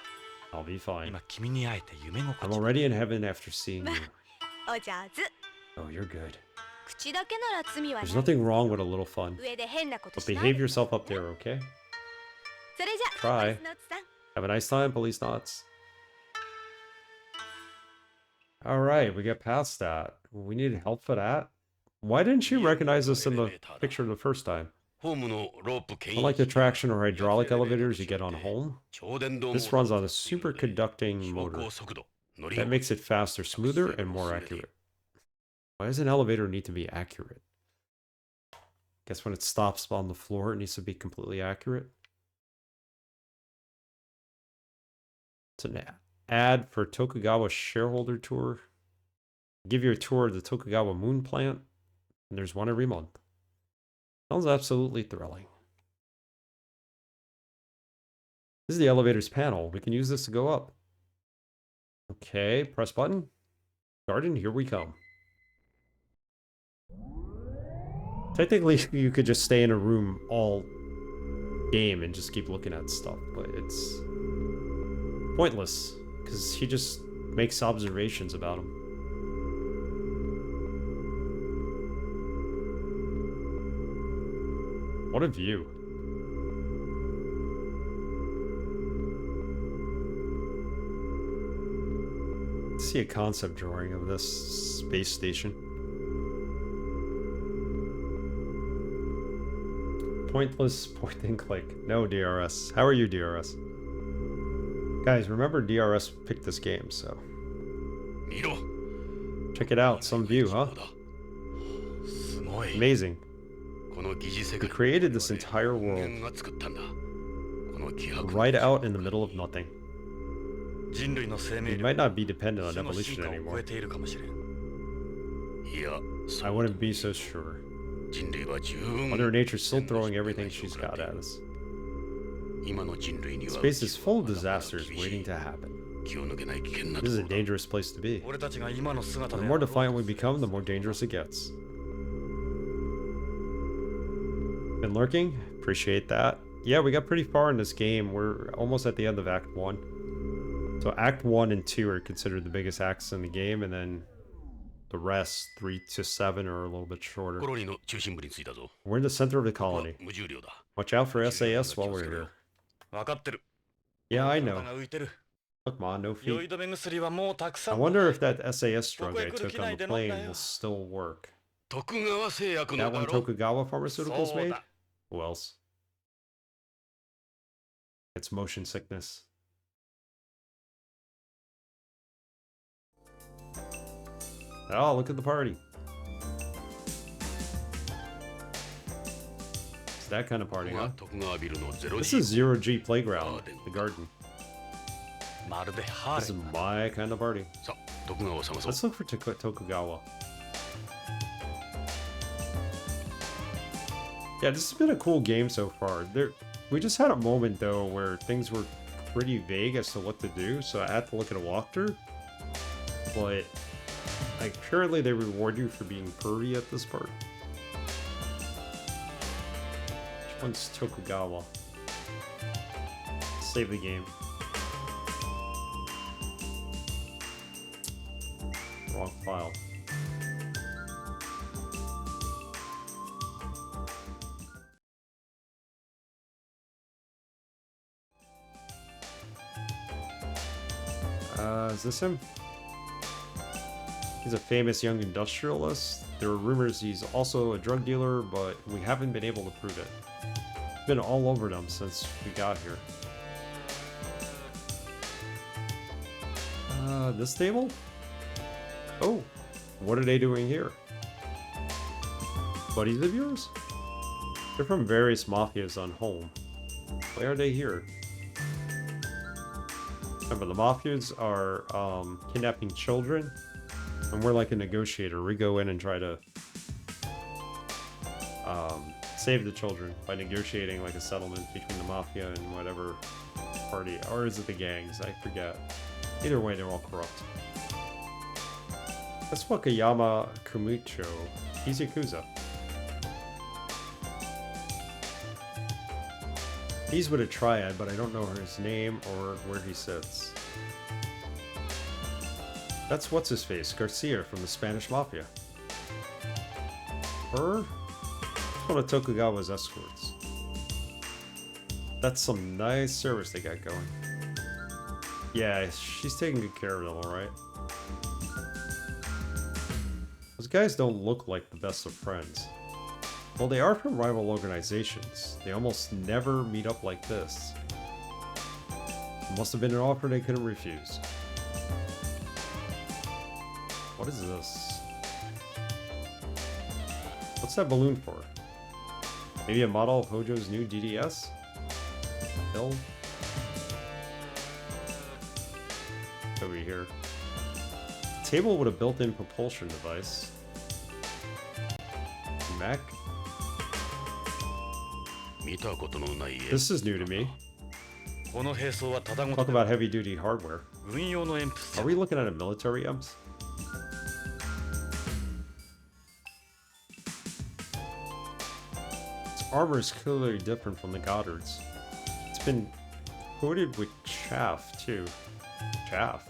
I'll be fine. 今君に会えて夢心 I'm 地だ。 already in heaven after seeing you. お上手。 Oh, you're good. 口だけなら罪はない。 There's nothing wrong with a little fun. 上で変なこと But しない behave でくださ yourself い up ね。 there, okay? それじゃ、 Try. ポリスノーツさん。 Have a nice time, police knots. Alright, we get past that. We needed help for that? Why didn't you recognize us in the picture the first time? ホームのロープ牽引 Unlike the 機が traction or hydraulic elevators you get on home, 超電導 this モー runs ター on a を使っているので superconducting 標 motor 高速度乗り that 心 makes it faster, smoother, and more accurate. Why does an elevator need to be accurate? Guess when it stops on the floor, it needs to be completely accurate. It's an ad for Tokugawa shareholder tour. Give you a tour of the Tokugawa moon plant, and there's one every month. Sounds absolutely thrilling. This is the elevator's panel. We can use this to go up. Okay, press button. Garden, here we come. Technically, you could just stay in a room all game and just keep looking at stuff, but it's pointless because he just makes observations about him. What a view. See a concept drawing of this space station. Pointless point and click. No DRS. How are you, DRS? Guys, remember DRS picked this game, so 見ろ check it out. Some view, huh? すごい Amazing. この疑似世 We 界 created this entire 人 world 間が作ったんだこの気迫 right out in the middle of nothing. 人類の生 We 命 might 力 not be dependent on 種の evolution 進化を超 anymore. えているかもしれん。いや I wouldn't be so sure. 人類は十分 Mother Nature's still throwing everything she's got at us. 今の人類には Space is full of disasters waiting to happen. 気を抜けない危険な This is と a ころだ dangerous place to be. 俺たちが今の姿 The で more defiant we become, the more dangerous it gets. Been lurking? Appreciate that. Yeah, we got pretty far in this game. We're almost at the end of Act 1. So Act 1 and 2 are considered the biggest acts in the game, and then the rest, 3 to 7, are a little bit shorter. コロニーの中心部に着いたぞ We're in the center of the ここは colony. 無重量だ Watch out for SAS while we're here. 分かってる。 Yeah, I 体 know. が浮いてる。 Look, Ma, no 酔い feet. 止め薬はもうたくさ I ん。 wonder if that SAS drug I ここへ来る took 機 on 内 the で飲んだ plane よ。 will still work. 徳川製薬 That のだ one ろ Tokugawa Pharmaceuticals そう made? だ。 Who else? It's motion sickness. Oh, look at the party. It's that kind of こ party, こ huh? が徳川ビルの This 0G is Zero G Playground, the garden. まるでハー This レ is ー。 my kind of party. さあ徳川を探そう Let's look for Tokugawa. Yeah, this has been a cool game so far. We just had a moment though where things were pretty vague as to what to do, so I had to look at a walkthrough. But like apparently they reward you for being pervy at this part. Which one's Tokugawa? Save the game. Wrong file. Is this him? He's a famous young industrialist. There are rumors he's also a drug dealer, but we haven't been able to prove it. Been all over them since we got here. This table? Oh, what are they doing here? Buddies of yours? They're from various mafias on home. Why are they here? Remember, the mafias are kidnapping children, and we're like a negotiator. We go in and try to save the children by negotiating like a settlement between the mafia and whatever party. Or is it the gangs? I forget. Either way, they're all corrupt. That's Wakayama Kumucho. He's Yakuza. He's with a triad, but I don't know his name or where he sits. That's what's-his-face, Garcia from the Spanish Mafia. Her? That's one of Tokugawa's escorts. That's some nice service they got going. Yeah, she's taking good care of them, alright. Those guys don't look like the best of friends. Well, they are from rival organizations. They almost never meet up like this. It must have been an offer they couldn't refuse. What is this? What's that balloon for? Maybe a model of Hojo's new DDS? Bill? Over here. Table with a built-in propulsion device. Mech? This is new to me. Talk about heavy-duty hardware. Are we looking at a military EMS? Its armor is clearly different from the Goddards. It's been coated with chaff, too. Chaff?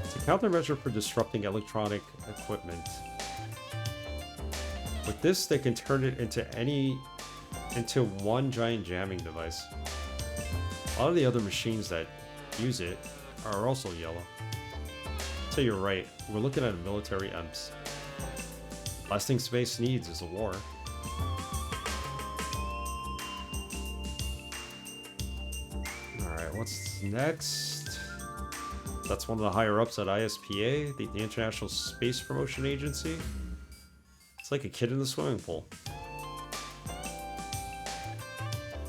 It's a countermeasure for disrupting electronic equipment. With this, they can turn it into one giant jamming device. A lot of the other machines that use it are also yellow. So you're right, we're looking at a military EMS. Last thing space needs is a war. Alright, what's next? That's one of the higher ups at ISPA, the International Space Promotion Agency. It's like a kid in the swimming pool.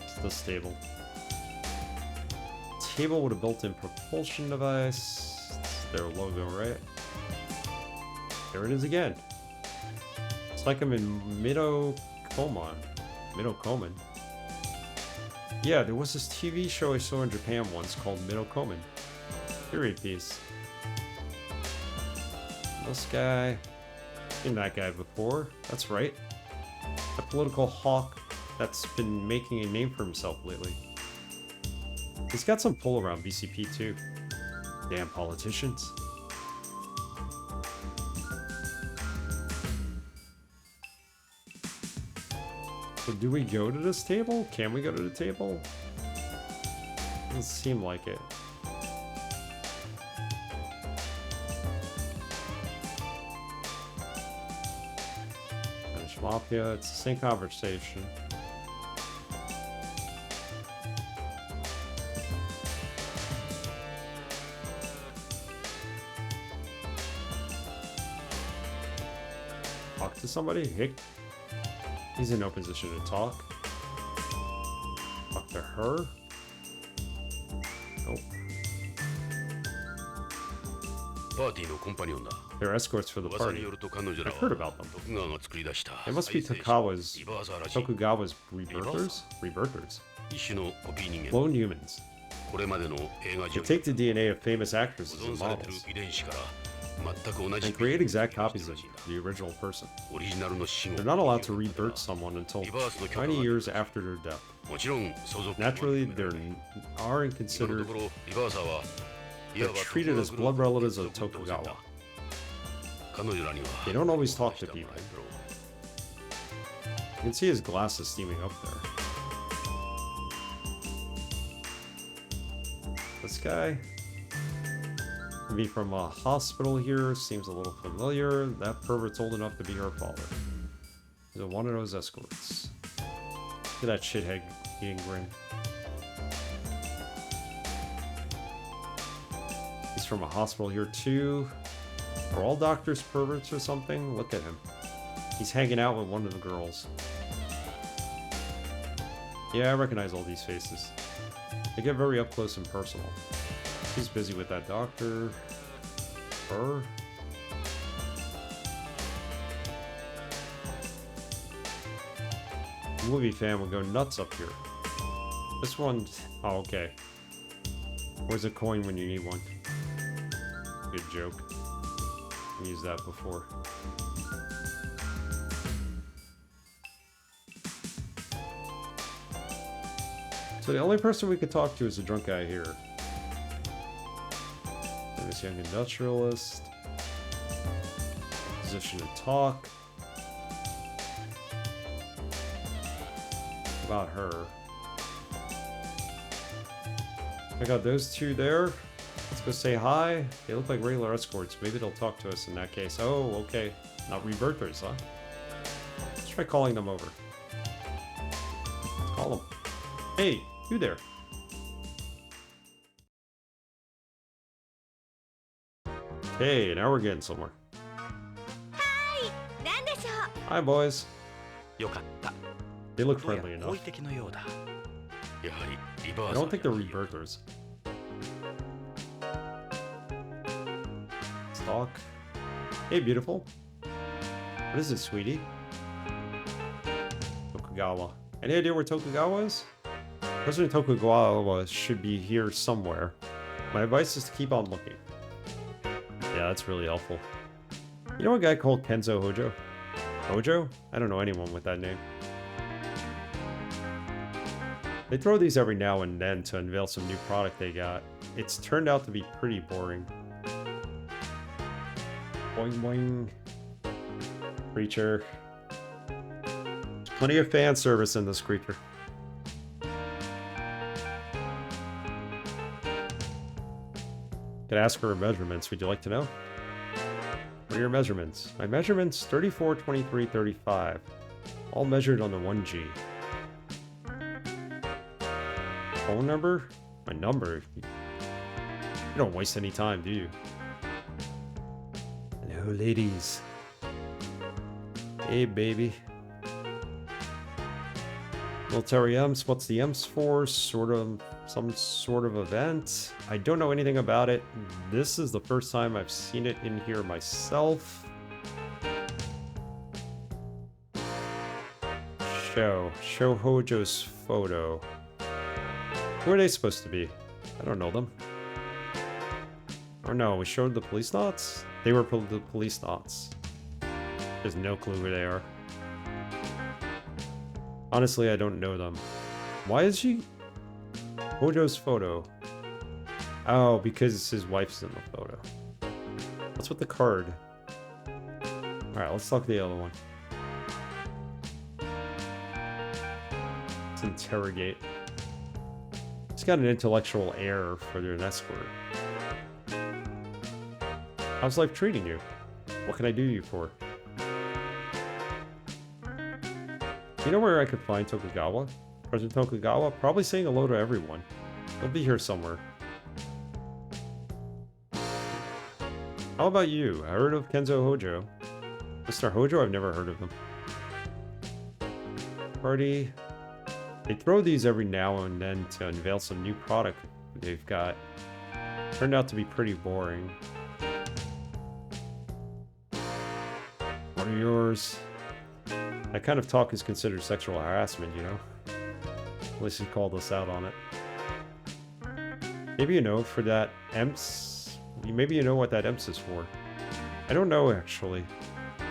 It's this table. Table with a built-in propulsion device. It's their logo, right? There it is again. It's like I'm in Midokoman. Yeah, there was this TV show I saw in Japan once called Midokoman. Period piece. This guy. Seen that guy before. That's right. A political hawk that's been making a name for himself lately. He's got some pull around BCP too. Damn politicians. So do we go to this table? Can we go to the table? Doesn't seem like it. Spanish Mafia, it's the same conversation. Talk to somebody? Hick. He's in no position to talk. Talk to her? Nope. They're escorts for the party. I've heard about them. They must be Tokugawa's rebirthers? Cloned humans. They take the DNA of famous actresses and models and create exact copies of the original person. They're not allowed to rebirth someone until 20 years after their death. Naturally, they aren't considered. They're treated as blood relatives of Tokugawa. They don't always talk to people. You can see his glasses steaming up there. This guy? Maybe from a hospital here, seems a little familiar. That pervert's old enough to be her father. He's one of those escorts. Look at that shithead eating grin. He's from a hospital here too. Are all doctors perverts or something? Look at him. He's hanging out with one of the girls. Yeah, I recognize all these faces. They get very up close and personal. He's busy with that doctor. Her. Movie fan will go nuts up here. This one... Oh, okay. Where's a coin when you need one? Good joke. I used that before. So the only person we could talk to is the drunk guy here. And this young industrialist. Position to talk. About her. I got those two there. Let's go say hi. They look like regular escorts. Maybe they'll talk to us in that case. Oh, okay. Not rebirthers, huh? Let's try calling them over. Let's call them. Hey, you there. Okay, now we're getting somewhere. なんでしょう Hi, boys. よかった。 They look どうや friendly ら enough. 好意的のようだ。やはりリバー I サ don't think they're ー rebirthers. Let's talk. Hey, beautiful. What is it, sweetie? Tokugawa. Any idea where Tokugawa is? President Tokugawa should be here somewhere. My advice is to keep on looking. Yeah, that's really helpful. You know a guy called Kenzo Hojo? Hojo? I don't know anyone with that name. They throw these every now and then to unveil some new product they got. It's turned out to be pretty boring. Boing boing. Creature. There's plenty of fan service in this creature. Could ask for her measurements. Would you like to know? What are your measurements? My measurements 34, 23, 35. All measured on the 1G. Phone number? My number? You don't waste any time, do you? Hello, ladies. Hey, baby. Military EMS. What's the EMS for? Some sort of event. I don't know anything about it. This is the first time I've seen it in here myself. Show Hojo's photo. Who are they supposed to be? I don't know them. Or no, we showed the Policenauts? They were the Policenauts. There's no clue who they are. Honestly, I don't know them. Why is she... Hojo's photo. Oh, because his wife's in the photo. What's with the card? Alright, let's talk to the other one. Let's interrogate. He's got an intellectual air for an escort. How's life treating you? What can I do you for? You know where I could find Tokugawa? President Tokugawa? Probably saying hello to everyone. He'll be here somewhere. How about you? I heard of Kenzo Hojo. Mr. Hojo? I've never heard of him. Party. They throw these every now and then to unveil some new product they've got. Turned out to be pretty boring. What are yours? That kind of talk is considered sexual harassment, you know? At least he called us out on it. Maybe you know for that EMS... Maybe you know what that EMS is for. I don't know, actually.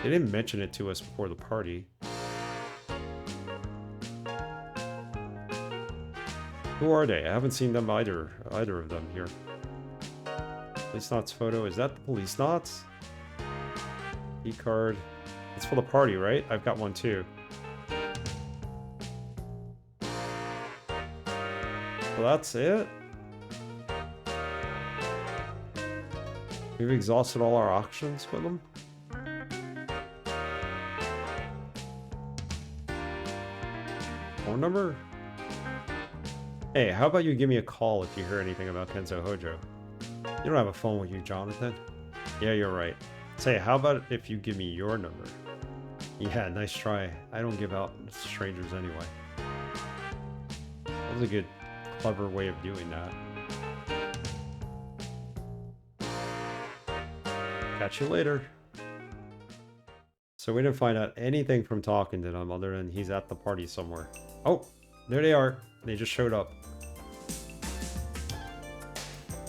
They didn't mention it to us before the party. Who are they? I haven't seen them either of them here. Policenauts photo. Is that the Policenauts? E-card. It's for the party, right? I've got one too. Well, that's it. We've exhausted all our options with them. Phone number? Hey, how about you give me a call if you hear anything about Kenzo Hojo? You don't have a phone with you, Jonathan. Yeah, you're right. Say, how about if you give me your number? Yeah, nice try. I don't give out strangers anyway. was a good, clever way of doing that. Catch you later. So we didn't find out anything from talking to them other than he's at the party somewhere. Oh, there they are. They just showed up.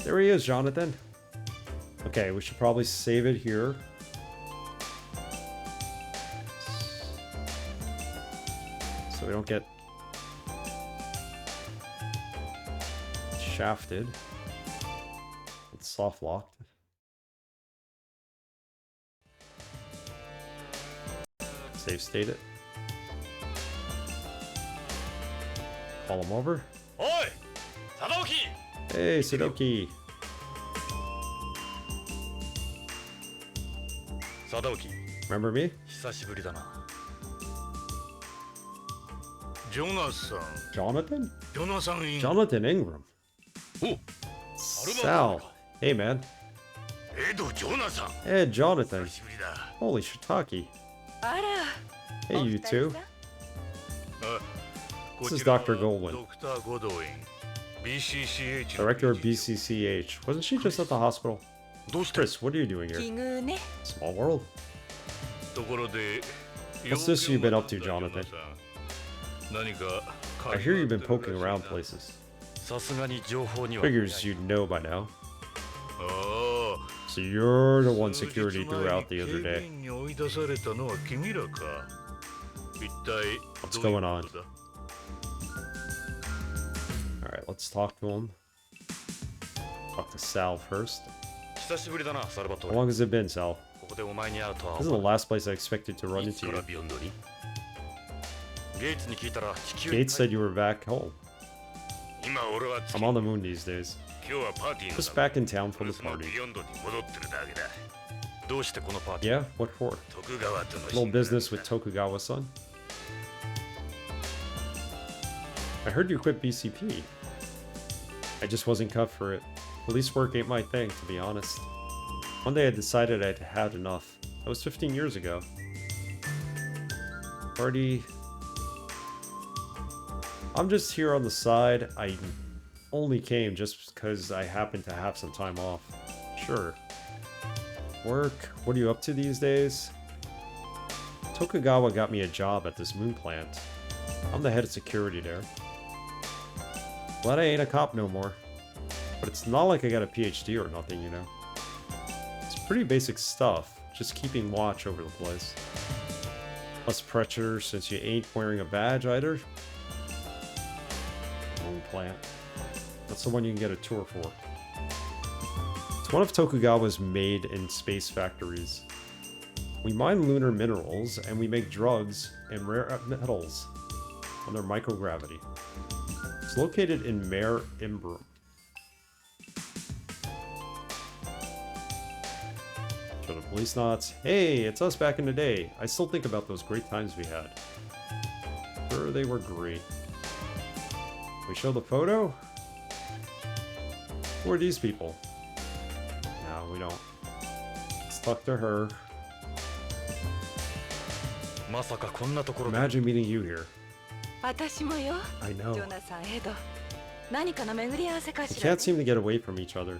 There he is, Jonathan. Okay, we should probably save it here. So we don't get shafted. It's soft locked. Save state it. Call him over. Oi! Sadoki! Hey, Sadoki. Sadoki, Remember me? 久しぶりだな。ジョナサン Jonathan? ジョナサンイン Jonathan Ingram. お Sal. Hey, man. エド・ジョナサン Hey, Jonathan. 久しぶりだ Holy shiitake. あら Hey, お you 二人 two. さんこ This is ちらは Dr. Goldwyn. ドクター・ゴドウィン BCCH の Director of BCCH. Wasn't she just at the hospital? どうした Chris, what are you doing 奇 here? 遇ね Small world. ところで What's this you've been up to, Jonathan? 何か I hear you've been poking around places. さすがに情報には Figures you'd know by now. ああ So you're the one security threw out the other 警備 day. 員に追い出されたのは君らか一体 What's どういう going on? ことだ Alright, let's talk to him. Talk to Sal first. 久しぶりだな、サルバト How ル。 long has it been, Sal? ここでお前に会うとは This is the 思わ last place I expected to run いつ into から you. ビヨンドにゲイツに聞いたら地球 Gates said you were back home. 今俺は月 I'm on the moon these days. 今日はパーティーの Just ため back in town for 俺 the その party. ビヨンドに戻ってるだけだどうしてこのパーティー Yeah? What for? 徳川との Little business with Tokugawa-san. I heard you quit BCP. I just wasn't cut for it. Police work ain't my thing, to be honest. One day I decided I'd had enough. That was 15 years ago. Party. I'm just here on the side. I only came just because I happened to have some time off. Sure. Work? What are you up to these days? Tokugawa got me a job at this moon plant. I'm the head of security there. Glad I ain't a cop no more. But it's not like I got a PhD or nothing, you know. It's pretty basic stuff, just keeping watch over the place. Less pressure since you ain't wearing a badge either. Moon plant. That's the one you can get a tour for. It's one of Tokugawa's made in space factories. We mine lunar minerals and we make drugs and rare metals under microgravity. It's located in Mare Imbrium. Show the Policenauts. Hey, it's us back in the day. I still think about those great times we had. Sure, they were great. We show the photo? Who are these people? No, we don't. Let's talk to her. まさかこんなところで Imagine meeting you here. 私もよ I ジ know. ョナサンエド何かの巡り合わせか We しら can't seem to get away from each other.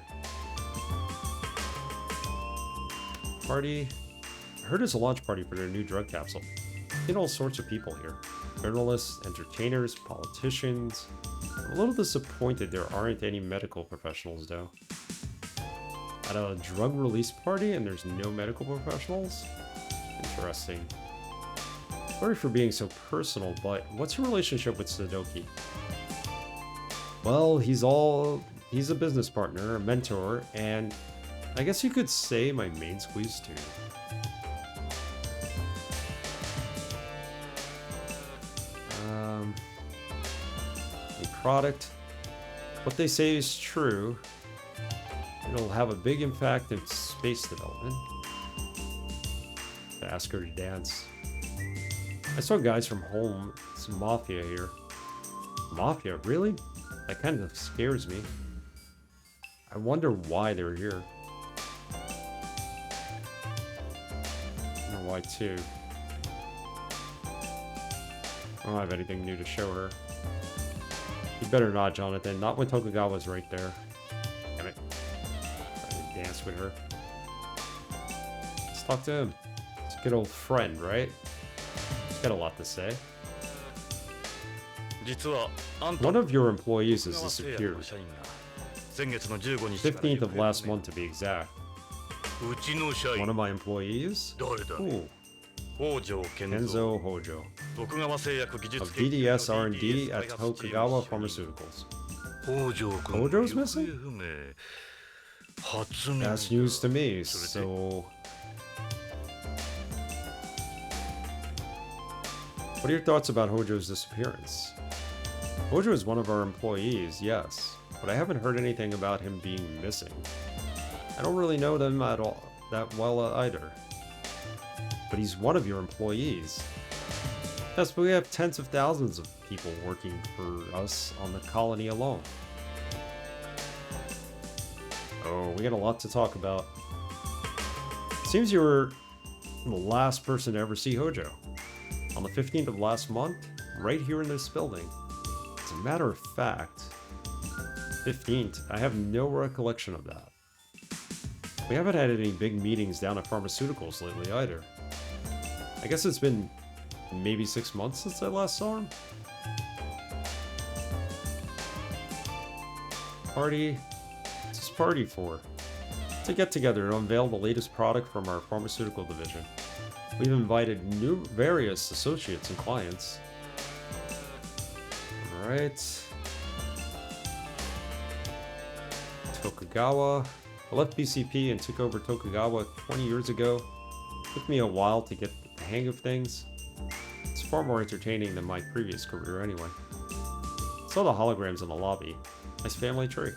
Party. I heard it's a launch party for their new drug capsule. Seen all sorts of people here. Journalists, entertainers, politicians. I'm a little disappointed there aren't any medical professionals though. At a drug release party and there's no medical professionals? Interesting. Sorry for being so personal, but what's your relationship with Sadoki? Well, he's a business partner, a mentor, and I guess you could say my main squeeze too. A product. What they say is true. It'll have a big impact in space development. To ask her to dance. I saw guys from home. Some mafia here. Mafia? Really? That kind of scares me. I wonder why they're here. I wonder why too. I don't have anything new to show her. You better not, Jonathan. Not when Tokugawa's right there. Damn it. Trying to dance with her. Let's talk to him. He's a good old friend, right? He's got a lot to say. 実はあんた One of your employees has 川製薬 disappeared. の社員が先月の15日から 15th of last month to be exact. うちの社 One 員 of my employees? 誰だ Ooh, 北条健三 Kenzo Hojo 徳川製薬技 of 術研究 DDS の R&D DDS at 開発チーム Tokugawa の主任 Pharmaceuticals. 北条君 Hojo's 行 missing? 方不明初音 That's news to me, それで so... What are your thoughts about Hojo's disappearance? Hojo is one of our employees, yes, but I haven't heard anything about him being missing. I don't really know them at all that well either. But he's one of your employees. Yes, but we have tens of thousands of people working for us on the colony alone. Oh, we got a lot to talk about. Seems you were the last person to ever see Hojo. On the 15th of last month, right here in this building. As a matter of fact, 15th, I have no recollection of that. We haven't had any big meetings down at Pharmaceuticals lately either. I guess it's been maybe 6 months since I last saw him. Party? What's this party for? To get together to unveil the latest product from our pharmaceutical division. We've invited various associates and clients. Alright. Tokugawa. I left BCP and took over Tokugawa 20 years ago. Took me a while to get the hang of things. It's far more entertaining than my previous career anyway. Saw the holograms in the lobby. Nice family tree.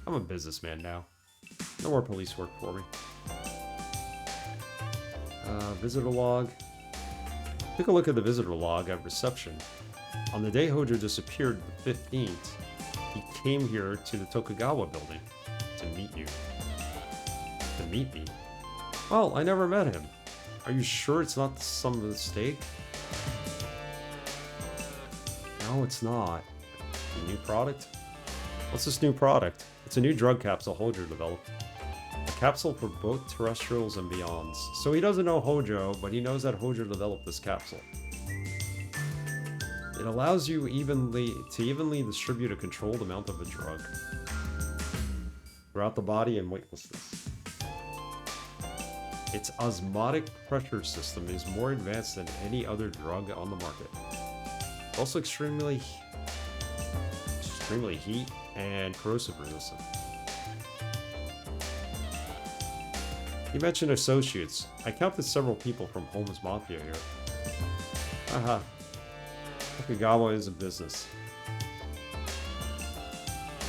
I'm a businessman now. No more police work for me. Visitor log. Take a look at the visitor log at reception. On the day Hojo disappeared, the 15th, he came here to the Tokugawa building to meet you. To meet me? Well, I never met him. Are you sure it's not some mistake? No, it's not. A new product? What's this new product? It's a new drug capsule Hojo developed. A capsule for both terrestrials and beyonds. So he doesn't know Hojo, but he knows that Hojo developed this capsule. It allows you to evenly distribute a controlled amount of a drug throughout the body and weightlessness. Its osmotic pressure system is more advanced than any other drug on the market. Also extremely heat and corrosive resistant. You mentioned associates. I counted several people from Holmes Mafia here. Haha. Tokugawa is a business.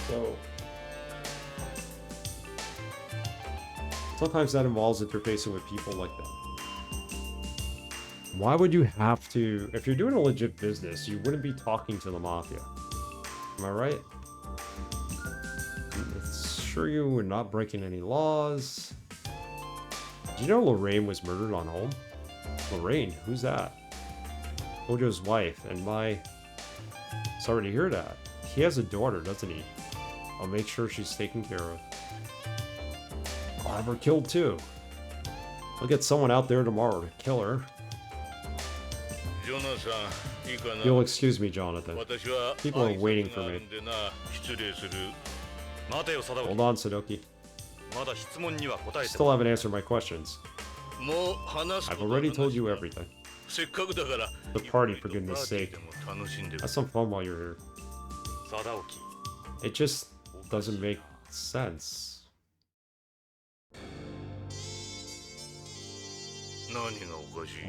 So... sometimes that involves interfacing with people like that. Why would you have to... if you're doing a legit business, you wouldn't be talking to the Mafia. Am I right? Sure you were not breaking any laws. Did you know Lorraine was murdered on home? Lorraine? Who's that? Hojo's wife, and my... sorry to hear that. He has a daughter, doesn't he? I'll make sure she's taken care of. I'll have her killed too. I'll get someone out there tomorrow to kill her. You'll excuse me, Jonathan. People are waiting for me. Hold on, Sadoki. Still haven't answered my questions. I've already told you everything. The party, for goodness sake. Have some fun while you're here. It just doesn't make sense.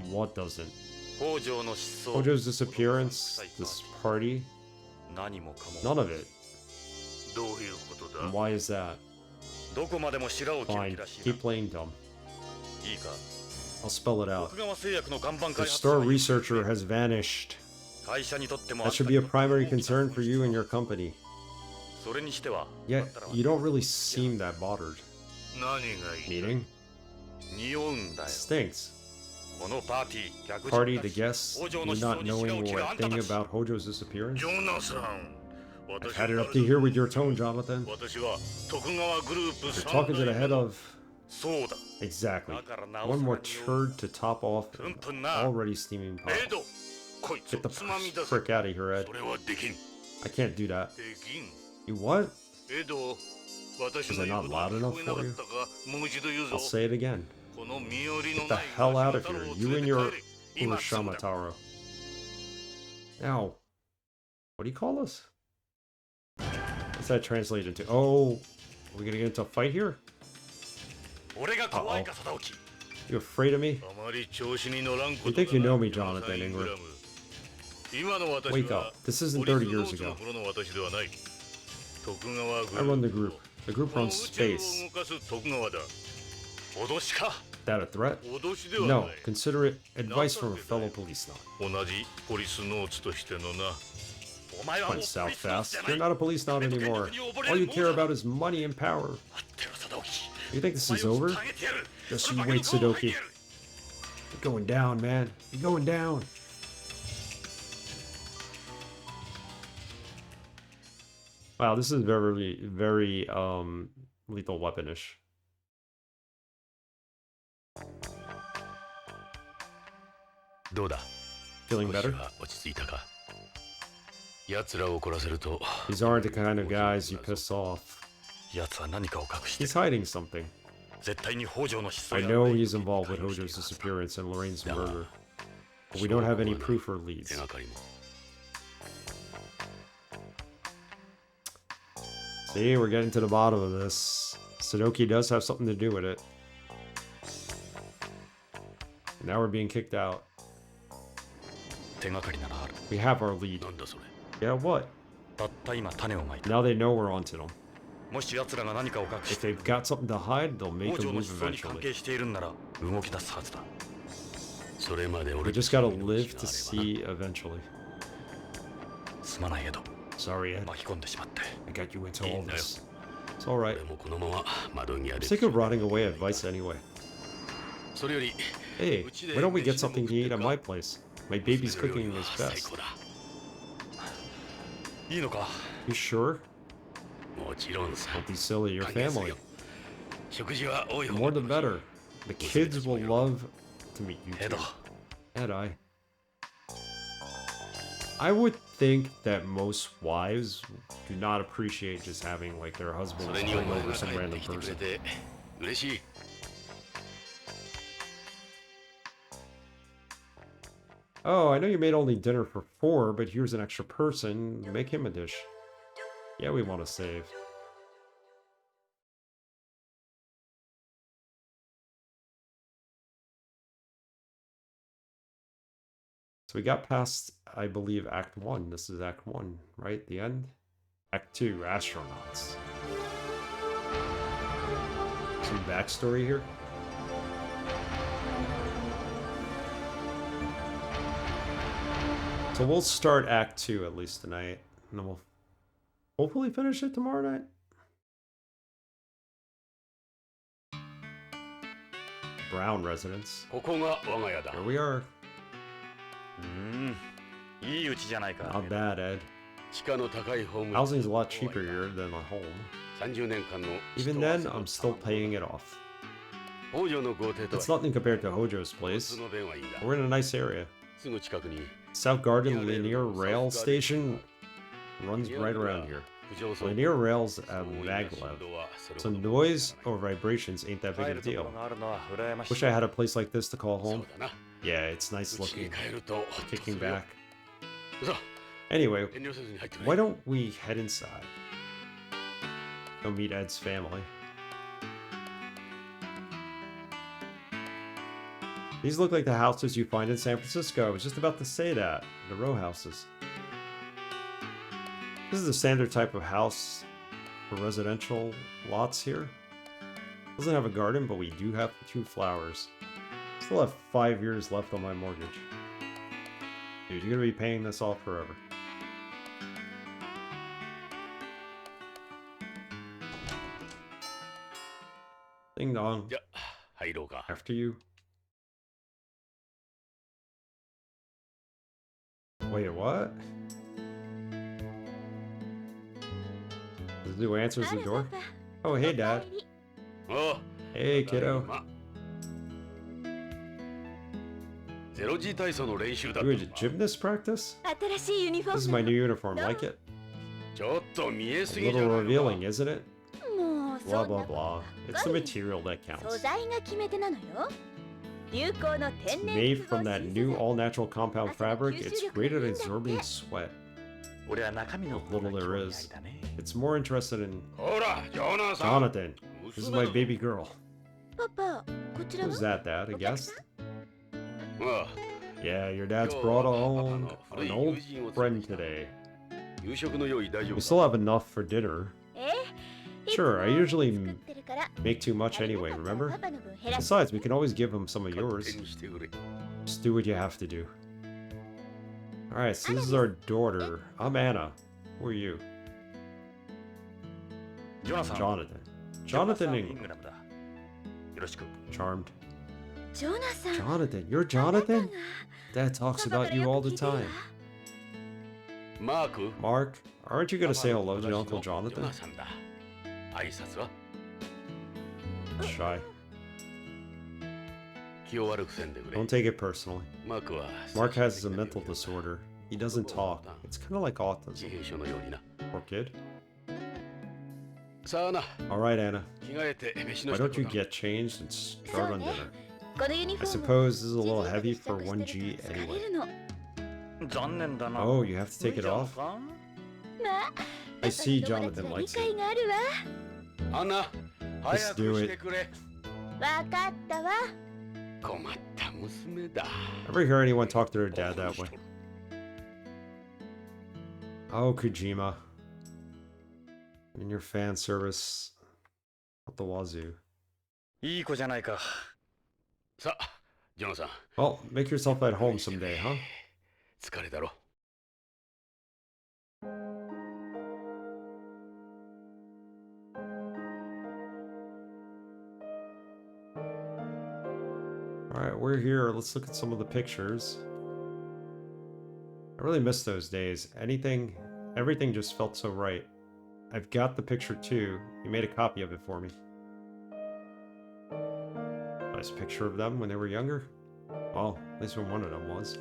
What doesn't? Hojo's disappearance, this party, none of it. And why is that? Fine, keep playing dumb. I'll spell it out. The star researcher has vanished. That should be a primary concern for you and your company. Yet, you don't really seem that bothered. Meaning? Stinks. このパーティー客 Party 人 the たち guests, 王女 you の思想 not に舌 knowing を切る what あんた thing たち about Hojo's disappearance? ジョナサン I've 私 had it は up to here with your tone, Jonathan. 私は徳川グループ You're 3 talking to the 代 head 目の of... そうだ Exactly. だからなお One さ more らによ turd to top off an プンプンな already steaming エ pot. ドこいつ Get the をつまみ出せ frick out of here, Ed. それはできん I can't do that. できん You what? エド私 Was の I 言う not こと loud 聞 enough こえなか for っ you? たかもう一度言うぞ I'll say it again. この身寄りの Get な the い hell out ガ of シュタロ here. を You 連 and れ your て帰れ今すぐだ Urashama Taro. Now, what do you call us? What's that translate into? Oh, are we gonna get into a fight here? 俺が怖いか貞興 You afraid of me? あまり調子に乗らんこと You だ think you know な me, ジョナサン Jonathan イングラ Ingram? ム今の私 Wake は up. This isn't ポリ 30スノ years ーツの ago. 頃の私ではない徳川グ I ル run ー the プ group. The group この runs 宇宙を space. 動かす徳川だ脅しか Is that a threat? 脅しでは No. ない Consider it advice from a fellow policenaut. 同じポリスノーツとしてのなお前はもう Went ポ south リスノーツ fast. じゃな You're い not a policenaut anymore. All you care about is money and power. 待ってろ貞興 You think this お is 前を over? 釣ってあげてやる Just そ you の化け wait, の業を吐い Sudoku. てやる You're going down, man. You're going down. Wow, this is very, very, lethal weaponish. どうだ Feeling 少し better? は落ち着いたか奴らを怒らせると These aren't the kind of guys you piss off. 奴は何かを隠して He's hiding something. 絶対に北条の失踪 I や know he's involved with Hojo's disappearance and Lorraine's murder, but we don't have any proof or leads. 手がかりも See, we're getting to the bottom of this. Sudoku does have something to do with it. Now we're being kicked out. 手がかりならある We have our lead. なんだそれ Yeah, what? たった今種をまいた Now they know we're onto them. もし奴らが何かを隠 If して they've got something to hide, they'll make 北 a 条の move 失踪に関 eventually. 係しているんなら動き出すはずだそれまで We 俺 just た gotta ちの live 命 to が see eventually. すまないエド Sorry, Ed. 巻き込んでしまって I got you into all いいんだよ。 this. It's alright. 俺もこのまま窓際 I'm で sick of rotting away at Vice anyway. それより Hey, why don't we get something to eat at my place? My baby's cooking is 最 best. 高だいいのか You sure? もちろんさ Don't be silly, your 歓迎する family. よ食事は多い The 方 more が the better. The kids will love to meet you エド too. And I would think that most wives do not appreciate just having like their そ husbands れにお bring 前 over が some 帰っ random てきてくれ person. て嬉しい Oh, I know you made only dinner for 4, but here's an extra person. Make him a dish. Yeah, we want to save. So we got past, I believe, Act 1. This is Act 1, right? The end? Act 2, astronauts. Some backstory here. So we'll start Act 2 at least tonight, and then we'll hopefully finish it tomorrow night. Brown residence. ここが我が家だ Here we are. いいうちじゃないか Not bad, Ed. 地価の高いホーム Housing's a lot cheaper here than a home. 30年間の Even then, I'm still paying it off. 北条の豪邸と It's nothing compared to Hojo's 交 place. 通の便はいいんだ We're in a nice area. すぐ近くに South Garden Linear Rail Station runs right around here. 浮上層 Linear rails at 騒音や maglev. 振動はそれ So ほど noise or vibrations ain't that 帰 big る a とこ deal. ろがあるのは羨ましい Wish I had a place like this to call そう home. だな Yeah, it's nice うちに looking. 帰るとほっとす Kicking るよ back. さ Anyway, 遠慮せずに入ってく why れ don't we head inside? Go meet Ed's family. These look like the houses you find in San Francisco. I was just about to say that. The row houses. This is the standard type of house for residential lots here. Doesn't have a garden, but we do have 2 flowers. Still have 5 years left on my mortgage. Dude, you're gonna be paying this off forever. Ding dong. じゃ入ろうか After you. Wait, what? Who answers the door? Oh, hey, Dad. おう Hey, kiddo. ゼロ時体操の練習だった You の a か gymnast practice? 新しいユニフォー This is ム my new uniform. Like it? ちょっと見え A すぎじゃない little のか revealing, isn't it? もう Blah そんな blah blah. It's the material that 素 counts. 材が決め手なのよ。流行の It's 天然 made 複合 from that シー new ズン all-natural compound fabric. It's great at absorbing sweat. 俺は中身の What 方が little 興 there 味あ is. りだね It's more interested in ほらジョナサン Jonathan. This is my baby girl. パパ、こちら Who's は that, Dad? A guest? ああ Yeah, your dad's brought along an old friend today. 夕食の用意大丈 We 夫 still have enough for dinner. え Sure, I usually 作ってるから make too much 足りな anyway, かったら remember? パパの分減らす Besides, we can always give him some of 勝 yours. 手にしてくれ Just do what you have to do. Alright, so this is our daughter. I'm Anna. Who are you? ジョナサン Jonathan. ジョナサ Jonathan ン・イン Ingram. グラムだよろしく Charmed. ジョナサン Jonathan, you're Jonathan? Dad talks パパか about ら you よ all く the 聞いてるわ time. マーク Mark, aren't you gonna say パパの hello to 友達 Uncle のジョ Jonathan? ナサンだ挨拶は Shy. 気を悪くせんでくれ Don't take it personally. マークは Mark has a mental disorder. He doesn't talk. It's kind of like 自 autism. 閉症のようにな Poor kid. さあな Alright, Anna. 着替えて飯の Why 支 don't 度 you だ get changed and start on dinner? このユニフ I ォーム suppose this is a じじ little いまで heavy 試 for 着してる 1G と疲れ anyway. るの。残念だな Oh, you have to take it 無理じゃん off? かまあ、 I see パパの友 Jonathan 達は likes 理 it. 解があるわ。アンナ Just 早 do く it. してくれわかったわ。困った娘だ Ever hear anyone talk to their dad that way? Oh, Kojima. In your fan service. At the wazoo. いい子じゃないかさあジョナサン Well, make yourself at home someday, huh? 疲れだろ Alright, we're here. Let's look at some of the pictures. I really miss those days. Everything just felt so right. I've got the picture too. You made a copy of it for me. Nice picture of them when they were younger. Well, at least when one of them was.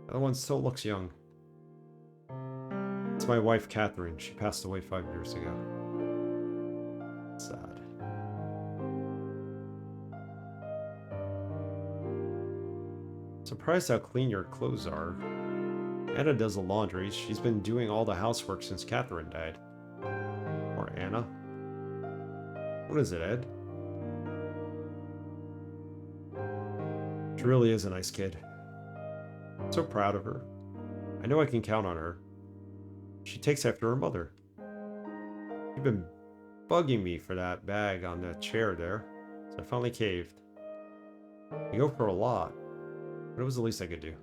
The other one still looks young. It's my wife, Catherine. She passed away 5 years ago. Sad. Surprised how clean your clothes are. Anna does the laundry. She's been doing all the housework since Catherine died. Or Anna. What is it, Ed? She really is a nice kid. I'm so proud of her. I know I can count on her. She takes after her mother. She's been bugging me for that bag on the chair there, so I finally caved. I go for a lot, but it was the least I could do.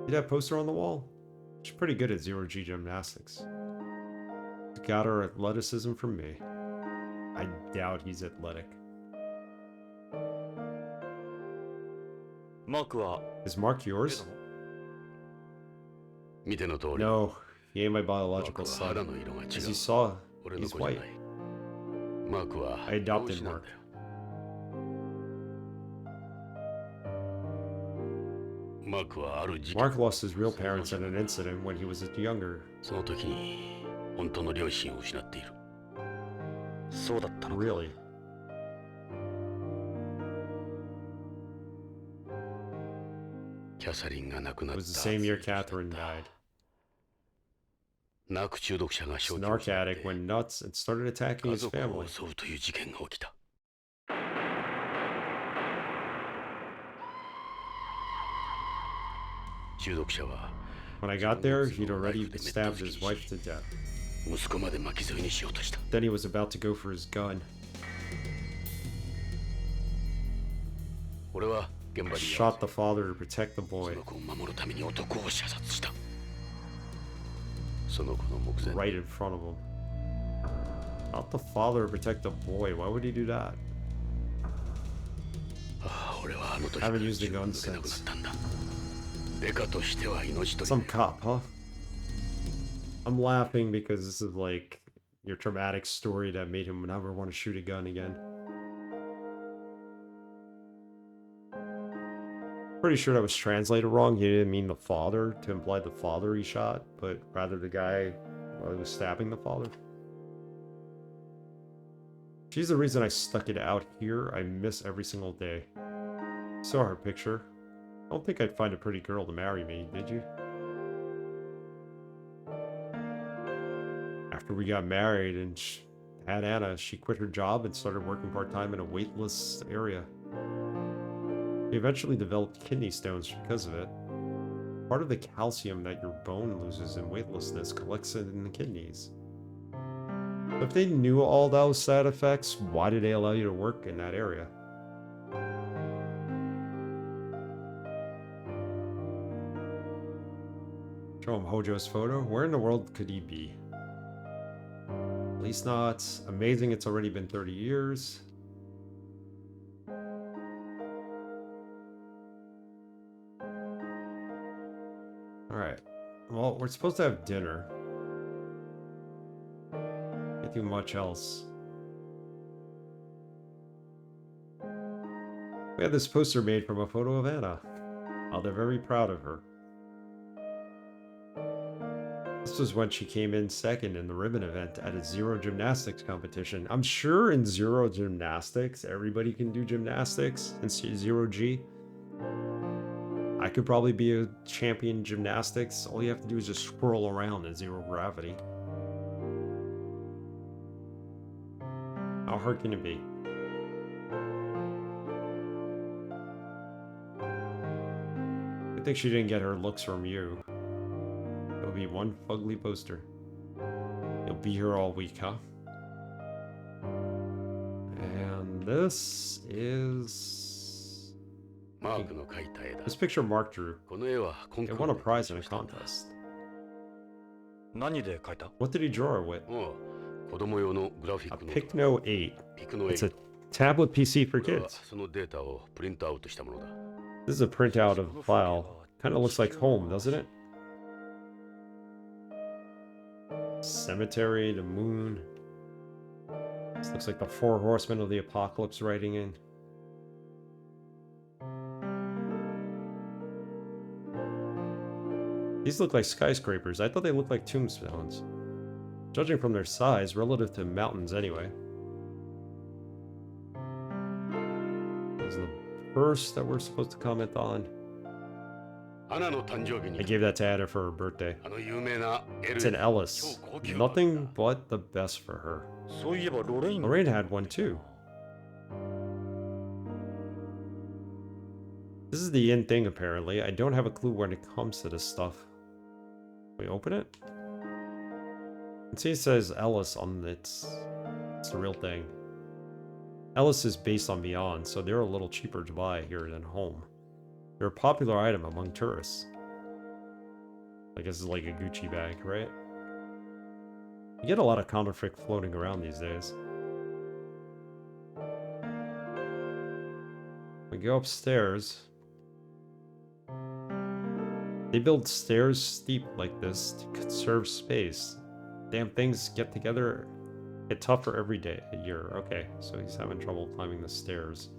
See that poster on the wall? She's pretty good at zero-G gymnastics. Got her athleticism from me. I doubt he's athletic. マークは Is Mark yours? 見ての通り No, he ain't my マー biological クは肌 son. の色が違 As う you saw, 俺の he's 子じゃな white. いマークは I adopted 養子なんだよ マークはある事件 Mark lost his real parents in an incident when he was younger. その時に本当の両親を失っているそうだったのか Really? キャサリンが亡くな It った was the same year Catherine died. ナーク中毒者が This 正気を narc 失っ addict て went nuts and started attacking 家 his 族を family. 襲うという事件が起きた中毒者は When I got there, he'd already stabbed his wife to death. 息子まで巻き添えにしようとした Then he was about to go for his gun. 俺は現場に Shot the father to protect the そ boy. の子を守るために男を射殺したその子の目前 Right in front of him. Not the father to protect the boy. Why would he do that? ああ俺はあの時 Haven't used a gun 抜けなくなったんだデカとしては命取り Some cop, huh? I'm laughing because this is like your traumatic story that made him never want to shoot a gun again. Pretty sure that was translated wrong. He didn't mean the father to imply the father he shot, but rather the guy while he was stabbing the father. She's the reason I stuck it out here. I miss every single day. Saw her picture. I don't think I'd find a pretty girl to marry me, did you? After we got married and had Anna, she quit her job and started working part-time in a weightless area. She eventually developed kidney stones because of it. Part of the calcium that your bone loses in weightlessness collects in the kidneys. So if they knew all those side effects, why did they allow you to work in that area? Show him Hojo's photo. Where in the world could he be? At least not. Amazing it's already been 30 years. Alright. Well, we're supposed to have dinner. Can't do much else. We had this poster made from a photo of Anna. Oh, they're very proud of her. This was when she came in second in the ribbon event at a Zero Gymnastics competition. I'm sure in Zero Gymnastics, everybody can do gymnastics in Zero G. I could probably be a champion gymnastics. All you have to do is just swirl around in zero gravity. How hard can it be? I think she didn't get her looks from you. It'll be one fugly poster. You'll be here all week, huh? And this is... This picture Mark drew. It won a prize in a contest. What did he draw her with? A Picno 8. It's a tablet PC for kids. This is a printout of a file. Kind of looks like home, doesn't it? Cemetery, the moon. This looks like the Four Horsemen of the Apocalypse writing in. These look like skyscrapers. I thought they looked like tombstones. Judging from their size, relative to mountains anyway. This is the first that we're supposed to comment on. I gave that to Anna for her birthday. It's an Ellis. Nothing but the best for her. Lorraine had one too. This is the in thing apparently. I don't have a clue when it comes to this stuff. We open it? And see it says Ellis on it's the real thing. Ellis is based on Beyond, so they're a little cheaper to buy here than home. They're a popular item among tourists. I guess it's like a Gucci bag, right? You get a lot of counterfeit floating around these days. We go upstairs. They build stairs steep like this to conserve space. Damn things get tougher every day, a year. Okay, so he's having trouble climbing the stairs.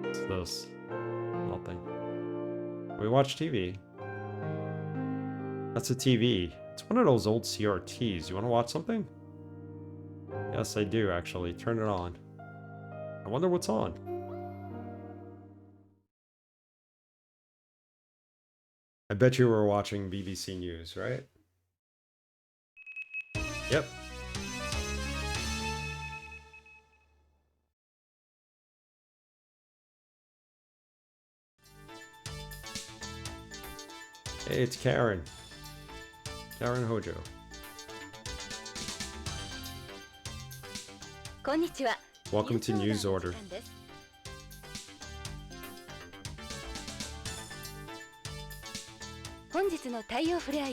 What's this? Nothing. We watch TV. That's a TV. It's one of those old CRTs. You want to watch something? Yes, I do, actually. Turn it on. I wonder what's on. I bet you were watching BBC News, right? Yep. Hey, it's Karen. Karen Hojo. Welcome to News Order.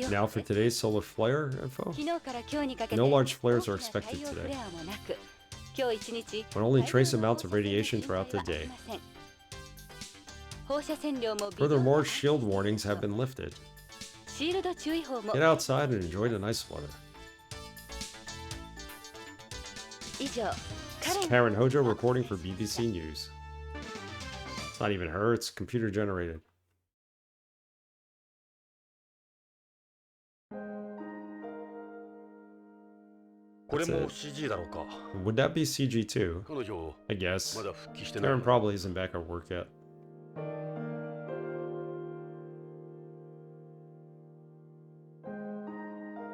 Now for today's solar flare info. No large flares are expected today, but only trace amounts of radiation throughout the day. Furthermore, shield warnings have been lifted. シールド注意報も Get outside and enjoy the nice weather. 以上 This is Karen Hojo reporting for BBC News. It's not even her, it's computer generated. That's it. CG だろうか Would that be CG too? 彼女 I guess. まだ復帰してない Karen probably isn't back at work yet.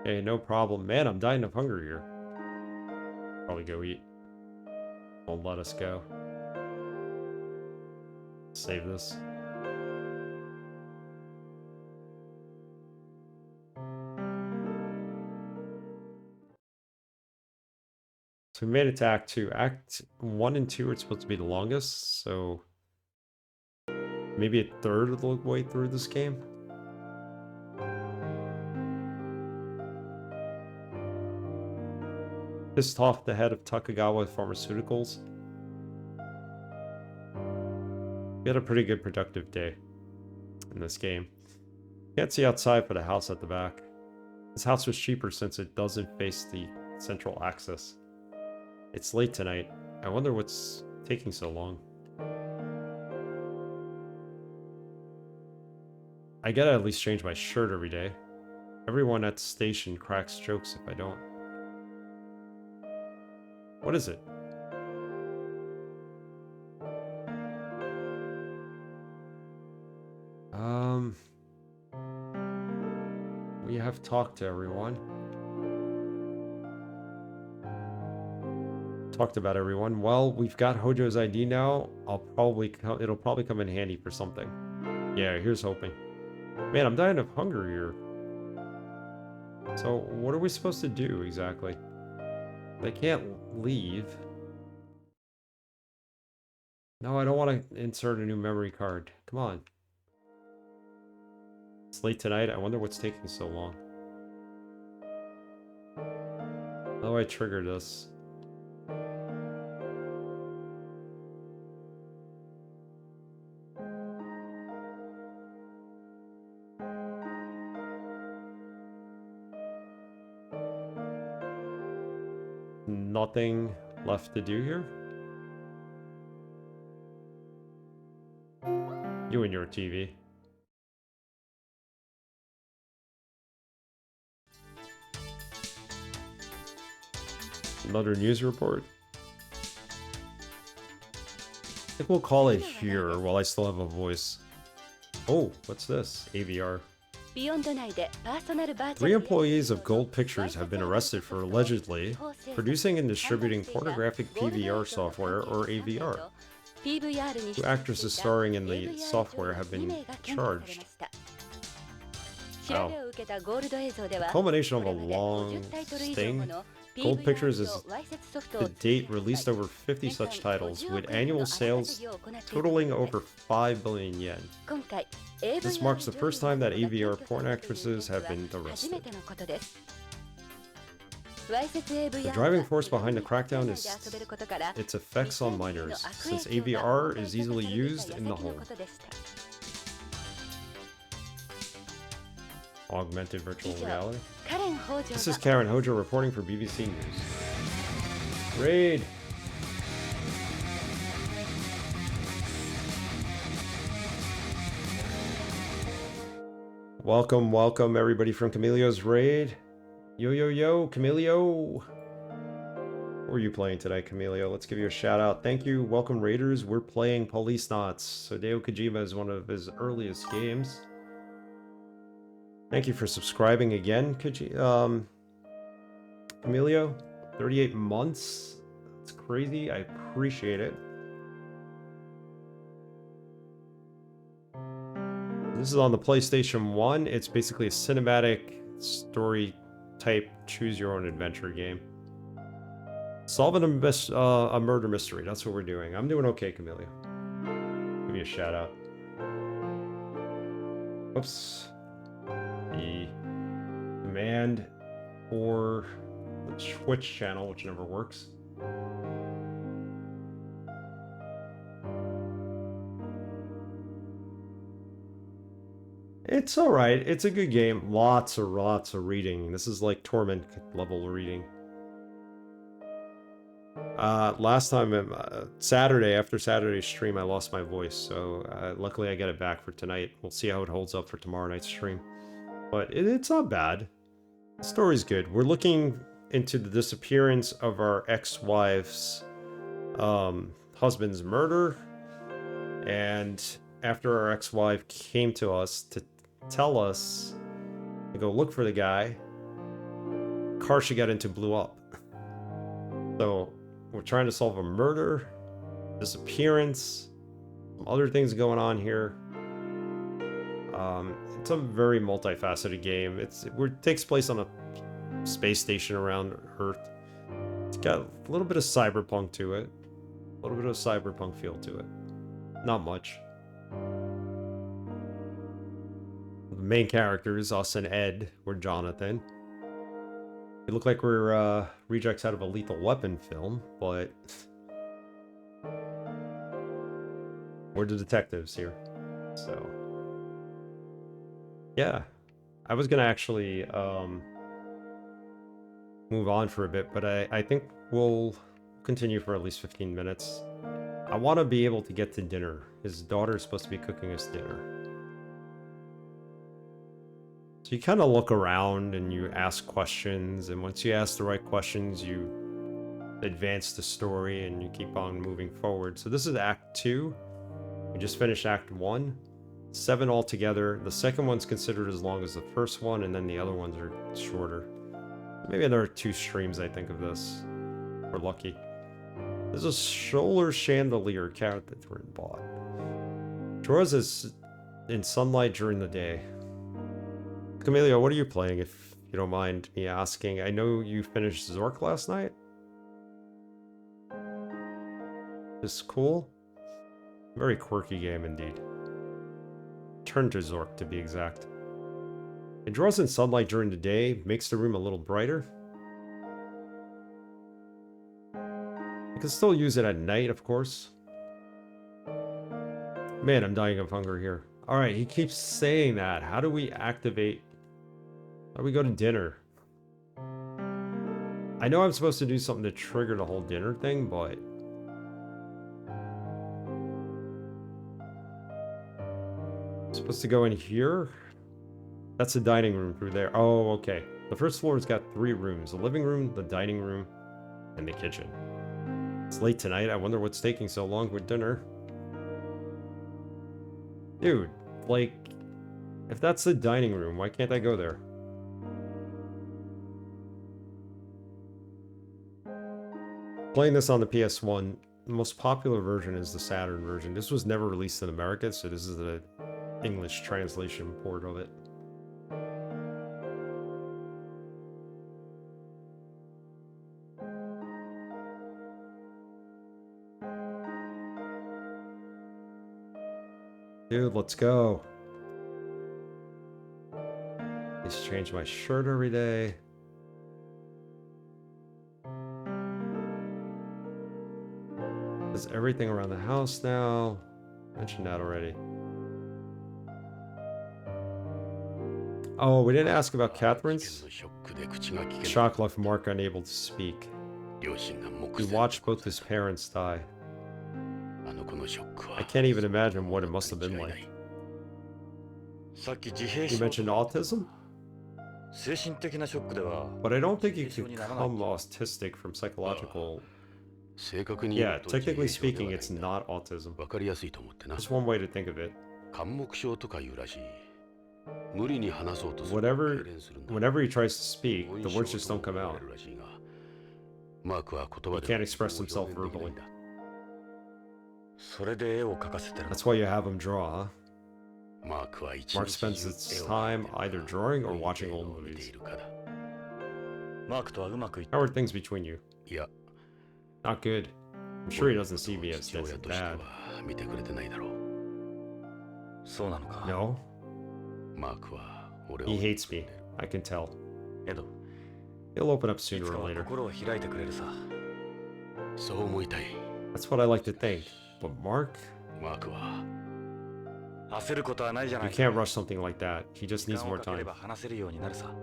Hey, no problem. Man, I'm dying of hunger here. Probably go eat. Won't let us go. Save this. So we made it to Act 2. Act 1 and 2 are supposed to be the longest, so maybe a third of the way through this game. Pissed off the head of Takagawa Pharmaceuticals. We had a pretty good productive day in this game. Can't see outside for the house at the back. This house was cheaper since it doesn't face the central axis. It's late tonight. I wonder what's taking so long. I gotta at least change my shirt every day. Everyone at the station cracks jokes if I don't. What is it? We have talked to everyone. Talked about everyone. Well, we've got Hojo's ID now. It'll probably come in handy for something. Yeah, here's hoping. Man, I'm dying of hunger here. So, what are we supposed to do exactly? They can't leave. No, I don't want to insert a new memory card. Come on. It's late tonight. I wonder what's taking so long. How do I trigger this? Nothing left to do here? You and your TV. Another news report. I think we'll call it here while I still have a voice. Oh, what's this? AVR. 3 employees of Gold Pictures have been arrested for allegedly producing and distributing pornographic PVR software, or AVR. 2 actresses starring in the software have been charged. Wow. The culmination of a long sting. Gold Pictures is to date released over 50 such titles, with annual sales totaling over 5 billion yen. This marks the first time that AVR porn actresses have been arrested. The driving force behind the crackdown is its effects on minors, since AVR is easily used in the home. Augmented virtual reality. This is Karen Hojo reporting for BBC News. Raid! Welcome, welcome everybody from Camilleo's Raid. Yo, yo, yo, Camilio! What are you playing today, Camilio? Let's give you a shout out. Thank you, welcome Raiders. We're playing Policenauts. So Hideo Kojima is one of his earliest games. Thank you for subscribing again, Emilio. 38 months. That's crazy. I appreciate it. This is on the PlayStation 1. It's basically a cinematic story type choose your own adventure game. Solving a murder mystery. That's what we're doing. I'm doing okay, Camilio. Give me a shout out. Oops. The command or the Twitch channel, which never works. It's alright. It's a good game. Lots of reading. This is like Torment level reading. Last time, Saturday, after Saturday's stream, I lost my voice, so luckily I get it back for tonight. We'll see how it holds up for tomorrow night's stream. But it's not bad. The story's good. We're looking into the disappearance of our ex-wife's husband's murder, and after our ex-wife came to us to tell us to go look for the guy, car she got into blew up. So we're trying to solve a murder, disappearance, some other things going on here. It's a very multifaceted game. It takes place on a space station around Earth. It's got a little bit of cyberpunk to it. A little bit of cyberpunk feel to it. Not much. The main characters, us and Ed, we're Jonathan. We look like we're rejects out of a Lethal Weapon film, but we're the detectives here. So yeah, I was gonna actually move on for a bit, but I think we'll continue for at least 15 minutes. I want to be able to get to dinner. His daughter is supposed to be cooking us dinner. So you kind of look around and you ask questions, and once you ask the right questions, you advance the story and you keep on moving forward. So this is Act 2. We just finished Act 1. 7 altogether. The second one's considered as long as the first one, and then the other ones are shorter. Maybe there are 2 streams, I think, of this. We're lucky. There's a solar chandelier carrot that Thornton bought. Draws is in sunlight during the day. Camellia, what are you playing, if you don't mind me asking? I know you finished Zork last night. This is cool. Very quirky game indeed. Turn to Zork, to be exact. It draws in sunlight during the day, makes the room a little brighter. You can still use it at night, of course. Man, I'm dying of hunger here. Alright, he keeps saying that. How do we activate... How do we go to dinner? I know I'm supposed to do something to trigger the whole dinner thing, but... I'm supposed to go in here? That's the dining room through there. Oh, okay. The first floor's got 3 rooms. The living room, the dining room, and the kitchen. It's late tonight. I wonder what's taking so long with dinner. Dude, like, if that's the dining room, why can't I go there? Playing this on the PS1, the most popular version is the Saturn version. This was never released in America, so this is the English translation port of it. Dude, let's go. I need to change my shirt every day. Does everything around the house now. Mentioned that already. Oh, we didn't ask about Catherine's. Shock left Mark unable to speak. He watched both his parents die. I can't even imagine what it must have been like. You mentioned autism? But I don't think you can become autistic from psychological... Yeah, technically speaking, it's not autism. Just one way to think of it. Whenever he tries to speak, the words just don't come out. He can't express himself verbally. That's why you have him draw, huh? Mark spends his time either drawing or watching old movies. How are things between you? Not good. I'm sure he doesn't see me as this bad. No? He hates me. I can tell. He'll open up sooner or later. That's what I like to think. But Mark? 焦ることはないじゃな You いか。 can't rush something like that. He just 時 needs 間を more かけれ time. ば話せるようになるさ。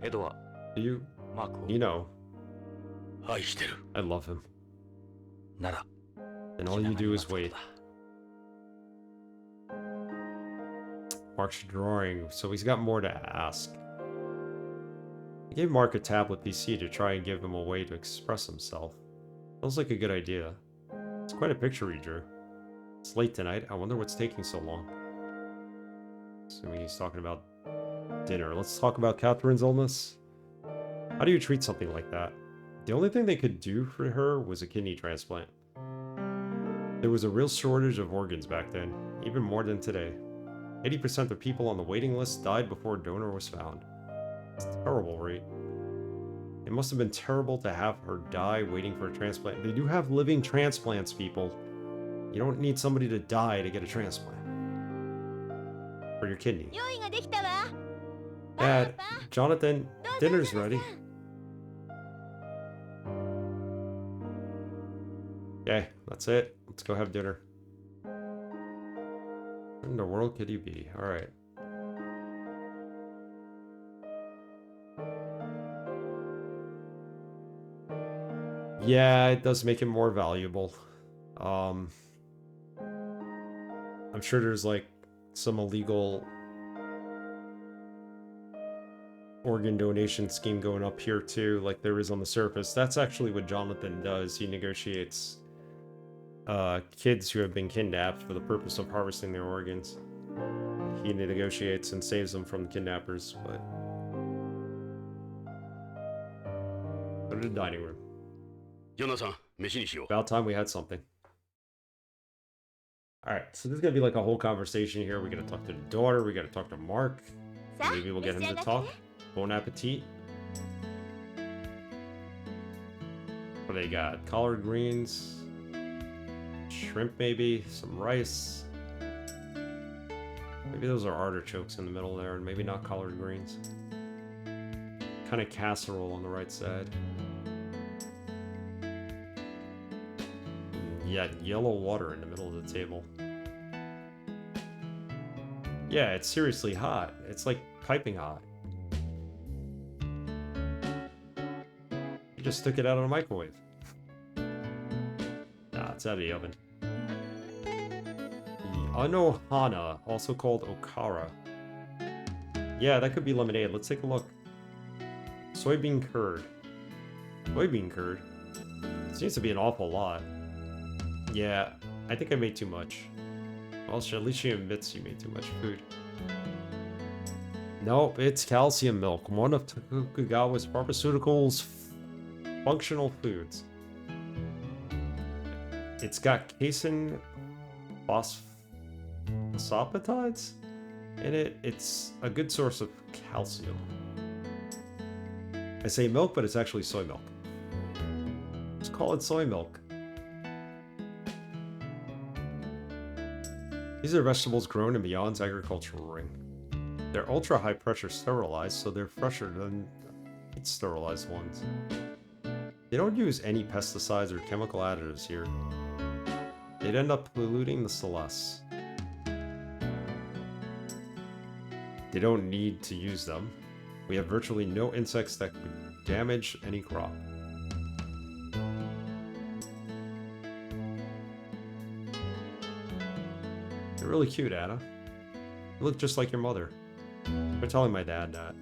エドは Do you? マークを You know, 愛してる。 I love him. なら And all you do is wait. Mark's drawing, so he's got more to ask. I gave Mark a tablet PC to try and give him a way to express himself. Feels like a good idea. It's quite a picture he drew. It's late tonight. I wonder what's taking so long. Assuming he's talking about dinner. Let's talk about Catherine's illness. How do you treat something like that? The only thing they could do for her was a kidney transplant. There was a real shortage of organs back then, even more than today. 80% of people on the waiting list died before a donor was found. It's a terrible rate. It must have been terrible to have her die waiting for a transplant. They do have living transplants, people. You don't need somebody to die to get a transplant. For your kidney. 用意ができたわ。 Dad, Jonathan, dinner's ready. Okay, that's it. Let's go have dinner. What in the world could you be? Alright. Yeah, it does make it more valuable. I'm sure there's like some illegal organ donation scheme going up here too, like there is on the surface. That's actually what Jonathan does. He negotiates kids who have been kidnapped for the purpose of harvesting their organs. He negotiates and saves them from the kidnappers, but... Go to the dining room. ヨナさん、飯にしよう。 About time we had something. Alright, so there's gonna be like a whole conversation here. We gotta talk to the daughter, we gotta talk to Mark. さあ、 Maybe we'll get 召し him 上が to って talk. ね。 Bon appetit. What do they got? Collard greens, shrimp maybe, some rice. Maybe those are artichokes in the middle there, and maybe not collard greens. Kind of casserole on the right side. Yeah, yellow water in the middle of the table. Yeah, it's seriously hot. It's like piping hot. You just took it out of the microwave. Nah, it's out of the oven. The Anohana, also called Okara. Yeah, that could be lemonade. Let's take a look. Soybean curd. Soybean curd? Seems to be an awful lot. Yeah, I think I made too much. Well, at least she admits you made too much food. Nope, it's calcium milk, one of Tokugawa's pharmaceuticals' functional foods. It's got casein phosphatides in it. It's a good source of calcium. I say milk, but it's actually soy milk. Let's call it soy milk. These are vegetables grown in Beyond's agricultural ring. They're ultra high pressure sterilized, so they're fresher than sterilized ones. They don't use any pesticides or chemical additives here. They'd end up polluting the Celeste. They don't need to use them. We have virtually no insects that could damage any crop. You're really cute, Anna. You look just like your mother. They're telling my dad that.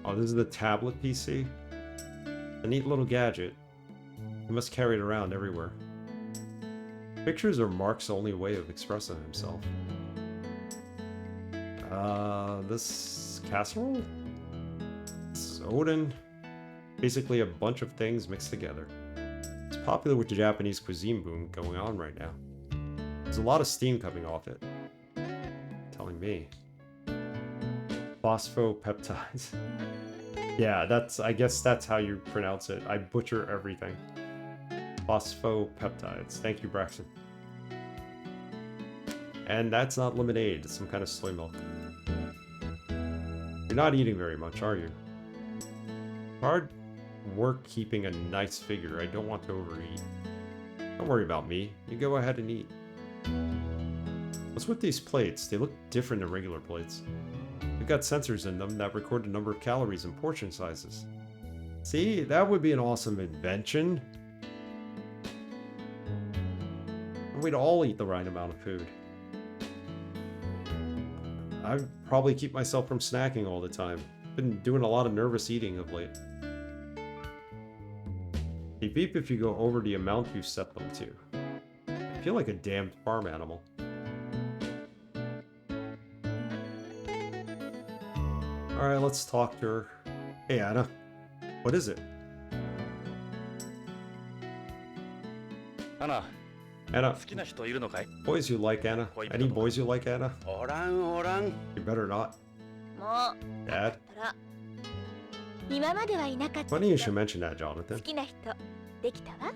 Oh, this is the tablet PC? A neat little gadget. He must carry it around everywhere. Pictures are Mark's only way of expressing himself. This casserole? This is Odin. Basically a bunch of things mixed together. It's popular with the Japanese cuisine boom going on right now. There's a lot of steam coming off it. Telling me. Phosphopeptides. Yeah, I guess that's how you pronounce it. I butcher everything. Phosphopeptides. Thank you, Braxton. And that's not lemonade, it's some kind of soy milk. You're not eating very much, are you? Hard work keeping a nice figure. I don't want to overeat. Don't worry about me. You go ahead and eat. What's with these plates? They look different than regular plates. They've got sensors in them that record the number of calories and portion sizes. See, that would be an awesome invention. We'd all eat the right amount of food. I'd probably keep myself from snacking all the time. Been doing a lot of nervous eating of late. They beep if you go over the amount you set them to. I feel like a damned farm animal. Alright, let's talk to her. Hey, Anna. What is it? Anna, Anna. 好きな人いるのかい? Boys you like, Anna? Any boys you like, Anna? おらんおらん。 You better not. もう Dad? ら今まではいなかった Funny you should mention that, Jonathan. 好きな人できたわ。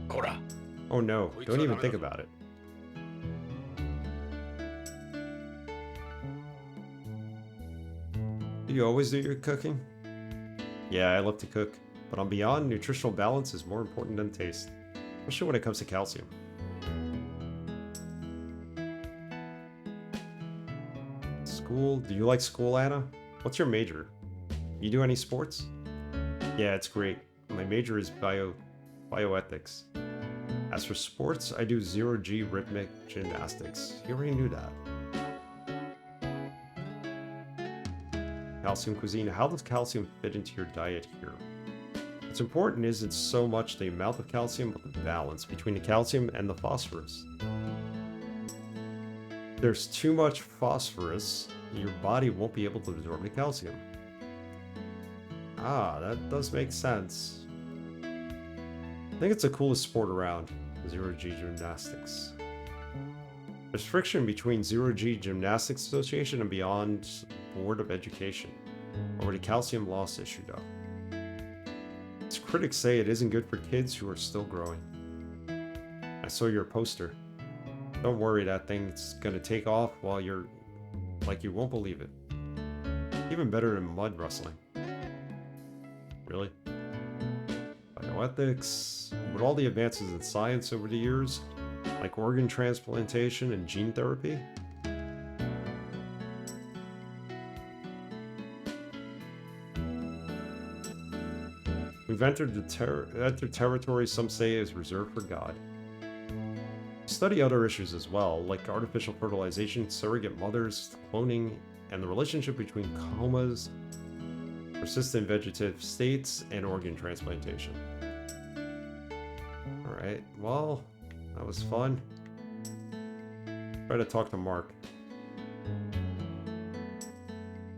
こら。 Oh no, don't even think about it. Do you always do your cooking? Yeah, I love to cook, but on Beyond, nutritional balance is more important than taste, especially when it comes to calcium. School? Do you like school, Anna? What's your major? You do any sports? Yeah, it's great. My major is bioethics. As for sports, I do zero-G rhythmic gymnastics. You already knew that. Calcium cuisine. How does calcium fit into your diet here? What's important isn't so much the amount of calcium, but the balance between the calcium and the phosphorus. If there's too much phosphorus, your body won't be able to absorb the calcium. Ah, that does make sense. I think it's the coolest sport around, Zero-G Gymnastics. There's friction between Zero-G Gymnastics Association and Beyond Board of Education over the calcium loss issue though. Its critics say it isn't good for kids who are still growing. I saw your poster. Don't worry, that thing's gonna take off while you're... like you won't believe it. Even better than mud wrestling. Really? Bioethics. With all the advances in science over the years, like organ transplantation and gene therapy, we've entered the territory some say is reserved for God. Study other issues as well, like artificial fertilization, surrogate mothers, cloning, and the relationship between comas, persistent vegetative states, and organ transplantation. Alright, well, that was fun. Try to talk to Mark.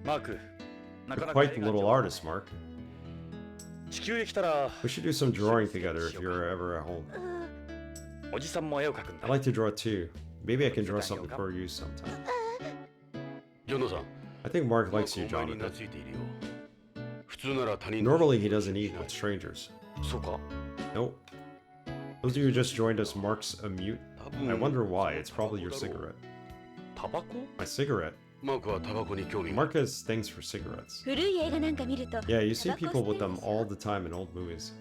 マーク、なか You're なか quite the little artist, Mark. 地球へ来たら We should do some drawing together if you're ever at home. おじさんも絵を描くんだ I like to draw too. Maybe I can draw something for you sometime. ジョナサン。 I think Mark likes you, お前に Jonathan. 懐いているよ。普通なら他人 Normally he doesn't eat with strangers. そうか Nope. Those of you who just joined us, Mark's a mute. 多分 I wonder why. It's probably your cigarette. タバコ My cigarette. マークはタバコに興味がある。 Mark has things for cigarettes. 古い映画なんか見ると Yeah, you see people with them all the time in old movies.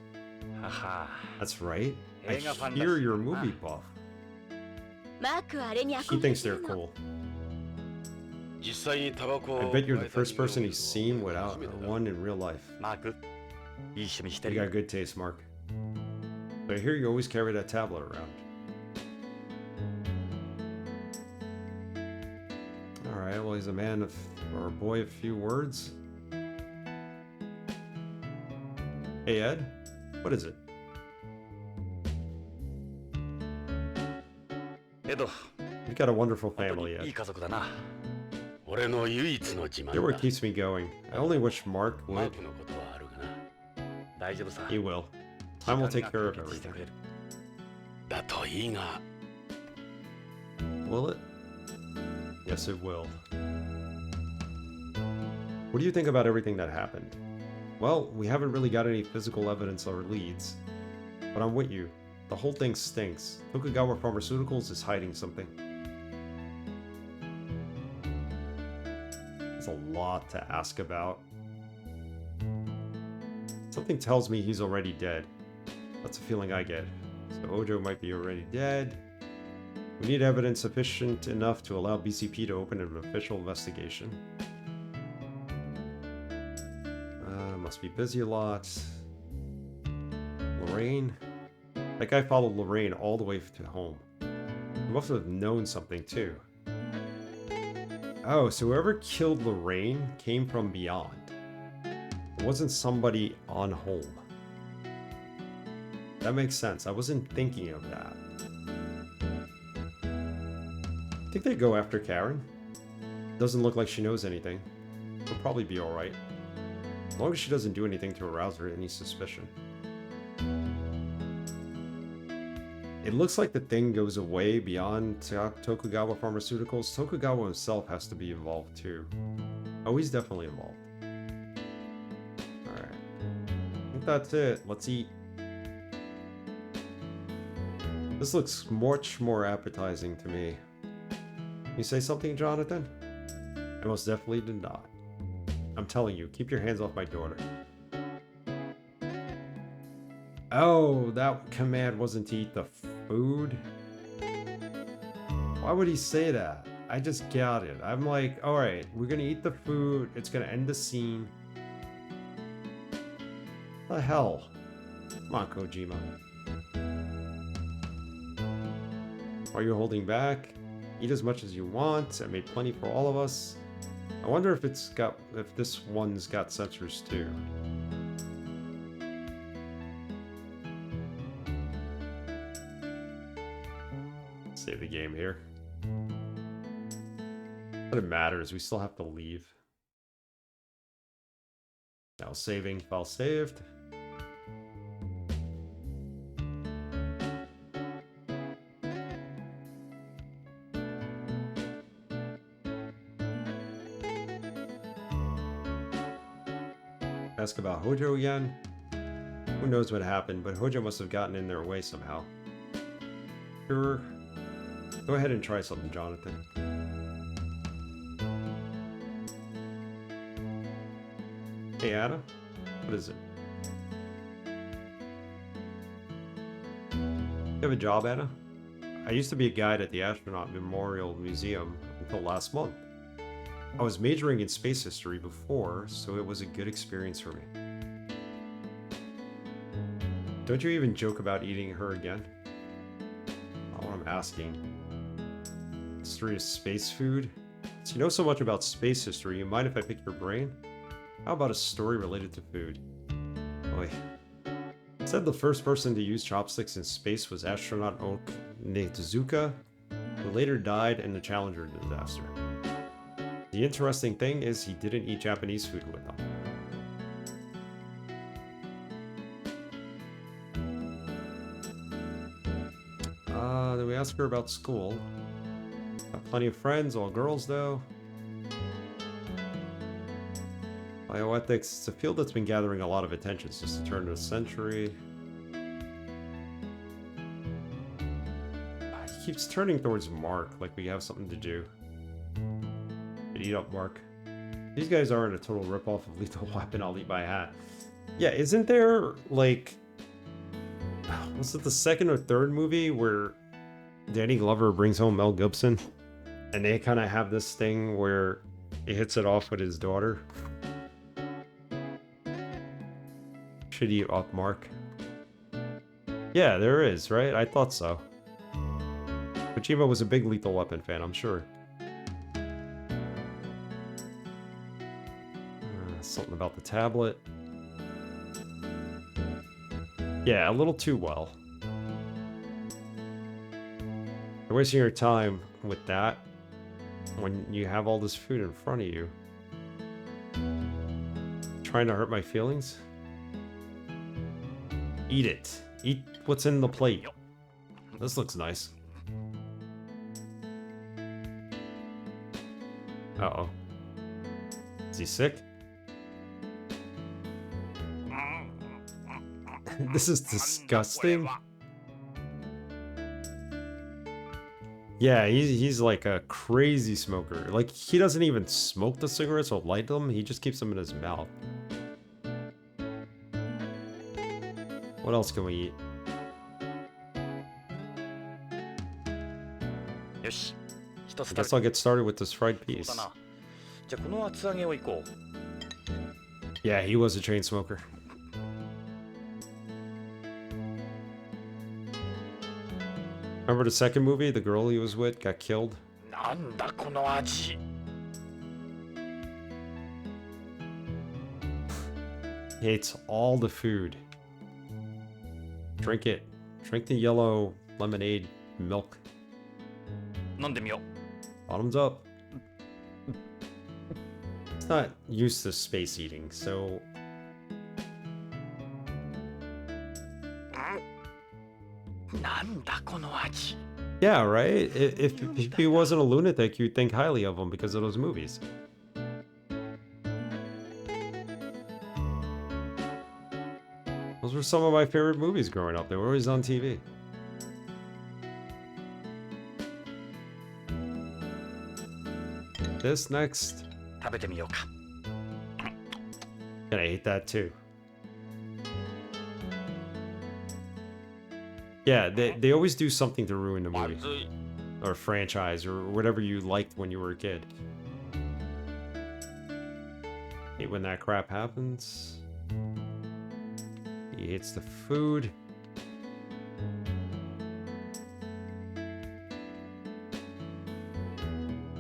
はは That's right. I 映画ファン hear だし you're a movie buff. マークはあれに He 憧れ thinks て they're るの cool. 実際にタバコを I bet you're the first person he's seen without one in real life. マーク、いい趣味してる You よ got good taste, Mark. But I hear you always carry that tablet around. Alright, well, he's a man of, or a boy of few words. Hey, Ed? What is it? エド、 You've got a wonderful 本当 family, にいい Ed. 家族だな 俺の唯一の自慢 You're what だ。 keeps me going. I only wish Mark マー would. クのことはあるがな。大丈夫さ He will. Time will 時 take 間 care が of 解決して everything. くれる だといいが。 Will it? Yes, it will. What do you think about everything that happened? Well, we haven't really got any physical evidence or leads. But I'm with you. The whole thing stinks. Tokugawa Pharmaceuticals is hiding something. There's a lot to ask about. Something tells me he's already dead. That's a feeling I get. So Ojo might be already dead. We need evidence sufficient enough to allow BCP to open an official investigation. Must be busy a lot. Lorraine? That guy followed Lorraine all the way to home. He must have known something too. Oh, so whoever killed Lorraine came from beyond. It wasn't somebody on home. That makes sense. I wasn't thinking of that. I think they go after Karen. Doesn't look like she knows anything. She'll probably be alright. As long as she doesn't do anything to arouse her any suspicion. It looks like the thing goes away beyond Tokugawa Pharmaceuticals. Tokugawa himself has to be involved too. Oh, he's definitely involved. Alright. I think that's it. Let's eat. This looks much more appetizing to me. You say something, Jonathan? I most definitely did not. I'm telling you, keep your hands off my daughter. Oh, that command wasn't to eat the food? Why would he say that? I just got it. I'm like, alright, we're gonna eat the food. It's gonna end the scene. The hell? Come on, Kojima. Are you holding back? Eat as much as you want. I made plenty for all of us. I wonder if this one's got sensors too. Save the game here. But it matters. We still have to leave. Now saving. File saved. Ask about Hojo again. Who knows what happened, but Hojo must have gotten in their way somehow. Sure. Go ahead and try something, Jonathan. Hey, Anna. What is it? You have a job, Anna? I used to be a guide at the Astronaut Memorial Museum until last month. I was majoring in space history before, so it was a good experience for me. Don't you even joke about eating her again? Not what I'm asking. History of space food? So you know so much about space history, you mind if I pick your brain? How about a story related to food? Boy. It said the first person to use chopsticks in space was astronaut Oak Netezuka, who later died in the Challenger disaster. The interesting thing is he didn't eat Japanese food with them. Did we ask her about school? Got plenty of friends, all girls though. Bioethics, it's a field that's been gathering a lot of attention since the turn of the century. He keeps turning towards Mark, like we have something to do. Eat up, Mark. These guys aren't a total ripoff of Lethal Weapon, I'll eat my hat. Yeah, isn't there, like... Was it the second or third movie where Danny Glover brings home Mel Gibson? And they kind of have this thing where he hits it off with his daughter? Should eat up, Mark. Yeah, there is, right? I thought so. Kojima was a big Lethal Weapon fan, I'm sure. Something about the tablet. Yeah, a little too well. You're wasting your time with that when you have all this food in front of you. Trying to hurt my feelings? Eat it. Eat what's in the plate. This looks nice. Uh-oh. Is he sick? This is disgusting. Yeah, he's like a crazy smoker. Like, he doesn't even smoke the cigarettes or light them, he just keeps them in his mouth. What else can we eat? よし、一つ I guess I'll get started with this fried そう piece. だな。じゃあこの厚揚げをいこう。 Yeah, he was a chain smoker. Remember the second movie? The girl he was with got killed? なんだこの味。 He hates all the food. Drink it. Drink the yellow lemonade milk. 飲んでみよ Bottoms up. It's not used to space eating, so う。なんだこの味。 yeah, right? If he wasn't a lunatic, you'd think highly of him because of those movies. Those were some of my favorite movies growing up. They were always on TV. This next. 食べてみようか。 And I hate that too. Yeah, they always do something to ruin the ま movie ずい。 or franchise or whatever you liked when you were a kid. Hate when that crap happens. He hates the food.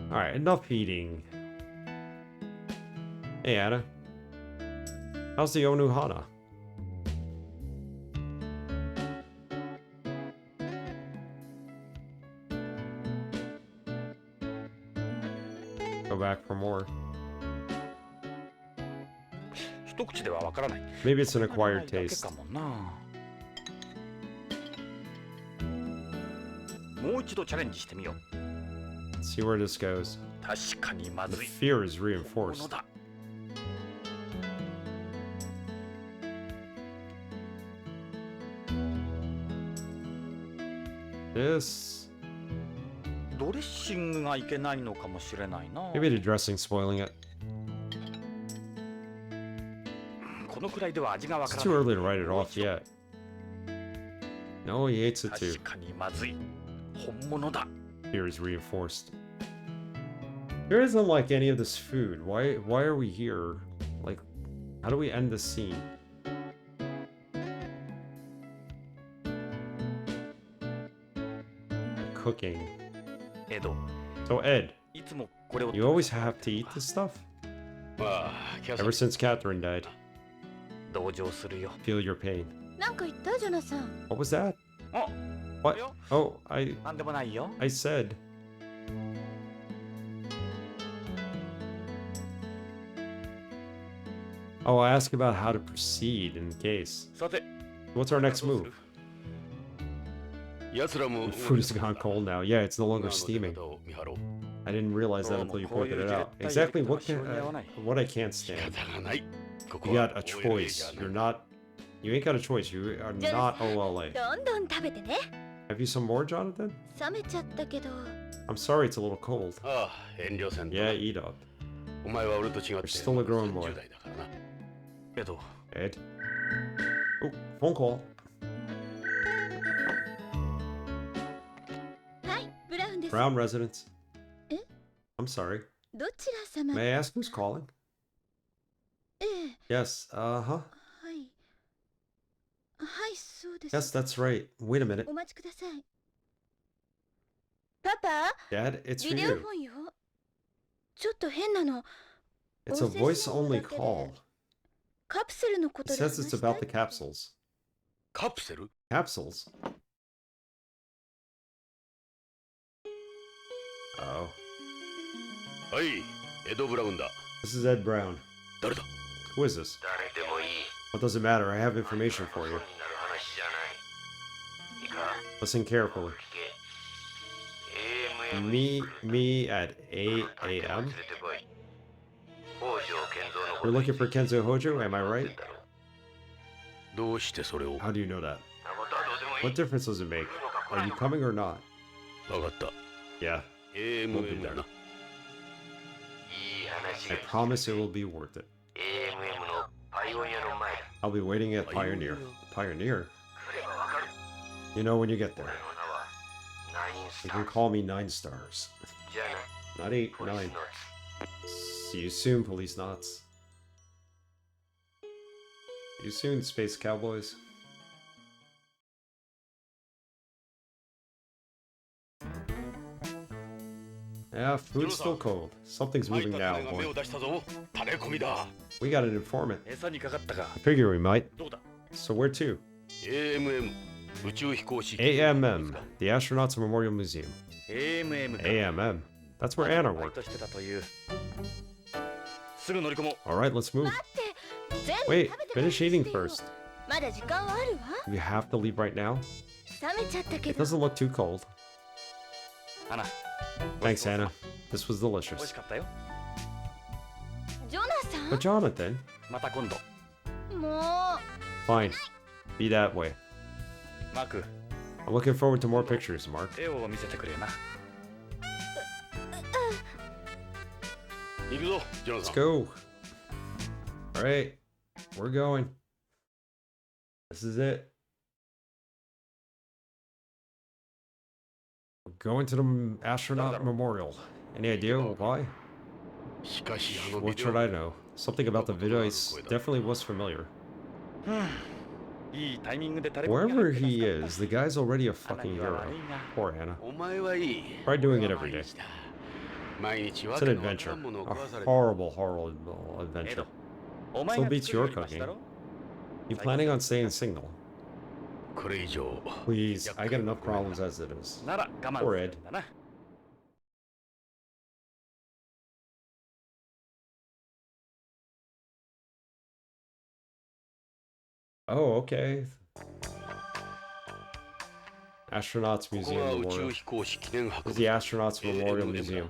Alright, enough eating. Hey, Anna. How's the Onuhana? Go back for more. 一口ではわからない。 Maybe it's an わからな acquired いだけ taste. かもな。もう一度チャレンジしてみよう。 See where this goes. 確かにま The ずい。 fear is もの reinforced. だ。 This. ドレッシングがいけないのかもしれないな。 Maybe the dressing spoiling it. このくらいでは味がわか It's ら too ない。 early to write it off yet. No, he hates it too. 確かにまずい。本物だ。 Fear is reinforced. Fear doesn't like any of this food. Why are we here? Like, how do we end this scene? Cooking. エド、 So Ed, いつもこれを you always have to eat this stuff? まあキャサ Ever since Catherine died. 同情するよ。 Feel your pain. なんか言ったジョナサン。 What was that? あ、 What? よ。 Oh, I なんでもないよ。 said. Oh, I asked about how to proceed in case. さて、 What's our next どうす move? る？奴らも The food has gone cold now. Yeah, it's no 今 longer の出 steaming. 方を見張ろう。 I didn't realize that どうも until you こういう pointed it じれ out. ったい Exactly やり what 方 can は性に合わない。 what I can't 仕 stand. 方がない。ここ You は got a OLA choice. じゃ You're ない。 not. You ain't got a choice. You are not OLA. どんどん食べてね。 Have you some more, Jonathan? 冷めちゃったけど。 I'm sorry, it's a little cold. ああ、遠慮せんと。 Yeah, eat up. お前は俺と違って You're still a grown boy. 30代だからな。エド、 Ed. Oh, phone call. はい、ブラウンです。 Brown residence. え？ I'm sorry. どちら様？ May I ask who's calling? ええ、 Yes. Uh huh. はい。はい、そうです。 Yes, that's right. Wait a minute. お待ちください。パパ、 Dad, it's ビ for デオ you. フォンよ。ちょっと変なの。 It's a voice only call. カプセルのこ It とで says 話 it's したい about the capsules. カプセル Capsules? Oh. はい、エド・ブラウンだ。 This is Ed Brown. 誰だ Who is this? 誰でもいい。 What does it matter? I have information for そう you. になる話じゃない。いいか、 Listen carefully. 聞け。AM Me at 8 a.m.? 連れてこい。北条健三のこ You're と looking for Kenzo Hojo, am I right? どうしてそれを How do you know that? なことはどうでもいい。 What difference does it make? Are you coming or not? 分かった。 Yeah, AMM だな。いい話 I が。 promise it will be worth it. AMM のパイオニアの前だ。 I'll be waiting at Pioneer. Pioneer? 来ればわかる。 You know when you get 俺 there. の名は何 You can call me 9 stars. じゃあな Not 8, 9. Policenauts. See you soon, Policenauts. See you soon, Space Cowboys. Yeah, food's still cold. Something's 参っ moving た now, 金が目 boy. を出したぞ。垂れ込みだ。 We got an informant. 餌にかかったか I figure we might. どうだ So where to? AMM 宇宙飛行士 AMM, the Astronauts Memorial Museum. AMM か AMM. That's where Anna バイ worked. トしてたというすぐ乗り込もう Alright, let's move. 全部 Wait, 食べて finish eating から first. まだ時間はあるわ We have to leave right now? 冷めちゃったけ It ど doesn't look too cold. アナ Thanks, Anna. This was 美味し delicious. かったよジョナ But Jonathan, さまた今度んもう fine. Be that way. マーク I'm looking forward to more pictures, Mark. 絵を見せてくれよな行くぞジョナ Let's サン go. Alright, we're going. This is it. We're going to the astronaut memorial. Any idea why? しかしあのビ What デ should オ I know? Something about the video definitely was familiar. いいタイミングで垂れ込みが Wherever 入って he 助かった is, the guy's already a アナ fucking には hero. 悪いな Poor Anna. お前はいい Try doing it 俺は every day. 毎日だ毎日わ It's け an のわから adventure. んものを A 食わされて horrible, horrible エ adventure. ドお前 Still が beats 作るよ your りマシだろ You planning on staying single? これ以上 Please, I got enough problems as it is. なら我慢 Poor す Ed. るんだな Oh, okay. Astronauts ここ Museum は宇 Memorial. 宙飛行士記念博 It's 物 the 館 Astronauts Memorial Museum.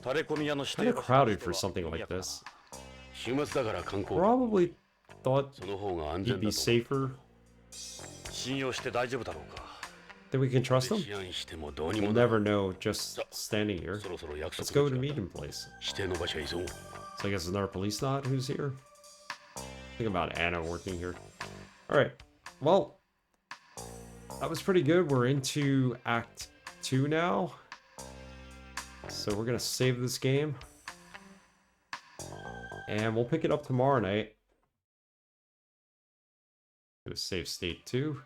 垂れ込み屋の指 Kind 定 of 場所と crowded して for は something 賑 like やかだな this. 週末だから観光 Probably thought その方が安 he'd 全 be だと safer. 信用して大丈夫だろうか Think we can trust him? 思案してもどうに We'll もなら never know just standing here. そろそろ約 Let's 束 go の to 時間 meet だ him place. 指定の場所へ急ごう So I guess it's another police not who's here. Think about Anna working here. Alright. Well, that was pretty good. We're into Act 2 now. So we're going to save this game. And we'll pick it up tomorrow night. Do a save state 2.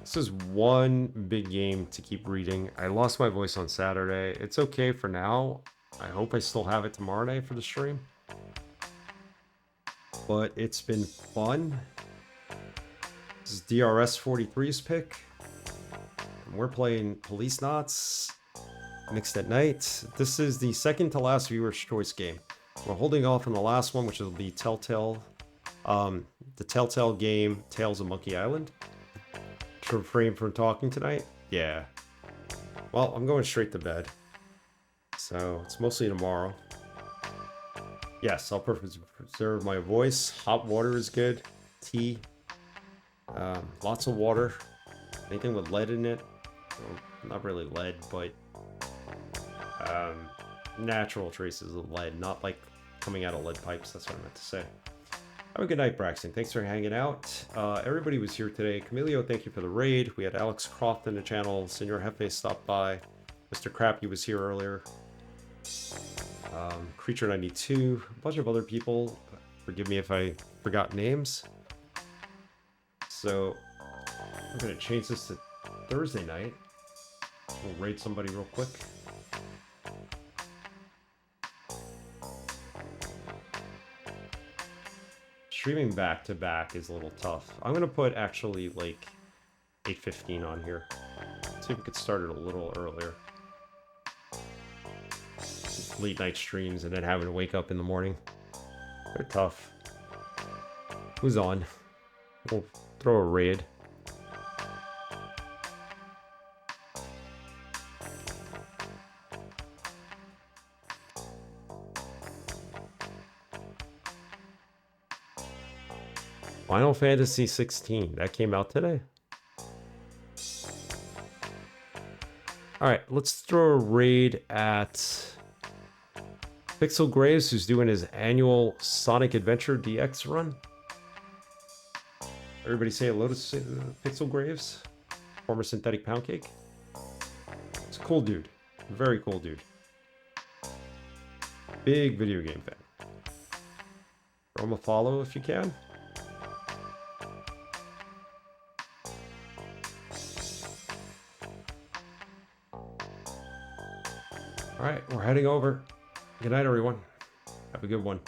This is one big game to keep reading. I lost my voice on Saturday. It's okay for now. I hope I still have it tomorrow night for the stream. But it's been fun. This is DRS 43's pick. And we're playing Policenauts mixed at night. This is the second to last viewer's choice game. We're holding off on the last one, which will be Telltale. The Telltale game, Tales of Monkey Island. To refrain from talking tonight? Yeah. Well, I'm going straight to bed. So, it's mostly tomorrow. Yes, I'll preserve my voice. Hot water is good. Tea. Lots of water. Anything with lead in it. Well, not really lead, but natural traces of lead. Not like coming out of lead pipes. That's what I meant to say. Have a good night, Braxton. Thanks for hanging out. Everybody was here today. Camilio, thank you for the raid. We had Alex Croft in the channel. Senor Jefe stopped by. Mr. Crappy was here earlier. Creature 92. A bunch of other people. Forgive me if I forgot names. So, I'm going to change this to Thursday night. We'll raid somebody real quick. Streaming back to back is a little tough. I'm gonna put actually like 8:15 on here. See if we could start it a little earlier. Late night streams and then having to wake up in the morning. They're tough. Who's on? We'll throw a raid. Final Fantasy 16. That came out today. Alright, let's throw a raid at Pixel Graves, who's doing his annual Sonic Adventure DX run. Everybody say hello to Pixel Graves, former Synthetic Pound Cake. He's a cool dude. Very cool dude. Big video game fan. Throw him a follow if you can. All right, we're heading over. Good night, everyone. Have a good one.